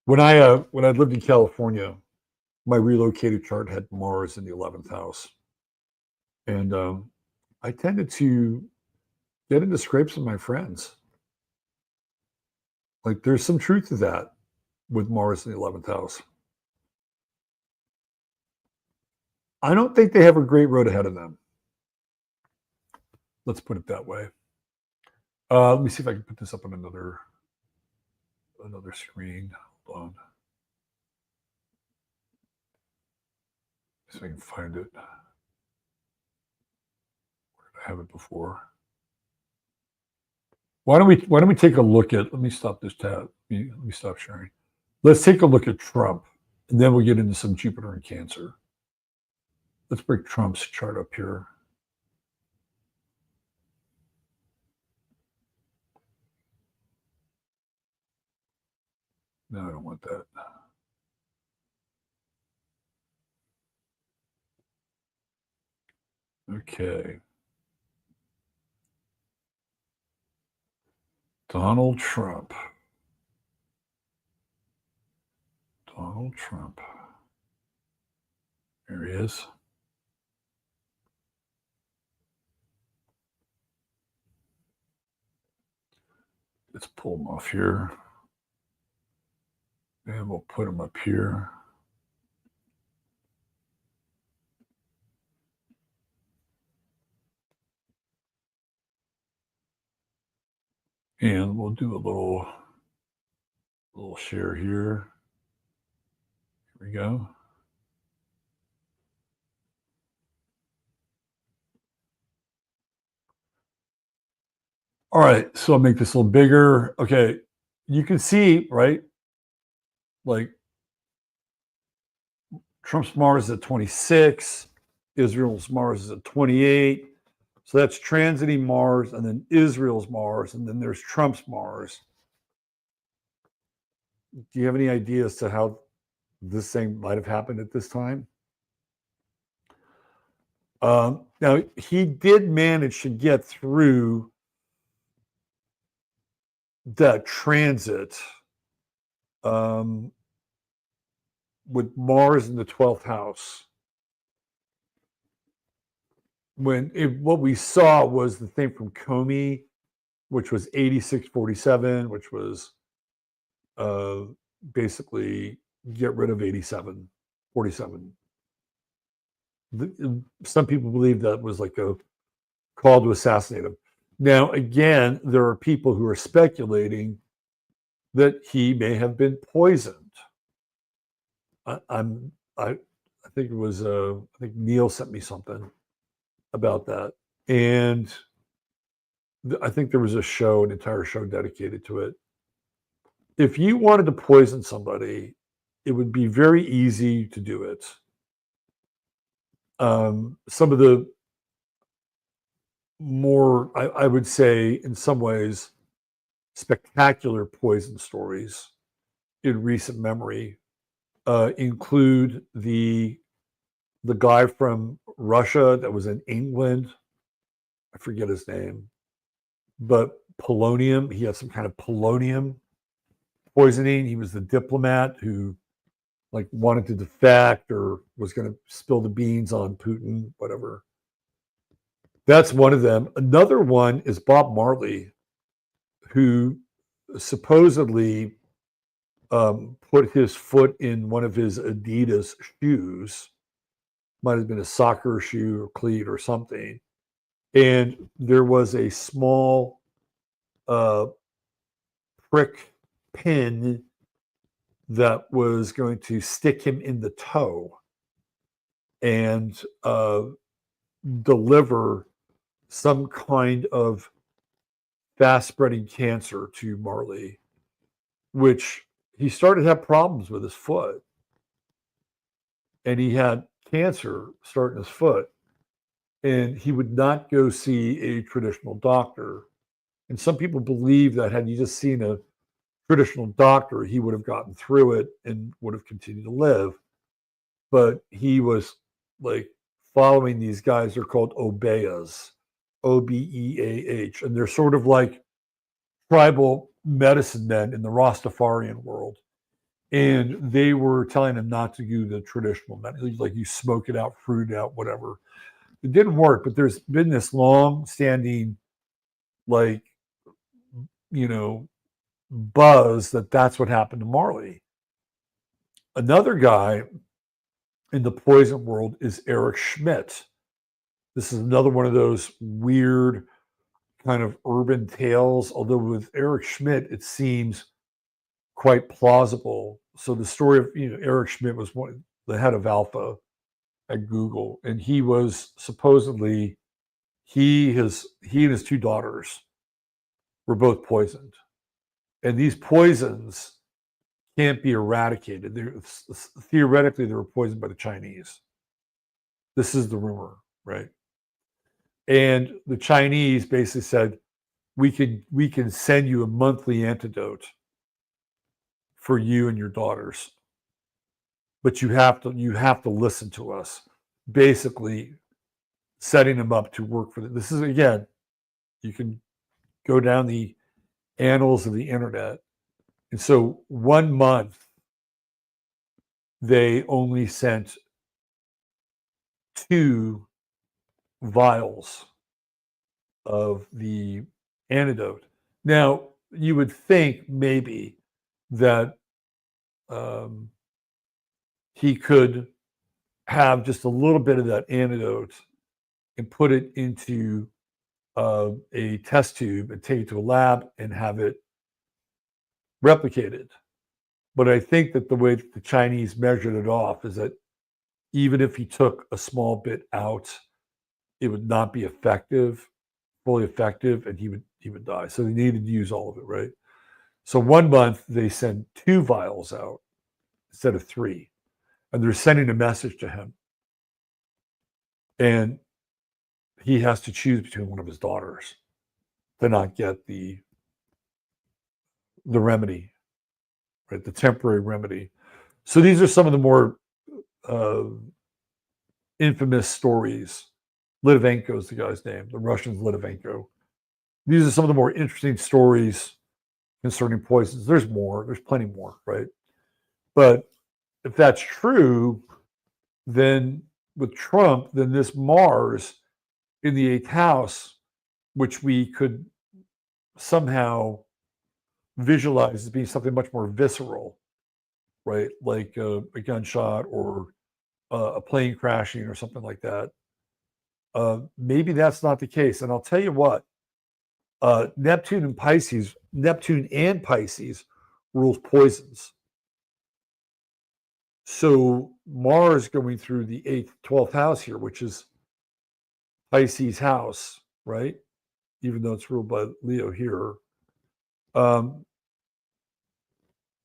When I lived in California, my relocated chart had Mars in the 11th house. And I tended to get into scrapes with my friends. Like there's some truth to that with Mars in the 11th house. I don't think they have a great road ahead of them. Let's put it that way. Let me see if I can put this up on another screen. Hold on. See if I can find it. Where did I have it before? Why don't we take a look at? Let me stop this tab. Let me stop sharing. Let's take a look at Trump, and then we'll get into some Jupiter and Cancer. Let's bring Trump's chart up here. No, I don't want that. Okay. Donald Trump. Donald Trump. There he is. Let's pull him off here. And we'll put him up here. And we'll do a little share here. Here we go. All right, so I'll make this a little bigger. Okay, you can see, right? Like Trump's Mars is at 26, Israel's Mars is at 28. So that's transiting Mars, and then Israel's Mars, and then there's Trump's Mars. Do you have any idea as to how this thing might have happened at this time? Now, he did manage to get through that transit with Mars in the 12th house. What we saw was the thing from Comey, which was 8647, which was basically get rid of 8747. Some people believe that was like a call to assassinate him. Now, again, there are people who are speculating that he may have been poisoned. I think it was I think Neil sent me something about that, and I think there was an entire show dedicated to it. If you wanted to poison somebody, it would be very easy to do it. Some of the more, I would say, in some ways, spectacular poison stories in recent memory include the guy from Russia that was in England. I forget his name, but polonium. He had some kind of polonium poisoning. He was the diplomat who like wanted to defect or was going to spill the beans on Putin, whatever. That's one of them. Another one is Bob Marley, who supposedly put his foot in one of his Adidas shoes, might have been a soccer shoe or cleat or something. And there was a small prick pin that was going to stick him in the toe and deliver some kind of fast-spreading cancer to Marley, which he started to have problems with his foot. And he had cancer starting his foot. And he would not go see a traditional doctor. And some people believe that had he just seen a traditional doctor, he would have gotten through it and would have continued to live. But he was like following these guys. They're called Obeahs, Obeah, and they're sort of like tribal medicine men in the Rastafarian world. And they were telling him not to do the traditional medicine, like you smoke it out, fruit it out, whatever. It didn't work, but there's been this long-standing, like, you know, buzz that that's what happened to Marley. Another guy in the poison world is Eric Schmidt. This is another one of those weird kind of urban tales, although with Eric Schmidt, it seems quite plausible. So the story of, Eric Schmidt was the head of Alpha at Google, and he was supposedly, he and his two daughters were both poisoned. And these poisons can't be eradicated. Theoretically, they were poisoned by the Chinese. This is the rumor, right? And the Chinese basically said, we can send you a monthly antidote for you and your daughters, but you have to listen to us. Basically, setting them up to work for them. This is, again, you can go down the annals of the internet. And so 1 month, they only sent 2 vials of the antidote. Now, you would think maybe that he could have just a little bit of that antidote and put it into a test tube and take it to a lab and have it replicated. But I think that the way that the Chinese measured it off is that even if he took a small bit out, it would not be fully effective, and he would die. So they needed to use all of it, right? So 1 month they send 2 vials out instead of 3, and they're sending a message to him, and he has to choose between one of his daughters to not get the remedy, right? The temporary remedy. So these are some of the more infamous stories. Litvinenko is the guy's name. The Russian's Litvinenko. These are some of the more interesting stories concerning poisons. There's more. There's plenty more, right? But if that's true, then with Trump, then this Mars in the 8th house, which we could somehow visualize as being something much more visceral, right? Like a gunshot or a plane crashing or something like that. Maybe that's not the case. And I'll tell you what, Neptune and Pisces rules poisons. So Mars going through the 8th, 12th house here, which is Pisces house, right? Even though it's ruled by Leo here.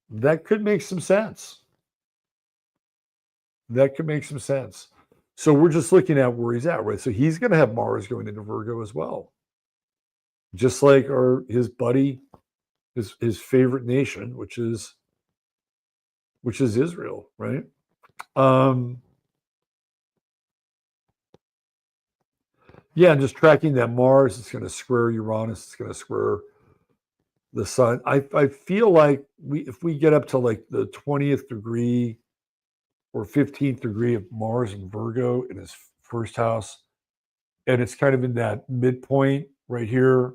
That could make some sense. So we're just looking at where he's at, right? So he's going to have Mars going into Virgo as well. Just like his buddy his favorite nation, which is Israel, right? Um, yeah, and just tracking that Mars, it's going to square Uranus, it's going to square the sun. I feel like if we get up to like the 20th degree or 15th degree of Mars and Virgo in his first house, and it's kind of in that midpoint right here.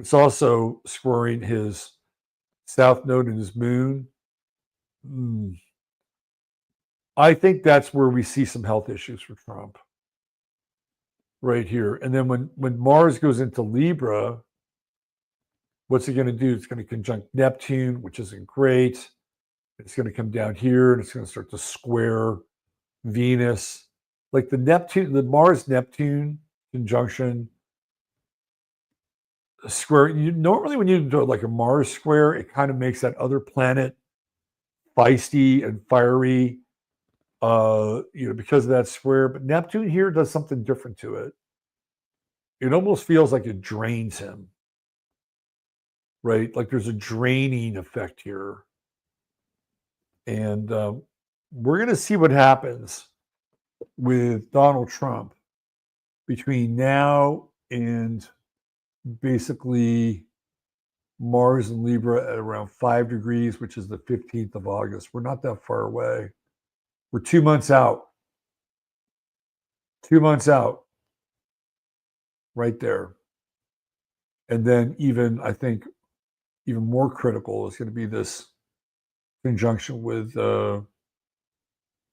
It's also squaring his south node and his moon. I think that's where we see some health issues for Trump right here. And then when Mars goes into Libra, what's it going to do? It's going to conjunct Neptune, which isn't great. It's going to come down here and it's going to start to square Venus. Like the Mars Neptune conjunction square. Normally, when you do like a Mars square, it kind of makes that other planet feisty and fiery, because of that square. But Neptune here does something different to it. It almost feels like it drains him, right? Like there's a draining effect here. And we're going to see what happens with Donald Trump between now and basically Mars and Libra at around 5 degrees, which is the 15th of August. We're not that far away. We're 2 months out. 2 months out. Right there. And then I think even more critical is going to be this conjunction with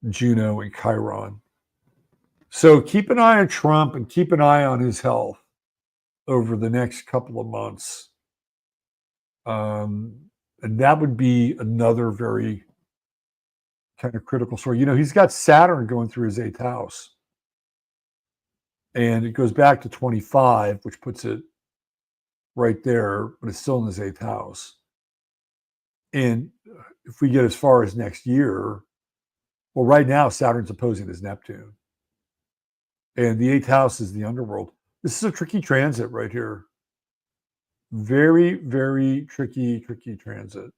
Juno and Chiron. So keep an eye on Trump and keep an eye on his health over the next couple of months. And that would be another very kind of critical story. He's got Saturn going through his 8th house. And it goes back to 25, which puts it right there, but it's still in his 8th house. And if we get as far as next year, well, right now, Saturn's opposing his Neptune. And the 8th house is the underworld. This is a tricky transit right here. Very, very tricky transit.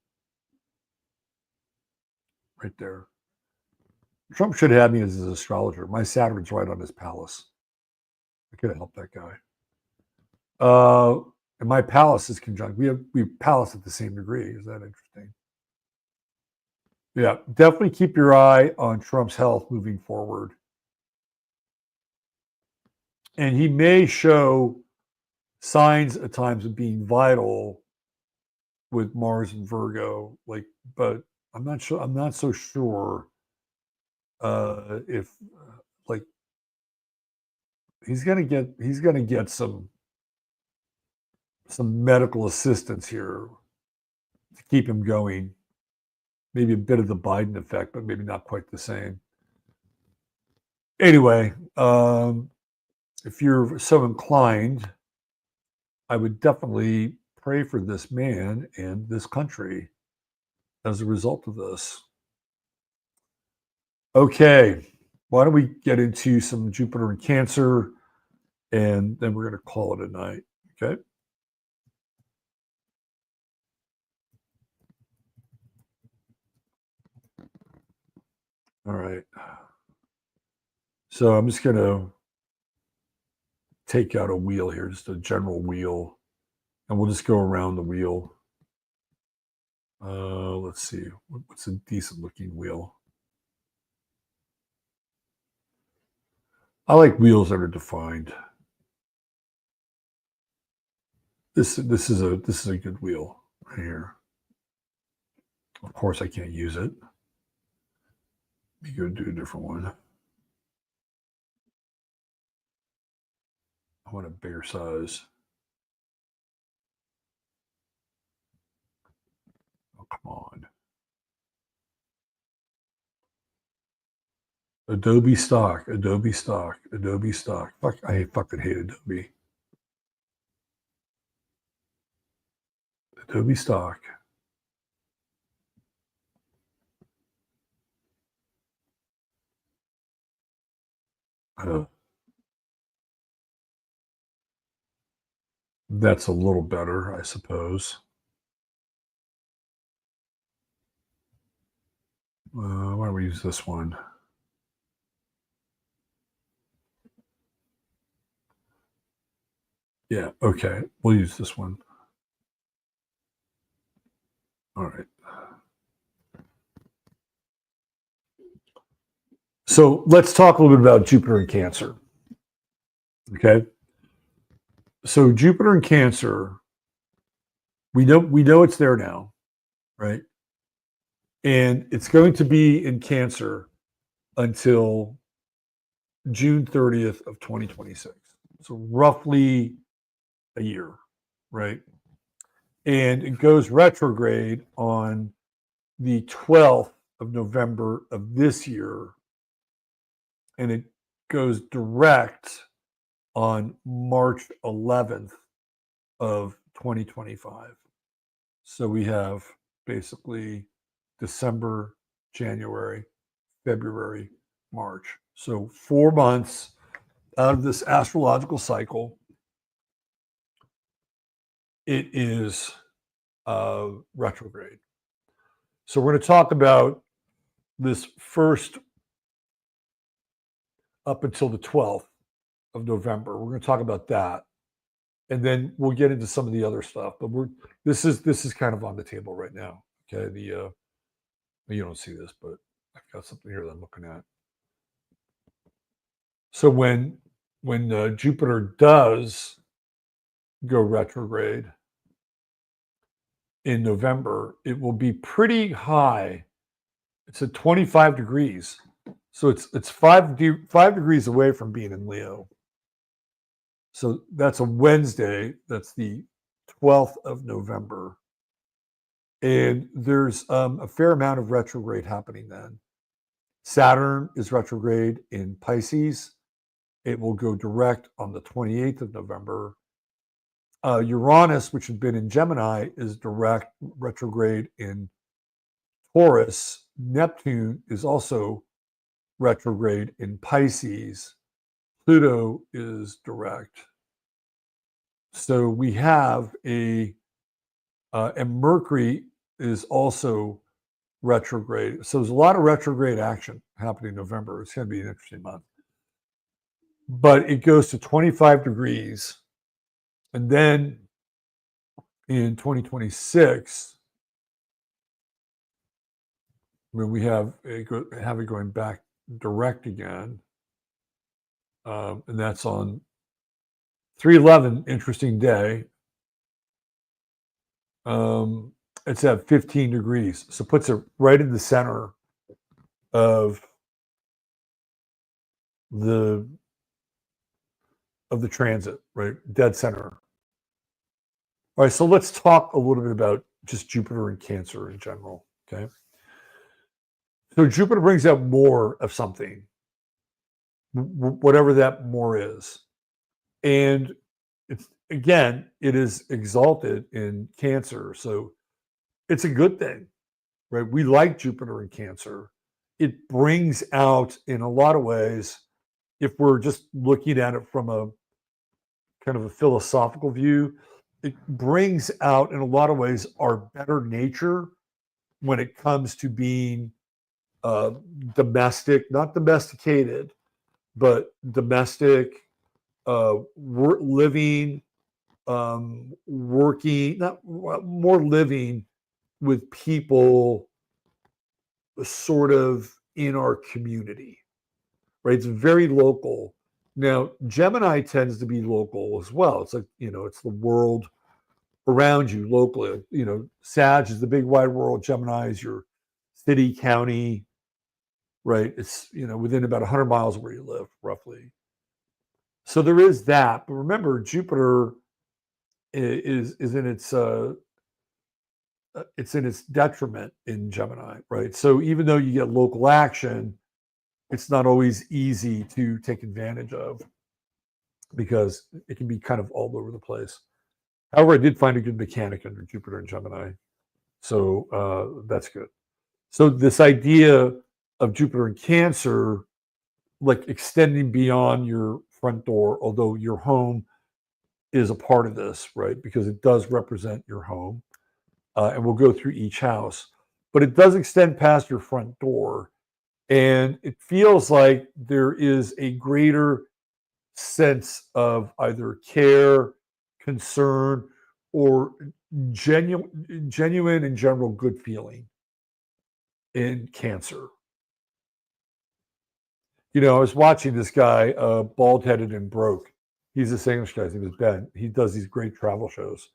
Right there. Trump should have me as his astrologer. My Saturn's right on his palace. I could have helped that guy. And my palace is conjunct. We palace at the same degree. Is that interesting? Yeah, definitely keep your eye on Trump's health moving forward. And he may show signs at times of being vital with Mars and Virgo, but I'm not sure. I'm not so sure if he's gonna get some medical assistance here to keep him going. Maybe a bit of the Biden effect, but maybe not quite the same. Anyway, if you're so inclined, I would definitely pray for this man and this country as a result of this. Okay, why don't we get into some Jupiter and Cancer, and then we're going to call it a night. Okay. All right. So I'm just going to take out a wheel here, just a general wheel, and we'll just go around the wheel. Let's see. What's a decent looking wheel? I like wheels that are defined. This is a good wheel right here. Of course, I can't use it. Let me go do a different one. I want a bigger size. Oh, come on. Adobe stock. Fuck, I fucking hate Adobe. Adobe stock. That's a little better, I suppose. Why don't we use this one? Yeah, okay. We'll use this one. All right. So let's talk a little bit about Jupiter in Cancer. Okay. So Jupiter in Cancer, we know it's there now, right? And it's going to be in Cancer until June 30th of 2026. So roughly a year, right? And it goes retrograde on the 12th of November of this year. And it goes direct on March 11th of 2025. So we have basically December, January, February, March. So 4 months out of this astrological cycle, it is retrograde. So we're going to talk about this first up until the 12th of November. We're going to talk about that. And then we'll get into some of the other stuff. But this is kind of on the table right now. Okay. You don't see this, but I've got something here that I'm looking at. So when Jupiter does go retrograde in November, it will be pretty high. It's at 25 degrees. So it's 5 degrees away from being in Leo. So that's a Wednesday. That's the 12th of November. And there's a fair amount of retrograde happening then. Saturn is retrograde in Pisces. It will go direct on the 28th of November. Uranus, which had been in Gemini, is direct retrograde in Taurus. Neptune is also retrograde in Pisces. Pluto is direct. So we have and Mercury is also retrograde. So there's a lot of retrograde action happening in November. It's going to be an interesting month. But it goes to 25 degrees. And then in 2026, when we have it going back direct again, and that's on 3/11, interesting day. It's at 15 degrees, so puts it right in the center of the transit, right? Dead center. All right, so let's talk a little bit about just Jupiter and Cancer in general, okay? So Jupiter brings out more of something, whatever that more is. And it is exalted in Cancer. So it's a good thing, right? We like Jupiter in Cancer. It brings out, in a lot of ways, if we're just looking at it from a kind of a philosophical view, it brings out, in a lot of ways, our better nature when it comes to being domestic, not domesticated, but domestic, living, working, not more living with people sort of in our community, right? It's very local. Now, Gemini tends to be local as well. It's like, it's the world around you locally. Sag is the big wide world. Gemini is your city, county, right? It's, within about 100 miles of where you live, roughly. So there is that. But remember, Jupiter is in its detriment in Gemini, right? So even though you get local action, it's not always easy to take advantage of because it can be kind of all over the place. However, I did find a good mechanic under Jupiter and Gemini. So that's good. So this idea of Jupiter in Cancer, like extending beyond your front door, although your home is a part of this, right? Because it does represent your home. And we'll go through each house. but it does extend past your front door. And it feels like there is a greater sense of either care, concern, or genuine and general good feeling in Cancer. I was watching this guy, bald-headed and broke. He's this English guy. His name is Ben. He does these great travel shows.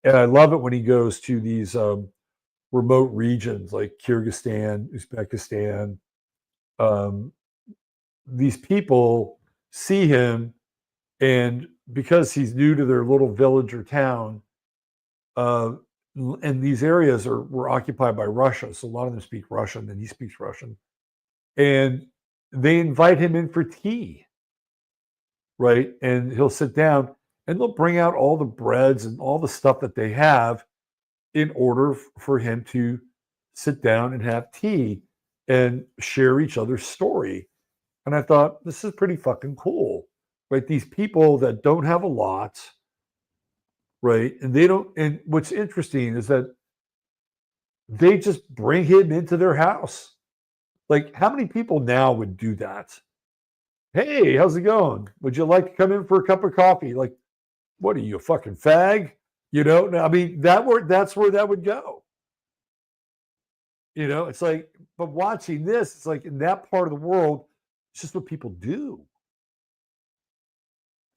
And I love it when he goes to these remote regions like Kyrgyzstan, Uzbekistan. These people see him, and because he's new to their little village or town, and these areas were occupied by Russia, so a lot of them speak Russian, and he speaks Russian. And they invite him in for tea, right? And he'll sit down, and they'll bring out all the breads and all the stuff that they have in order for him to sit down and have tea and share each other's story. And I thought, this is pretty fucking cool, right? These people that don't have a lot, right? And they don't, and what's interesting is that they just bring him into their house. Like, how many people now would do that? Hey, how's it going? Would you like to come in for a cup of coffee? Like, what are you, a fucking fag? I mean, that's where that would go. It's like, but watching this, it's like in that part of the world, it's just what people do.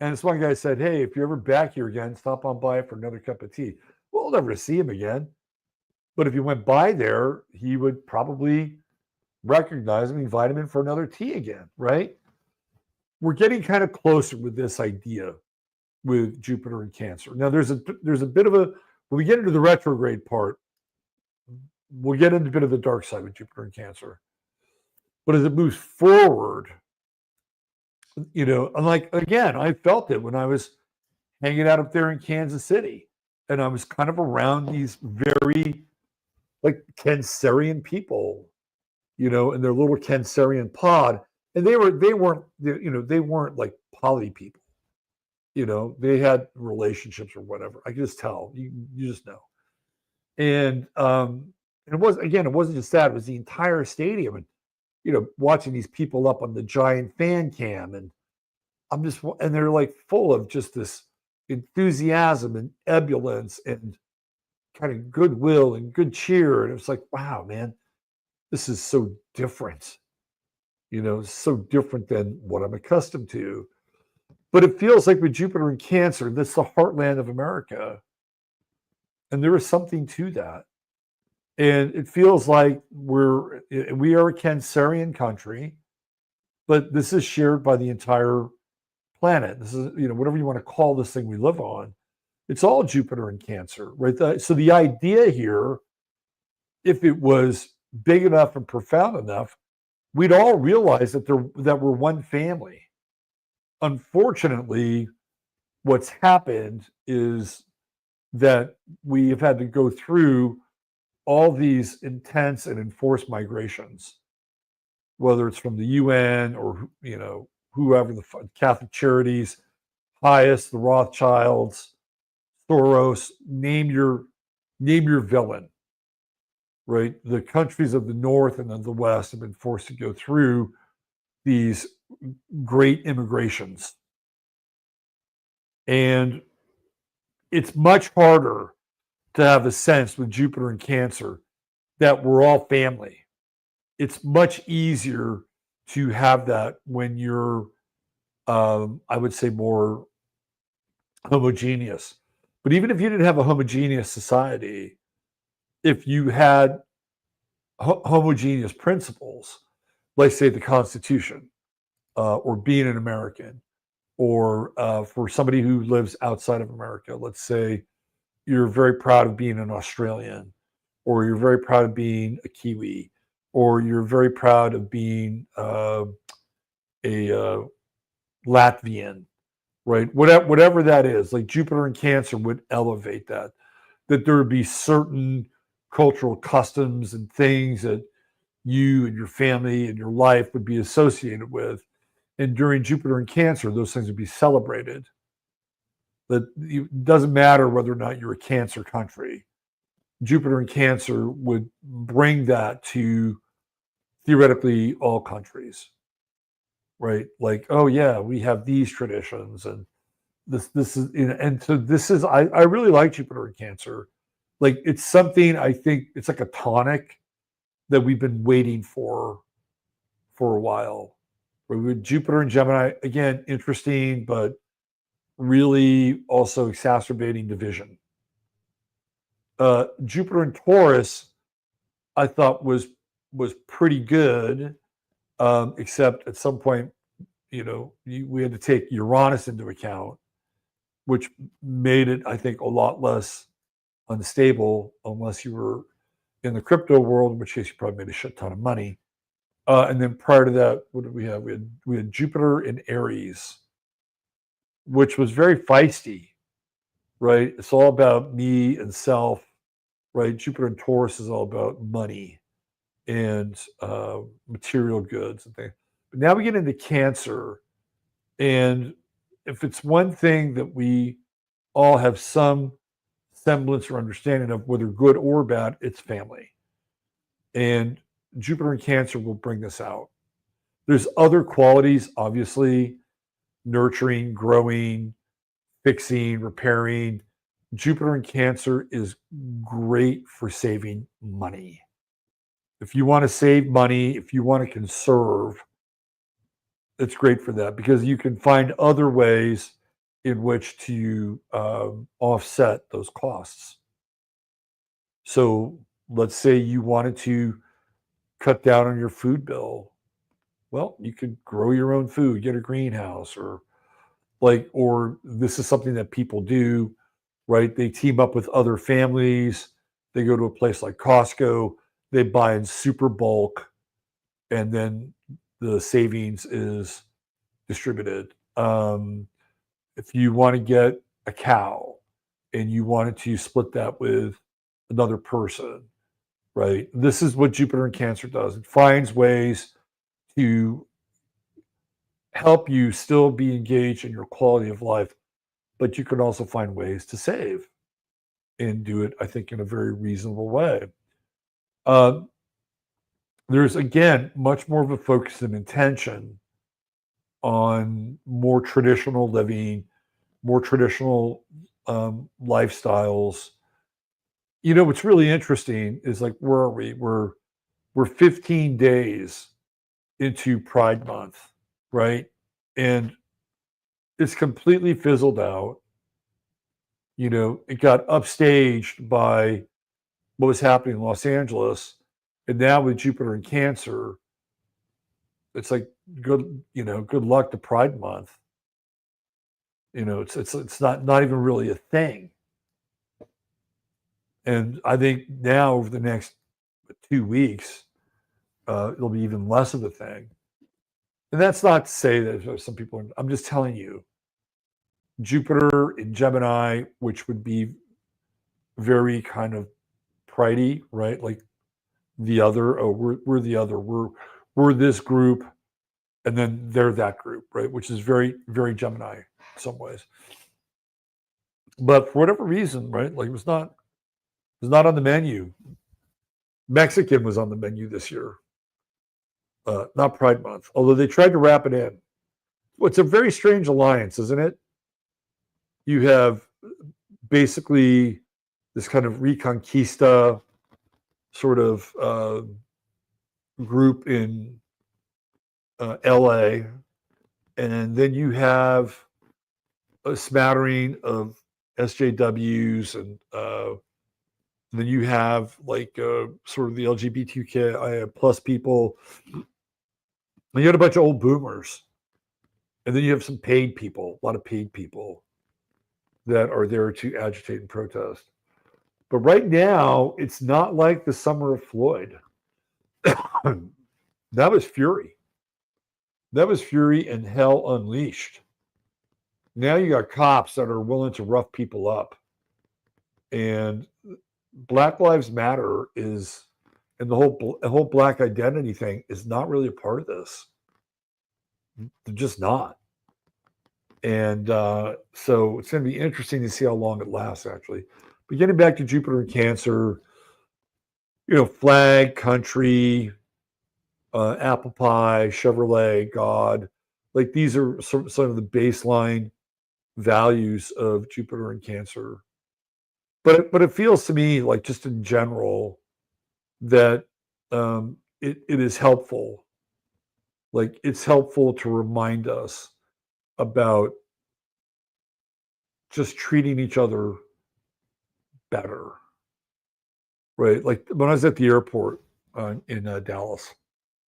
And this one guy said, hey, if you're ever back here again, stop on by for another cup of tea. We'll never see him again. But if you went by there, he would probably recognize him, invite him in for another tea again, right? We're getting kind of closer with this idea with Jupiter and Cancer. Now, there's a bit of a, when we get into the retrograde part, we'll get into a bit of the dark side with Jupiter and Cancer. But as it moves forward, and like, again, I felt it when I was hanging out up there in Kansas City, and I was kind of around these very like Cancerian people, in their little Cancerian pod, and they weren't like poly people, they had relationships or whatever. I could just tell, you just know. And it wasn't just that; it was the entire stadium, and watching these people up on the giant fan cam, and and they're like full of just this enthusiasm and ebullience and kind of goodwill and good cheer. And it's like, wow, man, this is so different, so different than what I'm accustomed to. But it feels like with Jupiter and Cancer, that's the heartland of America. And there is something to that. And it feels like we are a Cancerian country, but this is shared by the entire planet. This is, whatever you want to call this thing we live on, it's all Jupiter and Cancer, right? So the idea here, if it was big enough and profound enough, we'd all realize that we're one family. Unfortunately, what's happened is that we have had to go through all these intense and enforced migrations, whether it's from the UN or whoever, the Catholic Charities, Pius, the Rothschilds, Soros, name your villain, right? The countries of the North and of the West have been forced to go through these great immigrations. And it's much harder to have a sense with Jupiter and Cancer that we're all family. It's much easier to have that when you're, I would say, more homogeneous. But even if you didn't have a homogeneous society, if you had homogeneous principles, like say the Constitution, or being an American, or for somebody who lives outside of America, let's say you're very proud of being an Australian, or you're very proud of being a Kiwi, or you're very proud of being a Latvian, right? Whatever that is, like Jupiter and Cancer would elevate that there would be certain cultural customs and things that you and your family and your life would be associated with. And during Jupiter and Cancer, those things would be celebrated. That it doesn't matter whether or not you're a Cancer country. Jupiter in Cancer would bring that to theoretically all countries, right? Like, oh yeah, we have these traditions, and this is, and so this is, I really like Jupiter in Cancer. Like, it's something, I think it's like a tonic that we've been waiting for a while. With Jupiter and Gemini, again, interesting, but really also exacerbating division. Jupiter in Taurus, I thought was pretty good, except at some point, we had to take Uranus into account, which made it, I think, a lot less unstable unless you were in the crypto world, in which case you probably made a shit ton of money. And then prior to that, what did we have? We had Jupiter in Aries, which was very feisty, right? It's all about me and self, right? Jupiter in Taurus is all about money and material goods and things. But now we get into Cancer, and if it's one thing that we all have some semblance or understanding of, whether good or bad, it's family. And Jupiter in Cancer will bring this out. There's other qualities, obviously, nurturing, growing, fixing, repairing. Jupiter in Cancer is great for saving money. If you want to save money, if you want to conserve, it's great for that, because you can find other ways in which to offset those costs. So let's say you wanted to cut down on your food bill. Well, you could grow your own food, get a greenhouse, or this is something that people do, right? They team up with other families. They go to a place like Costco, they buy in super bulk, and then the savings is distributed. If you want to get a cow and you wanted to split that with another person, right? This is what Jupiter in Cancer does. It finds ways to help you still be engaged in your quality of life, but you can also find ways to save and do it, I think, in a very reasonable way. There's, again, much more of a focus and intention on more traditional living, more traditional lifestyles. What's really interesting is, like, where are we? We're 15 days into Pride Month, right? And it's completely fizzled out. It got upstaged by what was happening in Los Angeles. And now with Jupiter in Cancer, it's like, good luck to Pride Month. It's not even really a thing. And I think now, over the next 2 weeks, it'll be even less of a thing. And that's not to say that some people, I'm just telling you, Jupiter in Gemini, which would be very kind of pridey, right? Like the other, we're the other, we're this group, and then they're that group, right? Which is very, very Gemini in some ways. But for whatever reason, right? Like, it was not on the menu. Mexican was on the menu this year, not Pride Month, although they tried to wrap it in. Well, it's a very strange alliance, isn't it? You have basically this kind of Reconquista sort of group in LA, and then you have a smattering of SJWs, and then you have sort of the LGBTQI plus people, and you had a bunch of old boomers, and then you have some paid people, a lot of paid people that are there to agitate and protest. But right now, it's not like the summer of Floyd. That was fury. That was fury and hell unleashed. Now you got cops that are willing to rough people up. And Black Lives Matter and the whole Black identity thing is not really a part of this. They're just not. And so it's going to be interesting to see how long it lasts, actually. But getting back to Jupiter in Cancer, flag, country, apple pie, Chevrolet, God. Like these are some of the baseline values of Jupiter and Cancer. But it feels to me like just in general that it is helpful. Like it's helpful to remind us about just treating each other better, right? Like when I was at the airport in Dallas,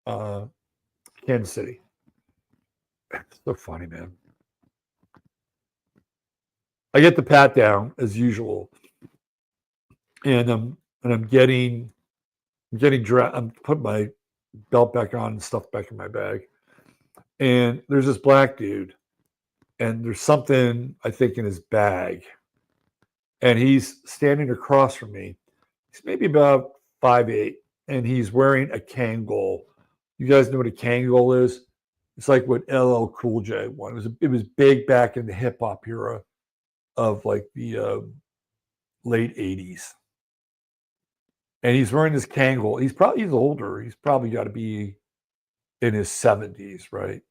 Kansas City. It's so funny, man. I get the pat down as usual, and I'm getting dressed. I'm putting my belt back on and stuff back in my bag, and there's this black dude, and there's something I think in his bag, and he's standing across from me. He's maybe about 5'8", and he's wearing a Kangol. You guys know what a Kangol is? It's like what LL Cool J won. It was big back in the hip hop era of like the late 80s. And he's wearing this Kangol. He's older. He's probably got to be in his 70s, right?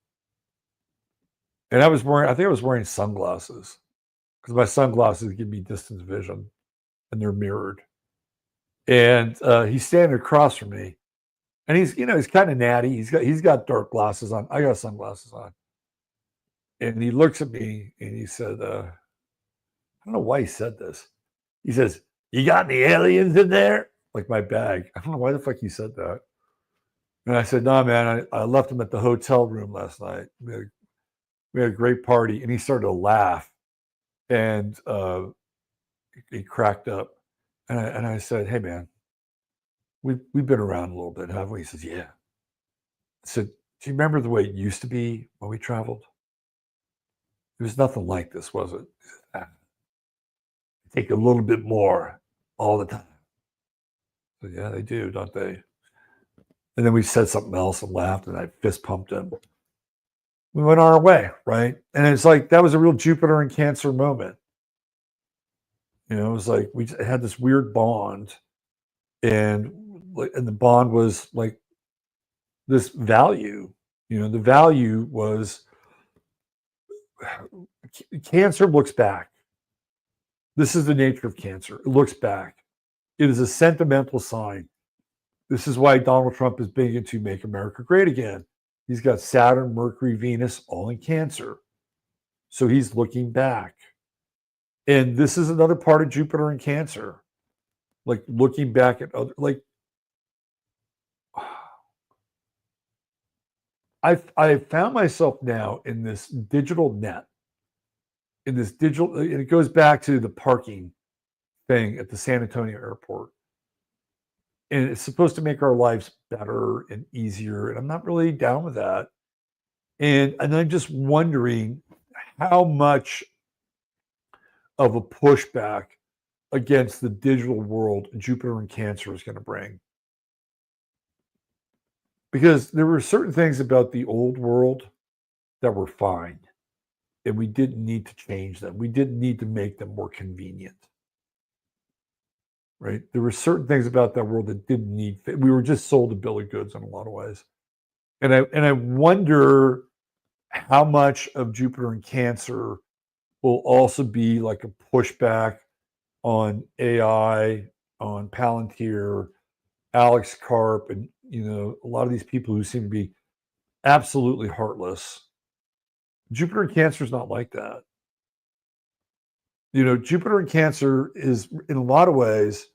And I think I was wearing sunglasses because my sunglasses give me distance vision and they're mirrored. And he's standing across from me. And he's kind of natty. He's got dark glasses on. I got sunglasses on. And he looks at me and he said, I don't know why he said this. He says, "You got any aliens in there?" Like my bag. I don't know why the fuck he said that. And I said, "No, man, I left him at the hotel room last night. We had a great party." And he started to laugh. And he cracked up. And I said, "Hey, man, we've been around a little bit, haven't we?" He says, "Yeah." I said, "Do you remember the way it used to be when we traveled? It was nothing like this, was it?" He said, "Take a little bit more all the time." I said, "Yeah, they do, don't they?" And then we said something else and laughed, and I fist pumped him. We went our way, right? And it's like that was a real Jupiter and Cancer moment. It was like we had this weird bond, and the bond was like this value. The value was Cancer looks back. This is the nature of Cancer. It looks back. It is a sentimental sign. This is why Donald Trump is big into Make America Great Again. He's got Saturn, Mercury, Venus, all in Cancer. So he's looking back. And this is another part of Jupiter in Cancer. Like looking back at other, like, I found myself now in this digital net, and it goes back to the parking thing at the San Antonio airport. And it's supposed to make our lives better and easier. And I'm not really down with that. And I'm just wondering how much of a pushback against the digital world Jupiter and Cancer is going to bring. Because there were certain things about the old world that were fine, and we didn't need to change them. We didn't need to make them more convenient. Right? There were certain things about that world that didn't need. We were just sold a bill of goods in a lot of ways. And I wonder how much of Jupiter and Cancer will also be like a pushback on AI, on Palantir, Alex Karp, and a lot of these people who seem to be absolutely heartless. Jupiter and Cancer is not like that. Jupiter and Cancer is in a lot of ways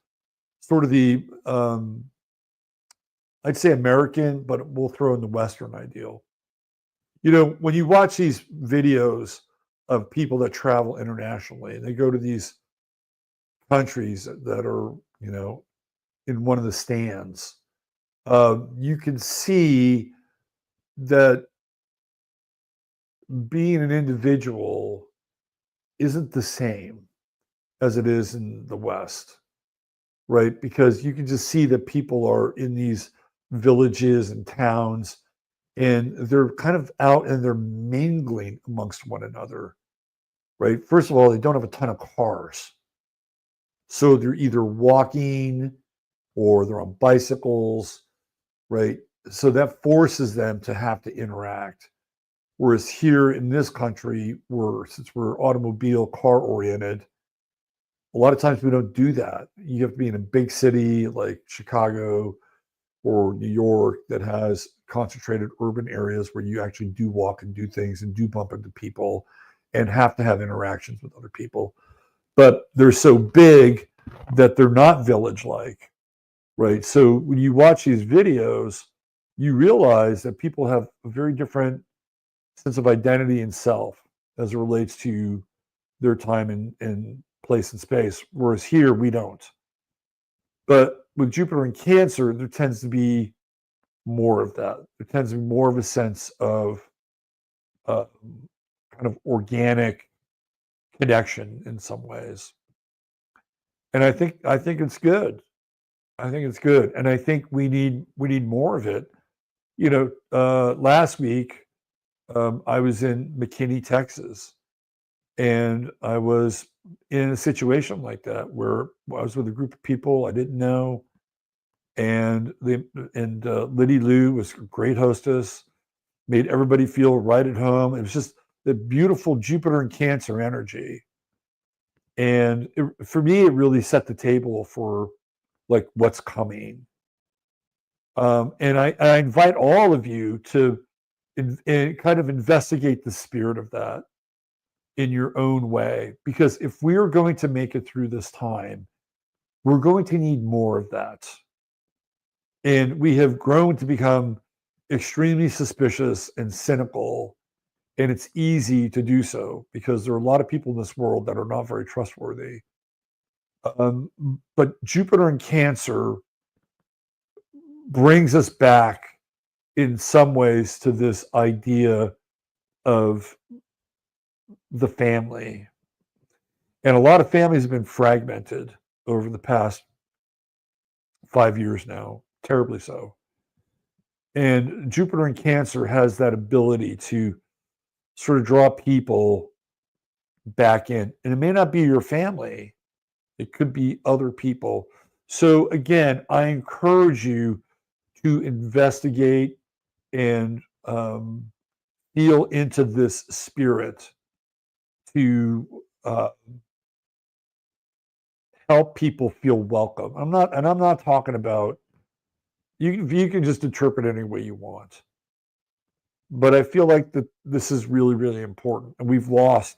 sort of the I'd say American, but we'll throw in the Western ideal. When you watch these videos of people that travel internationally and they go to these countries that are, in one of the stands, you can see that being an individual isn't the same as it is in the West, right? Because you can just see that people are in these villages and towns, and they're kind of out and they're mingling amongst one another, right? First of all, they don't have a ton of cars. So they're either walking or they're on bicycles, right? So that forces them to have to interact. Whereas here in this country, since we're automobile car oriented, a lot of times we don't do that. You have to be in a big city like Chicago or New York that has concentrated urban areas where you actually do walk and do things and do bump into people and have to have interactions with other people. But they're so big that they're not village-like, right? So when you watch these videos, you realize that people have a very different sense of identity and self as it relates to their time and place and space, whereas here we don't. But with Jupiter in Cancer, there tends to be more of that. There tends to be more of a sense of kind of organic connection in some ways. And I think it's good. I think it's good, and I think we need more of it. Last week I was in McKinney, Texas, and I was in a situation like that where I was with a group of people I didn't know, and Liddy Lou was a great hostess, made everybody feel right at home. It was just the beautiful Jupiter and Cancer energy, and for me, it really set the table for like what's coming. And I invite all of you to kind of investigate the spirit of that in your own way, because if we are going to make it through this time, we're going to need more of that. And we have grown to become extremely suspicious and cynical, and it's easy to do so because there are a lot of people in this world that are not very trustworthy. But Jupiter in Cancer brings us back in some ways to this idea of the family. And a lot of families have been fragmented over the past 5 years now, terribly so. And Jupiter in Cancer has that ability to sort of draw people back in. And it may not be your family, it could be other people. So again, I encourage you to investigate and feel into this spirit to help people feel welcome. I'm not talking about you can just interpret it any way you want. But I feel like that this is really, really important. And we've lost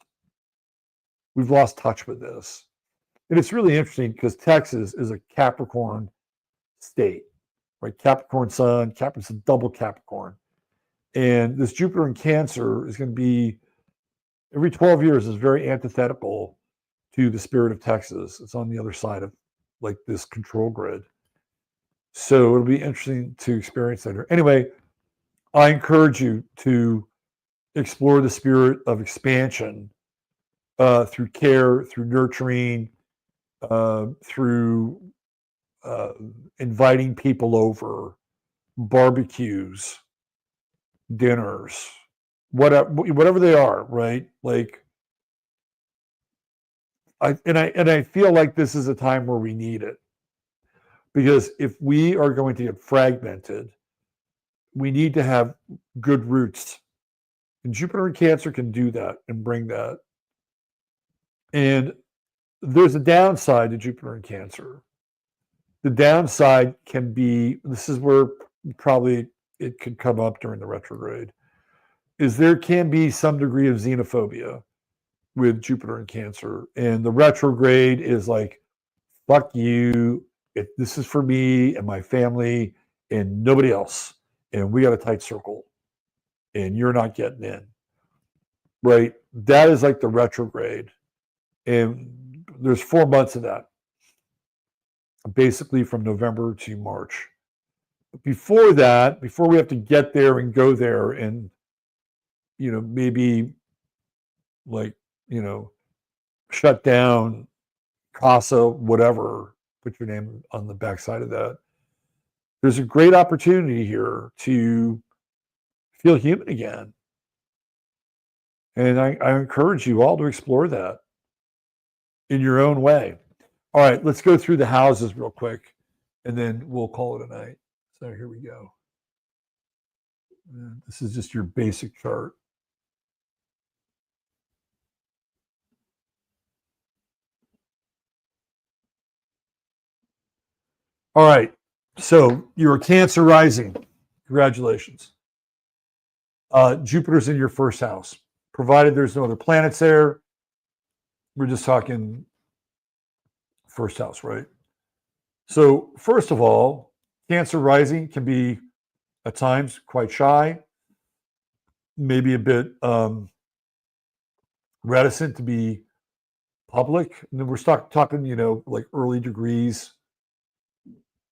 touch with this. And it's really interesting because Texas is a Capricorn state, right? Capricorn sun, Capricorn's a double Capricorn. And this Jupiter in Cancer is going to be every 12 years is very antithetical to the spirit of Texas. It's on the other side of like this control grid. So it'll be interesting to experience that. Anyway, I encourage you to explore the spirit of expansion through care, through nurturing, through inviting people over, barbecues, dinners, whatever they are, right? Like, I feel like this is a time where we need it, because if we are going to get fragmented, we need to have good roots, and Jupiter in Cancer can do that and bring that. And there's a downside to Jupiter in Cancer. The downside can be, this is where probably it could come up during the retrograde, is there can be some degree of xenophobia with Jupiter in Cancer. And the retrograde is like, fuck you, this is for me and my family and nobody else. And we got a tight circle and you're not getting in, right? That is like the retrograde. And there's 4 months of that, basically from November to March. Before that, before we have to get there and go there and, maybe like, shut down CASA, whatever, put your name on the backside of that. There's a great opportunity here to feel human again. And I encourage you all to explore that in your own way. All right, let's go through the houses real quick. and then we'll call it a night. So here we go. This is just your basic chart. All right. So you're a Cancer rising. Congratulations. Jupiter's in your first house, provided there's no other planets there. We're just talking first house, right? So, first of all, Cancer rising can be at times quite shy, maybe a bit reticent to be public. And then we're talking, like early degrees,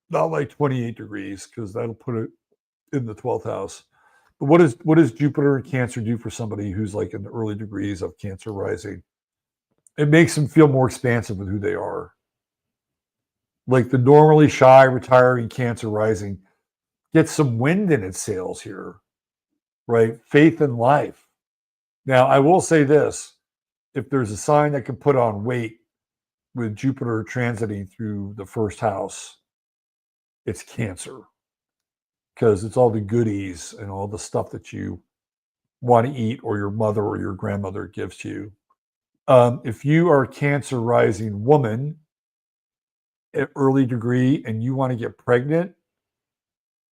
not like 28 degrees, because that'll put it in the 12th house. But what does Jupiter and Cancer do for somebody who's like in the early degrees of Cancer rising? It makes them feel more expansive with who they are. Like the normally shy, retiring Cancer rising gets some wind in its sails here, right? Faith in life. Now, I will say this. If there's a sign that can put on weight with Jupiter transiting through the first house, it's Cancer, because it's all the goodies and all the stuff that you want to eat or your mother or your grandmother gives to you. If you are a Cancer rising woman at early degree and you want to get pregnant,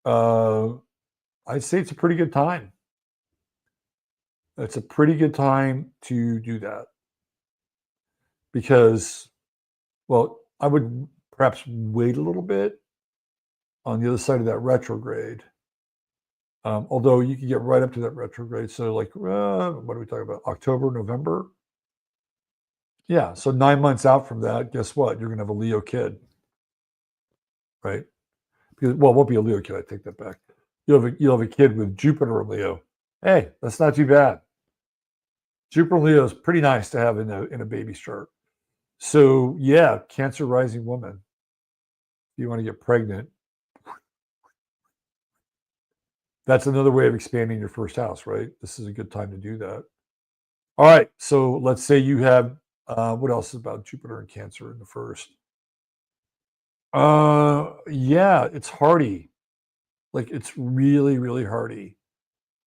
I'd say it's a pretty good time. It's a pretty good time to do that because, well, I would perhaps wait a little bit on the other side of that retrograde. Although you can get right up to that retrograde. So like, what are we talking about? October, November? Yeah. So 9 months out from that, guess what? You're going to have a Leo kid, right? Because, well, it won't be a Leo kid. I take that back. You'll have a kid with Jupiter and Leo. Hey, that's not too bad. Jupiter and Leo is pretty nice to have in a baby's chart. So yeah, Cancer rising woman. If you want to get pregnant, that's another way of expanding your first house, right? This is a good time to do that. All right. So let's say you have what else is about Jupiter and Cancer in the first? Yeah, it's hardy. Like it's really, really hardy.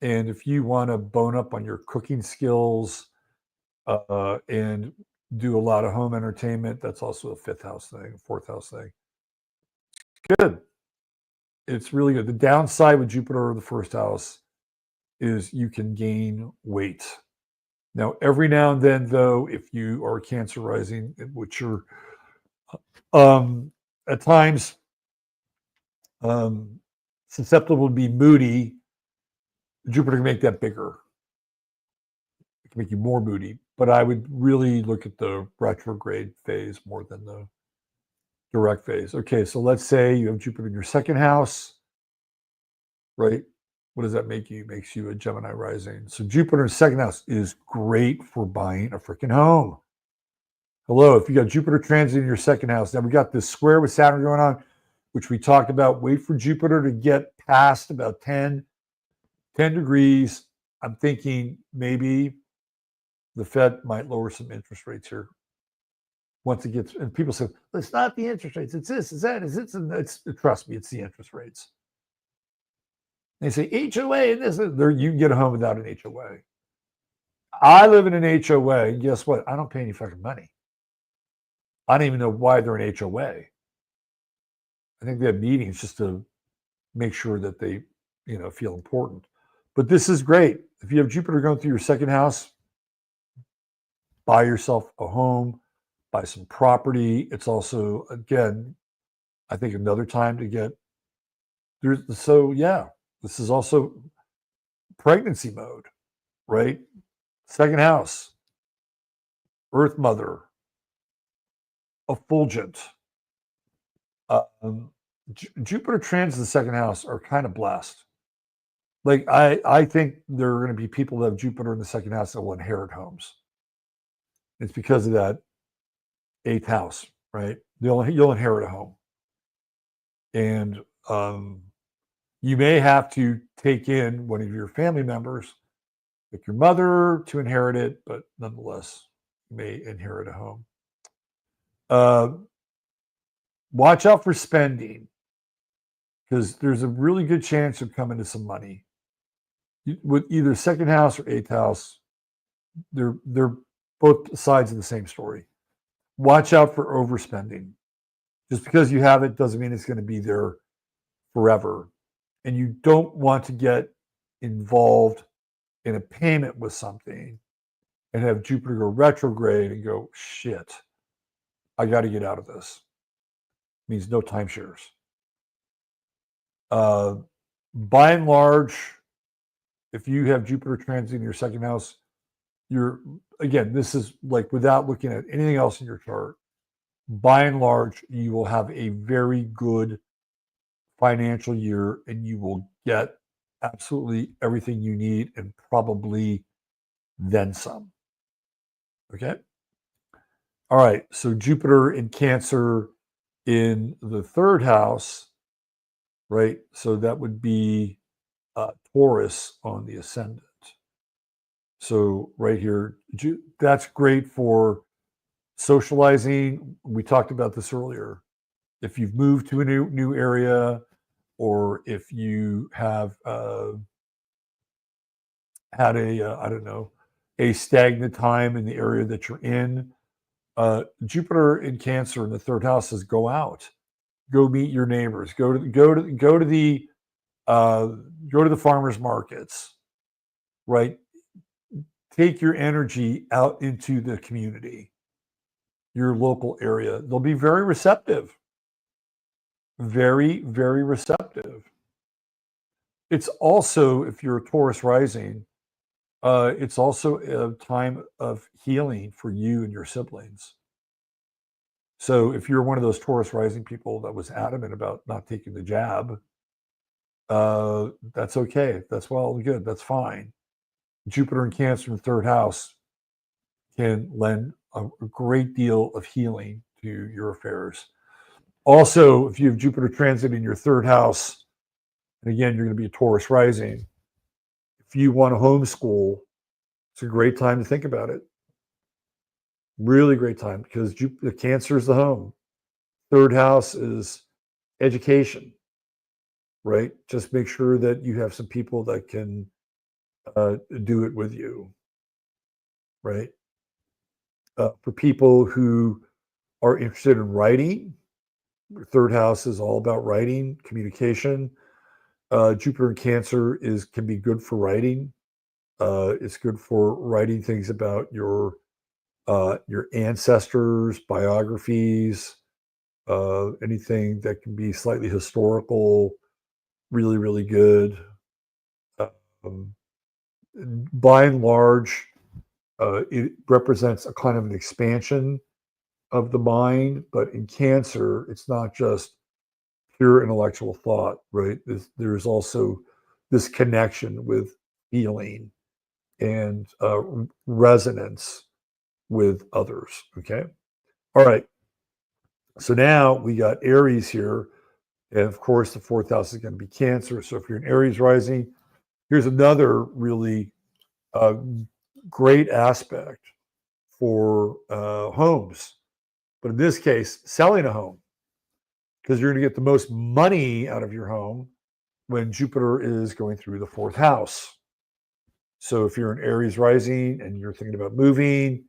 And if you want to bone up on your cooking skills and do a lot of home entertainment, that's also a fifth house thing, fourth house thing. Good. It's really good. The downside with Jupiter in the first house is you can gain weight. Now, every now and then, though, if you are Cancer rising, which you're at times susceptible to be moody, Jupiter can make that bigger. It can make you more moody. But I would really look at the retrograde phase more than the direct phase. Okay, so let's say you have Jupiter in your second house, right? What does that make you? It makes you a Gemini rising. So Jupiter in second house is great for buying a freaking home. Hello, if you got Jupiter transit in your second house, now we got this square with Saturn going on, which we talked about. Wait for Jupiter to get past about 10 degrees. I'm thinking maybe the Fed might lower some interest rates here. Once it gets, and people say, it's not the interest rates, it's this, it's that, it's trust me, it's the interest rates. They say HOA and this, you can get a home without an HOA. I live in an HOA, and guess what? I don't pay any fucking money. I don't even know why they're an HOA. I think they have meetings just to make sure that they, feel important. But this is great. If you have Jupiter going through your second house, buy yourself a home, buy some property. It's also, again, I think another time to get there. So yeah, this is also pregnancy mode, right? Second house, Earth Mother, effulgent. Jupiter transits the second house are kind of blessed. Like I think there are going to be people that have Jupiter in the second house that will inherit homes. It's because of that eighth house, right? You'll inherit a home, and you may have to take in one of your family members, like your mother, to inherit it, but nonetheless, you may inherit a home. Watch out for spending. because there's a really good chance of coming to some money. With either second house or eighth house, they're both sides of the same story. Watch out for overspending. Just because you have it doesn't mean it's going to be there forever. And you don't want to get involved in a payment with something and have Jupiter go retrograde and go, shit, I got to get out of this. It means no timeshares. By and large, if you have Jupiter transit in your second house, again, this is like without looking at anything else in your chart, by and large, you will have a very good financial year and you will get absolutely everything you need and probably then some. Okay. All right. So Jupiter in Cancer in the third house, right? So that would be Taurus on the ascendant. So right here, that's great for socializing. We talked about this earlier. If you've moved to a new area, or if you have had a stagnant time in the area that you're in, Jupiter in Cancer in the third house says go out, go meet your neighbors, go to the farmers markets, right? Take your energy out into the community, your local area. They'll be very receptive. Very, very receptive. It's also, if you're a Taurus rising, it's also a time of healing for you and your siblings. So if you're one of those Taurus rising people that was adamant about not taking the jab, that's okay. That's well good. That's fine. Jupiter and Cancer in the third house can lend a great deal of healing to your affairs. Also, if you have Jupiter transit in your third house, and again, you're going to be a Taurus rising, if you want to homeschool, it's a great time to think about it. Really great time because the Cancer is the home. Third house is education, right? Just make sure that you have some people that can do it with you, right? For people who are interested in writing, third house is all about writing, communication. Jupiter in Cancer can be good for writing. It's good for writing things about your ancestors, biographies, anything that can be slightly historical. Really, really good. By and large, it represents a kind of an expansion of the mind, but in Cancer, it's not just pure intellectual thought, right? There's also this connection with feeling and resonance with others, okay? All right. So now we got Aries here. And of course, the fourth house is going to be Cancer. So if you're an Aries rising, here's another really great aspect for homes. But in this case, selling a home, because you're going to get the most money out of your home when Jupiter is going through the fourth house. So if you're an Aries rising and you're thinking about moving,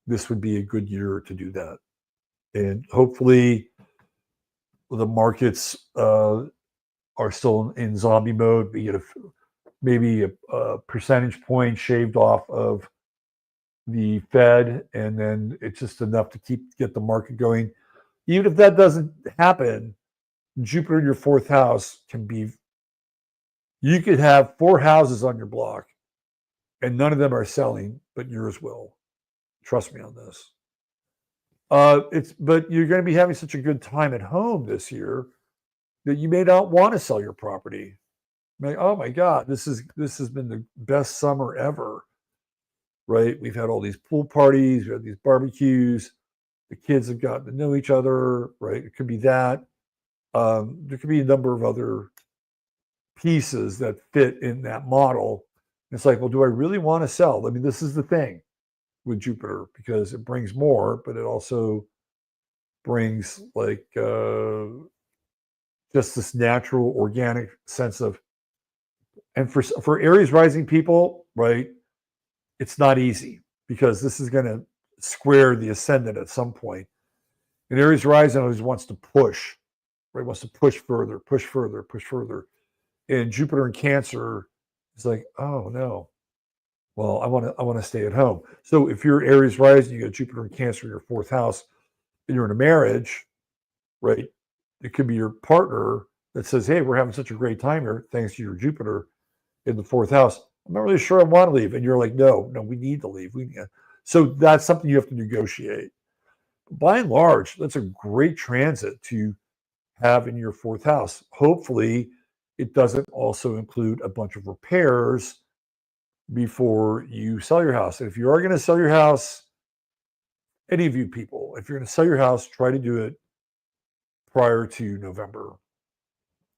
this would be a good year to do that. And hopefully the markets are still in zombie mode. We get maybe a percentage point shaved off of the Fed, and then it's just enough to get the market going. Even if that doesn't happen, Jupiter in your fourth house you could have 4 houses on your block and none of them are selling, but yours will. Trust me on this. But you're going to be having such a good time at home this year that you may not want to sell your property. Like, oh my God, this has been the best summer ever, right? We've had all these pool parties, we had these barbecues, the kids have gotten to know each other, right? It could be that. There could be a number of other pieces that fit in that model. It's like, well, do I really want to sell? I mean, this is the thing with Jupiter, because it brings more, but it also brings like just this natural, organic sense of, and for Aries rising people, right, it's not easy because this is going to square the ascendant at some point. And Aries rising always wants to push, right? Wants to push further, push further, push further. And Jupiter in Cancer is like, oh no, well, I want to stay at home. So if you're Aries rising, you got Jupiter in Cancer in your fourth house, and you're in a marriage, right? It could be your partner that says, hey, we're having such a great time here, thanks to your Jupiter in the fourth house. I'm not really sure I want to leave. And you're like, no, we need to leave. So that's something you have to negotiate. By and large, that's a great transit to have in your fourth house. Hopefully, it doesn't also include a bunch of repairs before you sell your house. And if you are going to sell your house, any of you people, if you're going to sell your house, try to do it prior to November.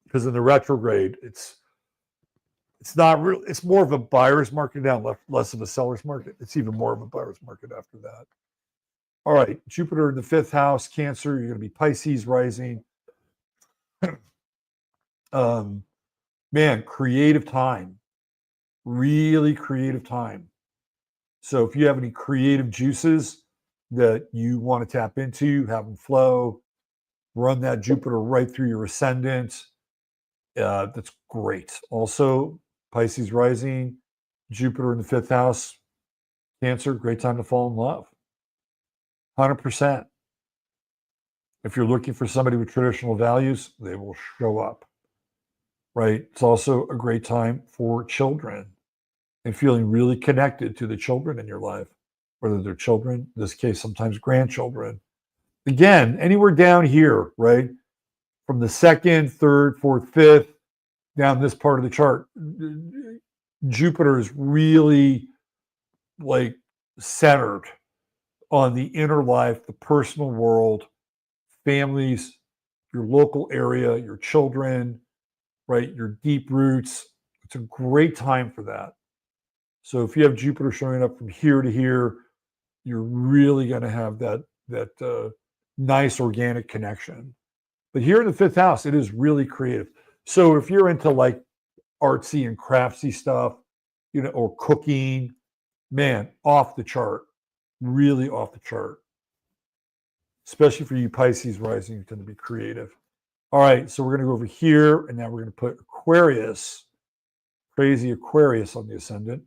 Because in the retrograde, it's not real. It's more of a buyer's market now, less of a seller's market. It's even more of a buyer's market after that. All right, Jupiter in the fifth house, Cancer, you're going to be Pisces rising. Man, creative time, really creative time. So if you have any creative juices that you want to tap into, have them flow, run that Jupiter right through your ascendant. That's great. Also, Pisces rising, Jupiter in the fifth house, Cancer, great time to fall in love. 100%. If you're looking for somebody with traditional values, they will show up, right? It's also a great time for children and feeling really connected to the children in your life, whether they're children, in this case, sometimes grandchildren. Again, anywhere down here, right? From the second, third, fourth, fifth, down this part of the chart, Jupiter is really like centered on the inner life, the personal world, families, your local area, your children, right? Your deep roots. It's a great time for that. So if you have Jupiter showing up from here to here, you're really going to have that nice organic connection. But here in the fifth house, it is really creative. So if you're into like artsy and craftsy stuff, or cooking, man, off the chart, really off the chart. Especially for you Pisces rising, you tend to be creative. All right, so we're going to go over here, and now we're going to put Aquarius, crazy Aquarius on the ascendant.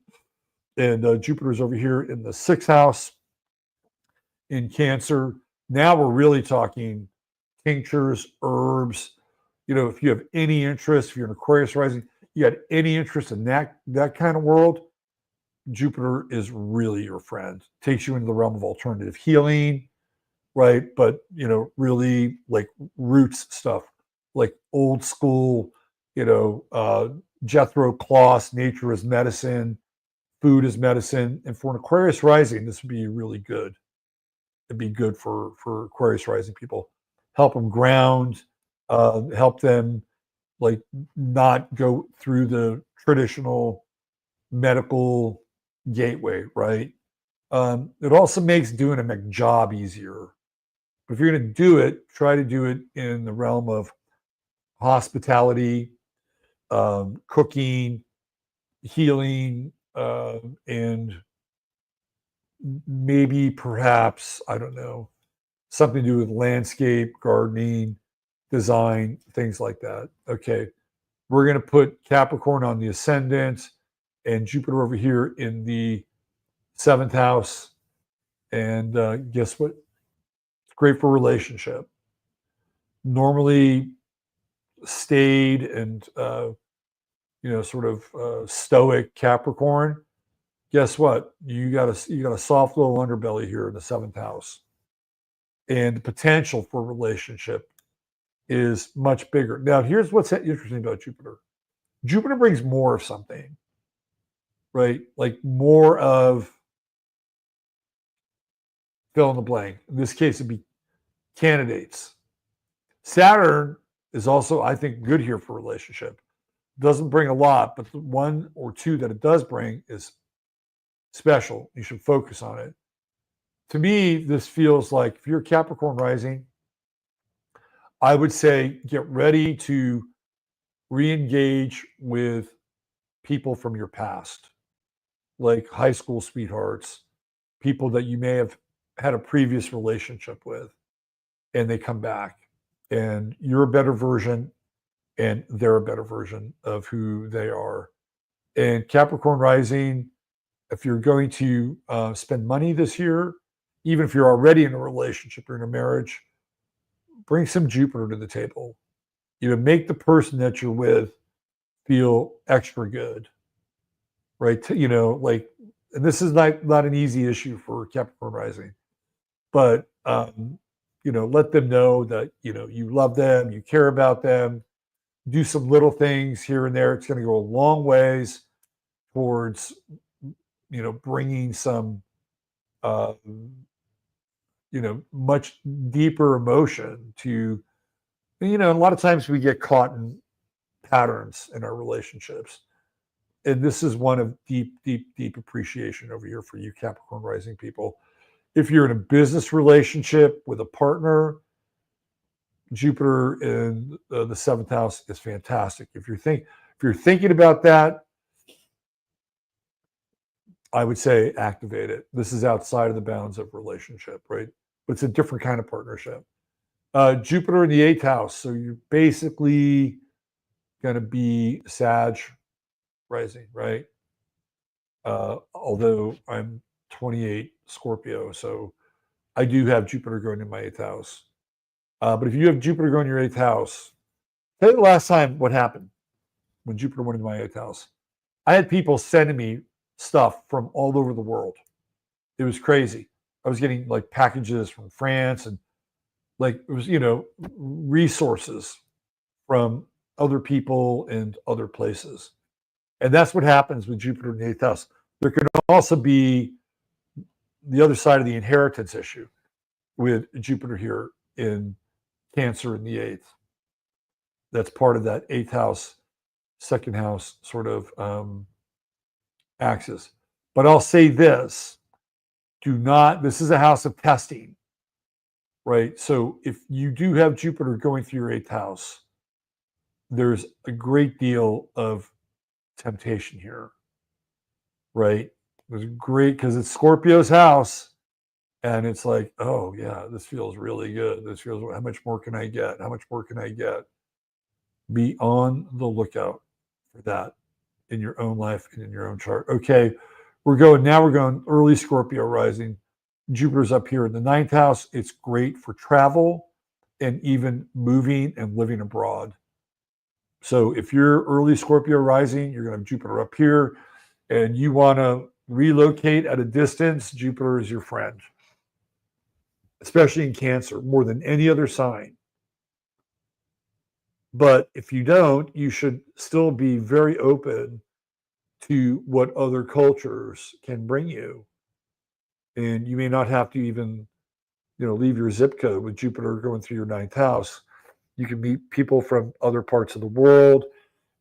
And Jupiter's over here in the sixth house in Cancer. Now we're really talking tinctures, herbs. If you have any interest, if you're an Aquarius rising, you got any interest in that kind of world, Jupiter is really your friend. Takes you into the realm of alternative healing, right? But, really like roots stuff, like old school, Jethro Kloss, nature is medicine, food is medicine. And for an Aquarius rising, this would be really good. It'd be good for Aquarius rising people. Help them ground, help them like not go through the traditional medical gateway, right? It also makes doing a job easier. But if you're going to do it, try to do it in the realm of hospitality, cooking, healing, and maybe perhaps, I don't know, something to do with landscape, gardening, design, things like that. Okay. We're going to put Capricorn on the ascendant and Jupiter over here in the seventh house. And guess what? It's great for relationship. Normally staid and, sort of stoic Capricorn. Guess what? You got a soft little underbelly here in the seventh house. And the potential for relationship is much bigger. Now, here's what's interesting about Jupiter. Jupiter brings more of something, right? Like more of fill in the blank. In this case, it'd be candidates. Saturn is also, I think, good here for relationship. Doesn't bring a lot, but the one or two that it does bring is special. You should focus on it. To me, this feels like if you're Capricorn rising, I would say get ready to re-engage with people from your past, like high school sweethearts, people that you may have had a previous relationship with, and they come back, and you're a better version, and they're a better version of who they are. And Capricorn rising, if you're going to spend money this year, even if you're already in a relationship or in a marriage, bring some Jupiter to the table. Make the person that you're with feel extra good, right? Like, and this is not an easy issue for Capricorn rising, but let them know that you love them, you care about them. Do some little things here and there. It's going to go a long ways towards bringing some uh, much deeper emotion to a lot of times we get caught in patterns in our relationships, and this is one of deep appreciation over here for you Capricorn rising people. If you're in a business relationship with a partner, Jupiter in the seventh house is fantastic. If you're thinking about that, I would say activate it. This is outside of the bounds of relationship, right? But it's a different kind of partnership. Jupiter in the eighth house, so you're basically going to be Sag rising, right? Although I'm 28 Scorpio, so I do have Jupiter going in my eighth house. But if you have Jupiter going in your eighth house, tell you the last time what happened when Jupiter went in my eighth house. I had people sending me stuff from all over the world. It was crazy. I was getting like packages from France and like it was, resources from other people and other places. And that's what happens with Jupiter in the eighth house. There can also be the other side of the inheritance issue with Jupiter here in Cancer in the eighth. That's part of that eighth house, second house sort of axis. But I'll say this, this is a house of testing, right? So if you do have Jupiter going through your eighth house, there's a great deal of temptation here, right? There's great, because it's Scorpio's house, and it's like, oh yeah, this feels really good. This feels, how much more can I get? How much more can I get? Be on the lookout for that in your own life and in your own chart. Okay, we're going early Scorpio rising. Jupiter's up here in the ninth house. It's great for travel and even moving and living abroad. So if you're early Scorpio rising, you're going to have Jupiter up here, and you want to relocate at a distance, Jupiter is your friend, especially in Cancer, more than any other sign. But if you don't, you should still be very open to what other cultures can bring you. And you may not have to even, leave your zip code with Jupiter going through your ninth house. You can meet people from other parts of the world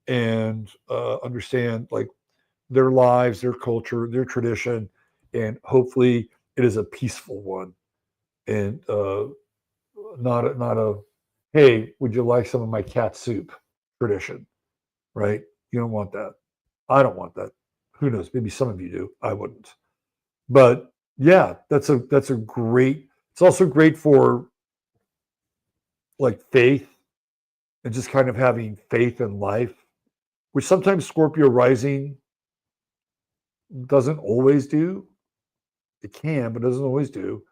and understand like their lives, their culture, their tradition, and hopefully it is a peaceful one, and not a hey, would you like some of my cat soup tradition, right? You don't want that. I don't want that. Who knows? Maybe some of you do. I wouldn't. But yeah, that's a great. It's also great for like faith and just kind of having faith in life, which sometimes Scorpio rising doesn't always do. It can, but doesn't always do.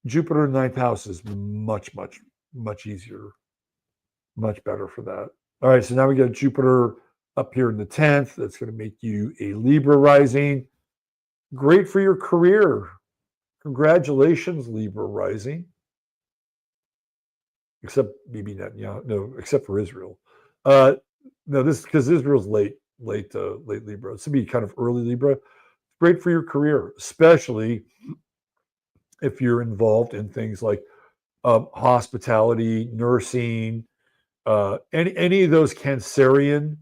Jupiter in ninth house is much easier, much better for that. All right, so now we got Jupiter up here in the 10th. That's going to make you a Libra rising. Great for your career. Congratulations, Libra rising. Except maybe not, no, except for Israel. No, this because Israel's late Libra. This would be kind of early Libra. Great for your career, especially if you're involved in things like hospitality, nursing, any of those Cancerian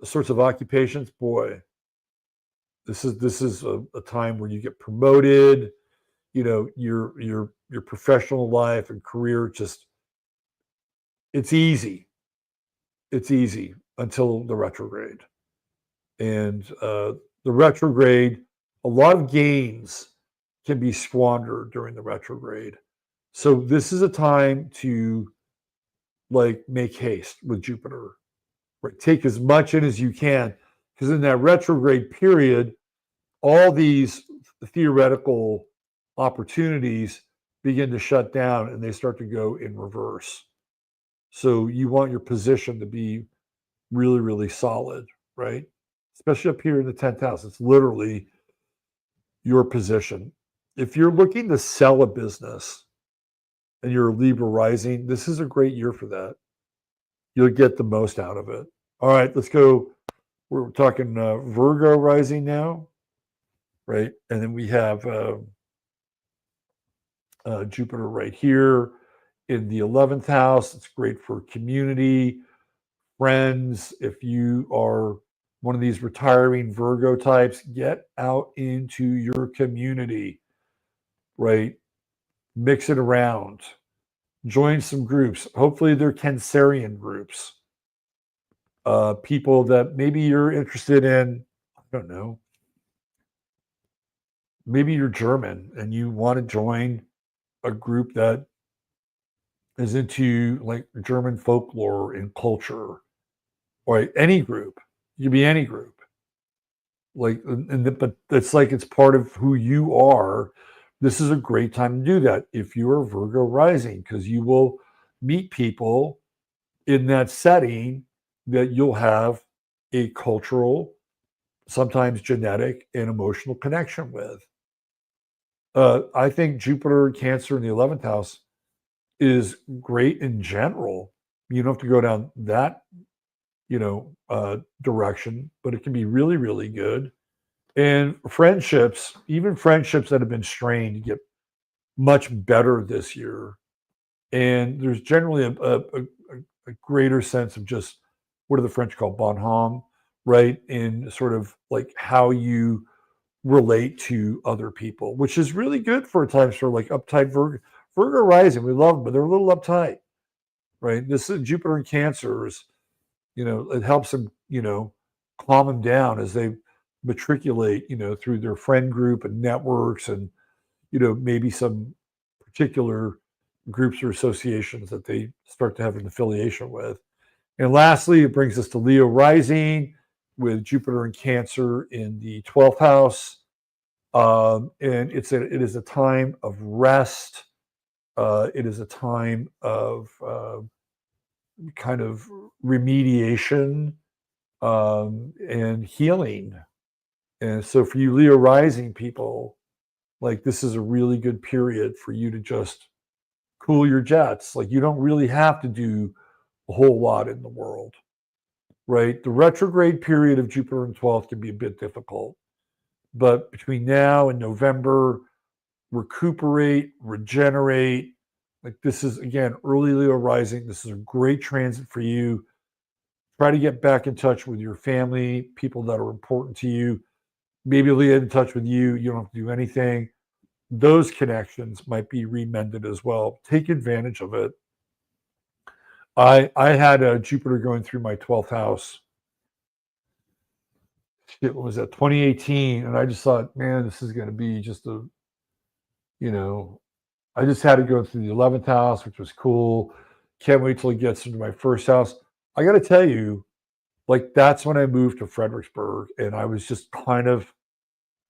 sorts of occupations. Boy, this is a time where you get promoted. Your professional life and career just it's easy. It's easy until the retrograde. And the retrograde, a lot of gains can be squandered during the retrograde. So this is a time to like make haste with Jupiter, right? Take as much in as you can, because in that retrograde period, all these theoretical opportunities begin to shut down and they start to go in reverse. So you want your position to be really, really solid, right? Especially up here in the 10th house. It's literally your position. If you're looking to sell a business and you're a Libra rising, this is a great year for that. You'll get the most out of it. All right, let's go. We're talking Virgo rising now, right? And then we have Jupiter right here in the 11th house. It's great for community, friends. If you are one of these retiring Virgo types, get out into your community, right? Mix it around. Join some groups. Hopefully they're Cancerian groups. People that maybe you're interested in, I don't know, maybe you're German and you want to join a group that is into like German folklore and culture, or any group. You can be any group. Like, but it's like it's part of who you are. This is a great time to do that if you are Virgo rising, because you will meet people in that setting that you'll have a cultural, sometimes genetic and emotional connection with. I think Jupiter Cancer in the 11th house is great in general. You don't have to go down that, direction, but it can be really, really good. And friendships, even friendships that have been strained, get much better this year. And there's generally a greater sense of just what do the French call bonhomme, right? In sort of like how you relate to other people, which is really good for times for like uptight Virgo rising. We love them, but they're a little uptight, right? This is Jupiter in Cancers. It helps them, calm them down as they matriculate, through their friend group and networks and, maybe some particular groups or associations that they start to have an affiliation with. And lastly, it brings us to Leo rising with Jupiter and Cancer in the 12th house. And it is a time of rest. It is a time of kind of remediation and healing. And so for you Leo rising people, like this is a really good period for you to just cool your jets. Like you don't really have to do a whole lot in the world, right? The retrograde period of Jupiter in 12th can be a bit difficult, but between now and November, recuperate, regenerate. Like this is, again, early Leo rising. This is a great transit for you. Try to get back in touch with your family, people that are important to you. Maybe they'll get in touch with you. You don't have to do anything. Those connections might be remended as well. Take advantage of it. I had a Jupiter going through my 12th house. It was at 2018, and I just thought, man, this is going to be just I just had to go through the 11th house, which was cool. Can't wait till it gets into my first house. I got to tell you, like that's when I moved to Fredericksburg, and I was just kind of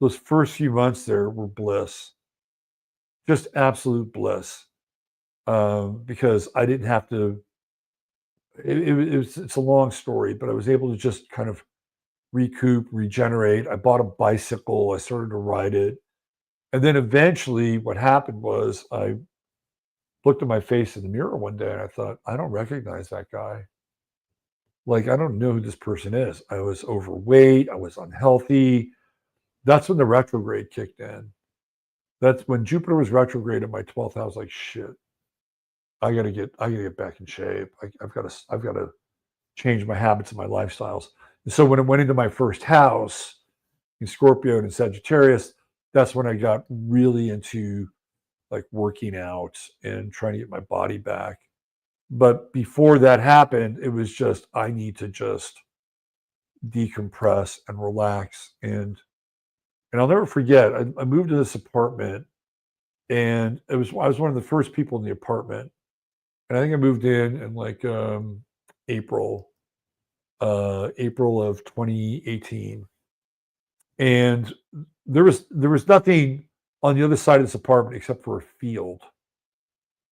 those first few months there were bliss, just absolute bliss, because I didn't have to. It's a long story, but I was able to just kind of recoup, regenerate. I bought a bicycle. I started to ride it. And then eventually what happened was I looked at my face in the mirror one day and I thought, I don't recognize that guy. Like, I don't know who this person is. I was overweight. I was unhealthy. That's when the retrograde kicked in. That's when Jupiter was retrograde in my 12th house. Like, shit, I gotta get back in shape. I've got to change my habits and my lifestyles. And so when it went into my first house in Scorpio and in Sagittarius, that's when I got really into like working out and trying to get my body back. But before that happened, it was just, I need to just decompress and relax. And I'll never forget, I moved to this apartment, and I was one of the first people in the apartment. And I think I moved in like April of 2018. And there was nothing on the other side of this apartment except for a field.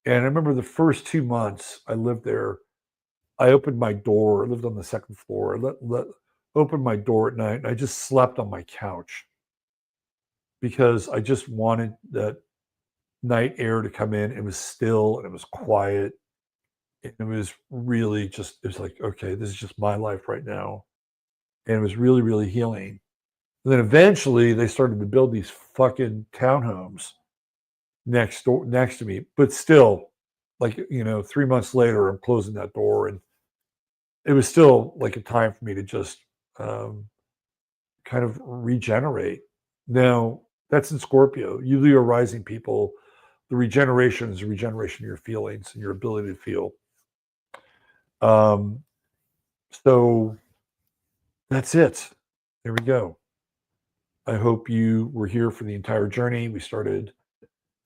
And I remember the first 2 months I lived there, I opened my door. I lived on the second floor. I opened my door at night, and I just slept on my couch because I just wanted that night air to come in. It was still and it was quiet. And it was really just, it was like, okay, this is just my life right now. And it was really, really healing. And then eventually they started to build these fucking townhomes next to me. But still, like, 3 months later, I'm closing that door, and it was still like a time for me to just kind of regenerate. Now, that's in Scorpio. You Leo rising people, the regeneration is a regeneration of your feelings and your ability to feel. So that's it. There we go. I hope you were here for the entire journey. We started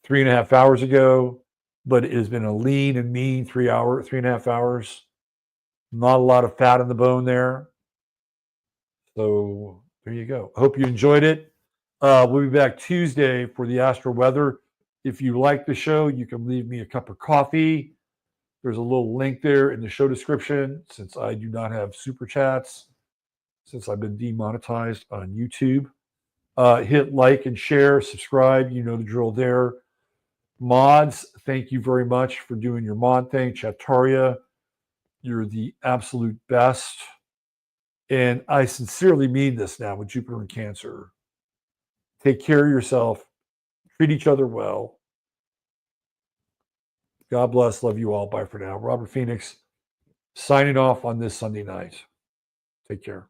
3.5 hours ago, but it has been a lean and mean 3.5 hours. Not a lot of fat in the bone there. So there you go. I hope you enjoyed it. We'll be back Tuesday for the Astro Weather. If you like the show, you can leave me a cup of coffee. There's a little link there in the show description, since I do not have super chats, since I've been demonetized on YouTube. Hit like and share, subscribe. You know the drill there. Mods, thank you very much for doing your mod thing. Chataria, you're the absolute best. And I sincerely mean this now with Jupiter and Cancer. Take care of yourself. Treat each other well. God bless. Love you all. Bye for now. Robert Phoenix signing off on this Sunday night. Take care.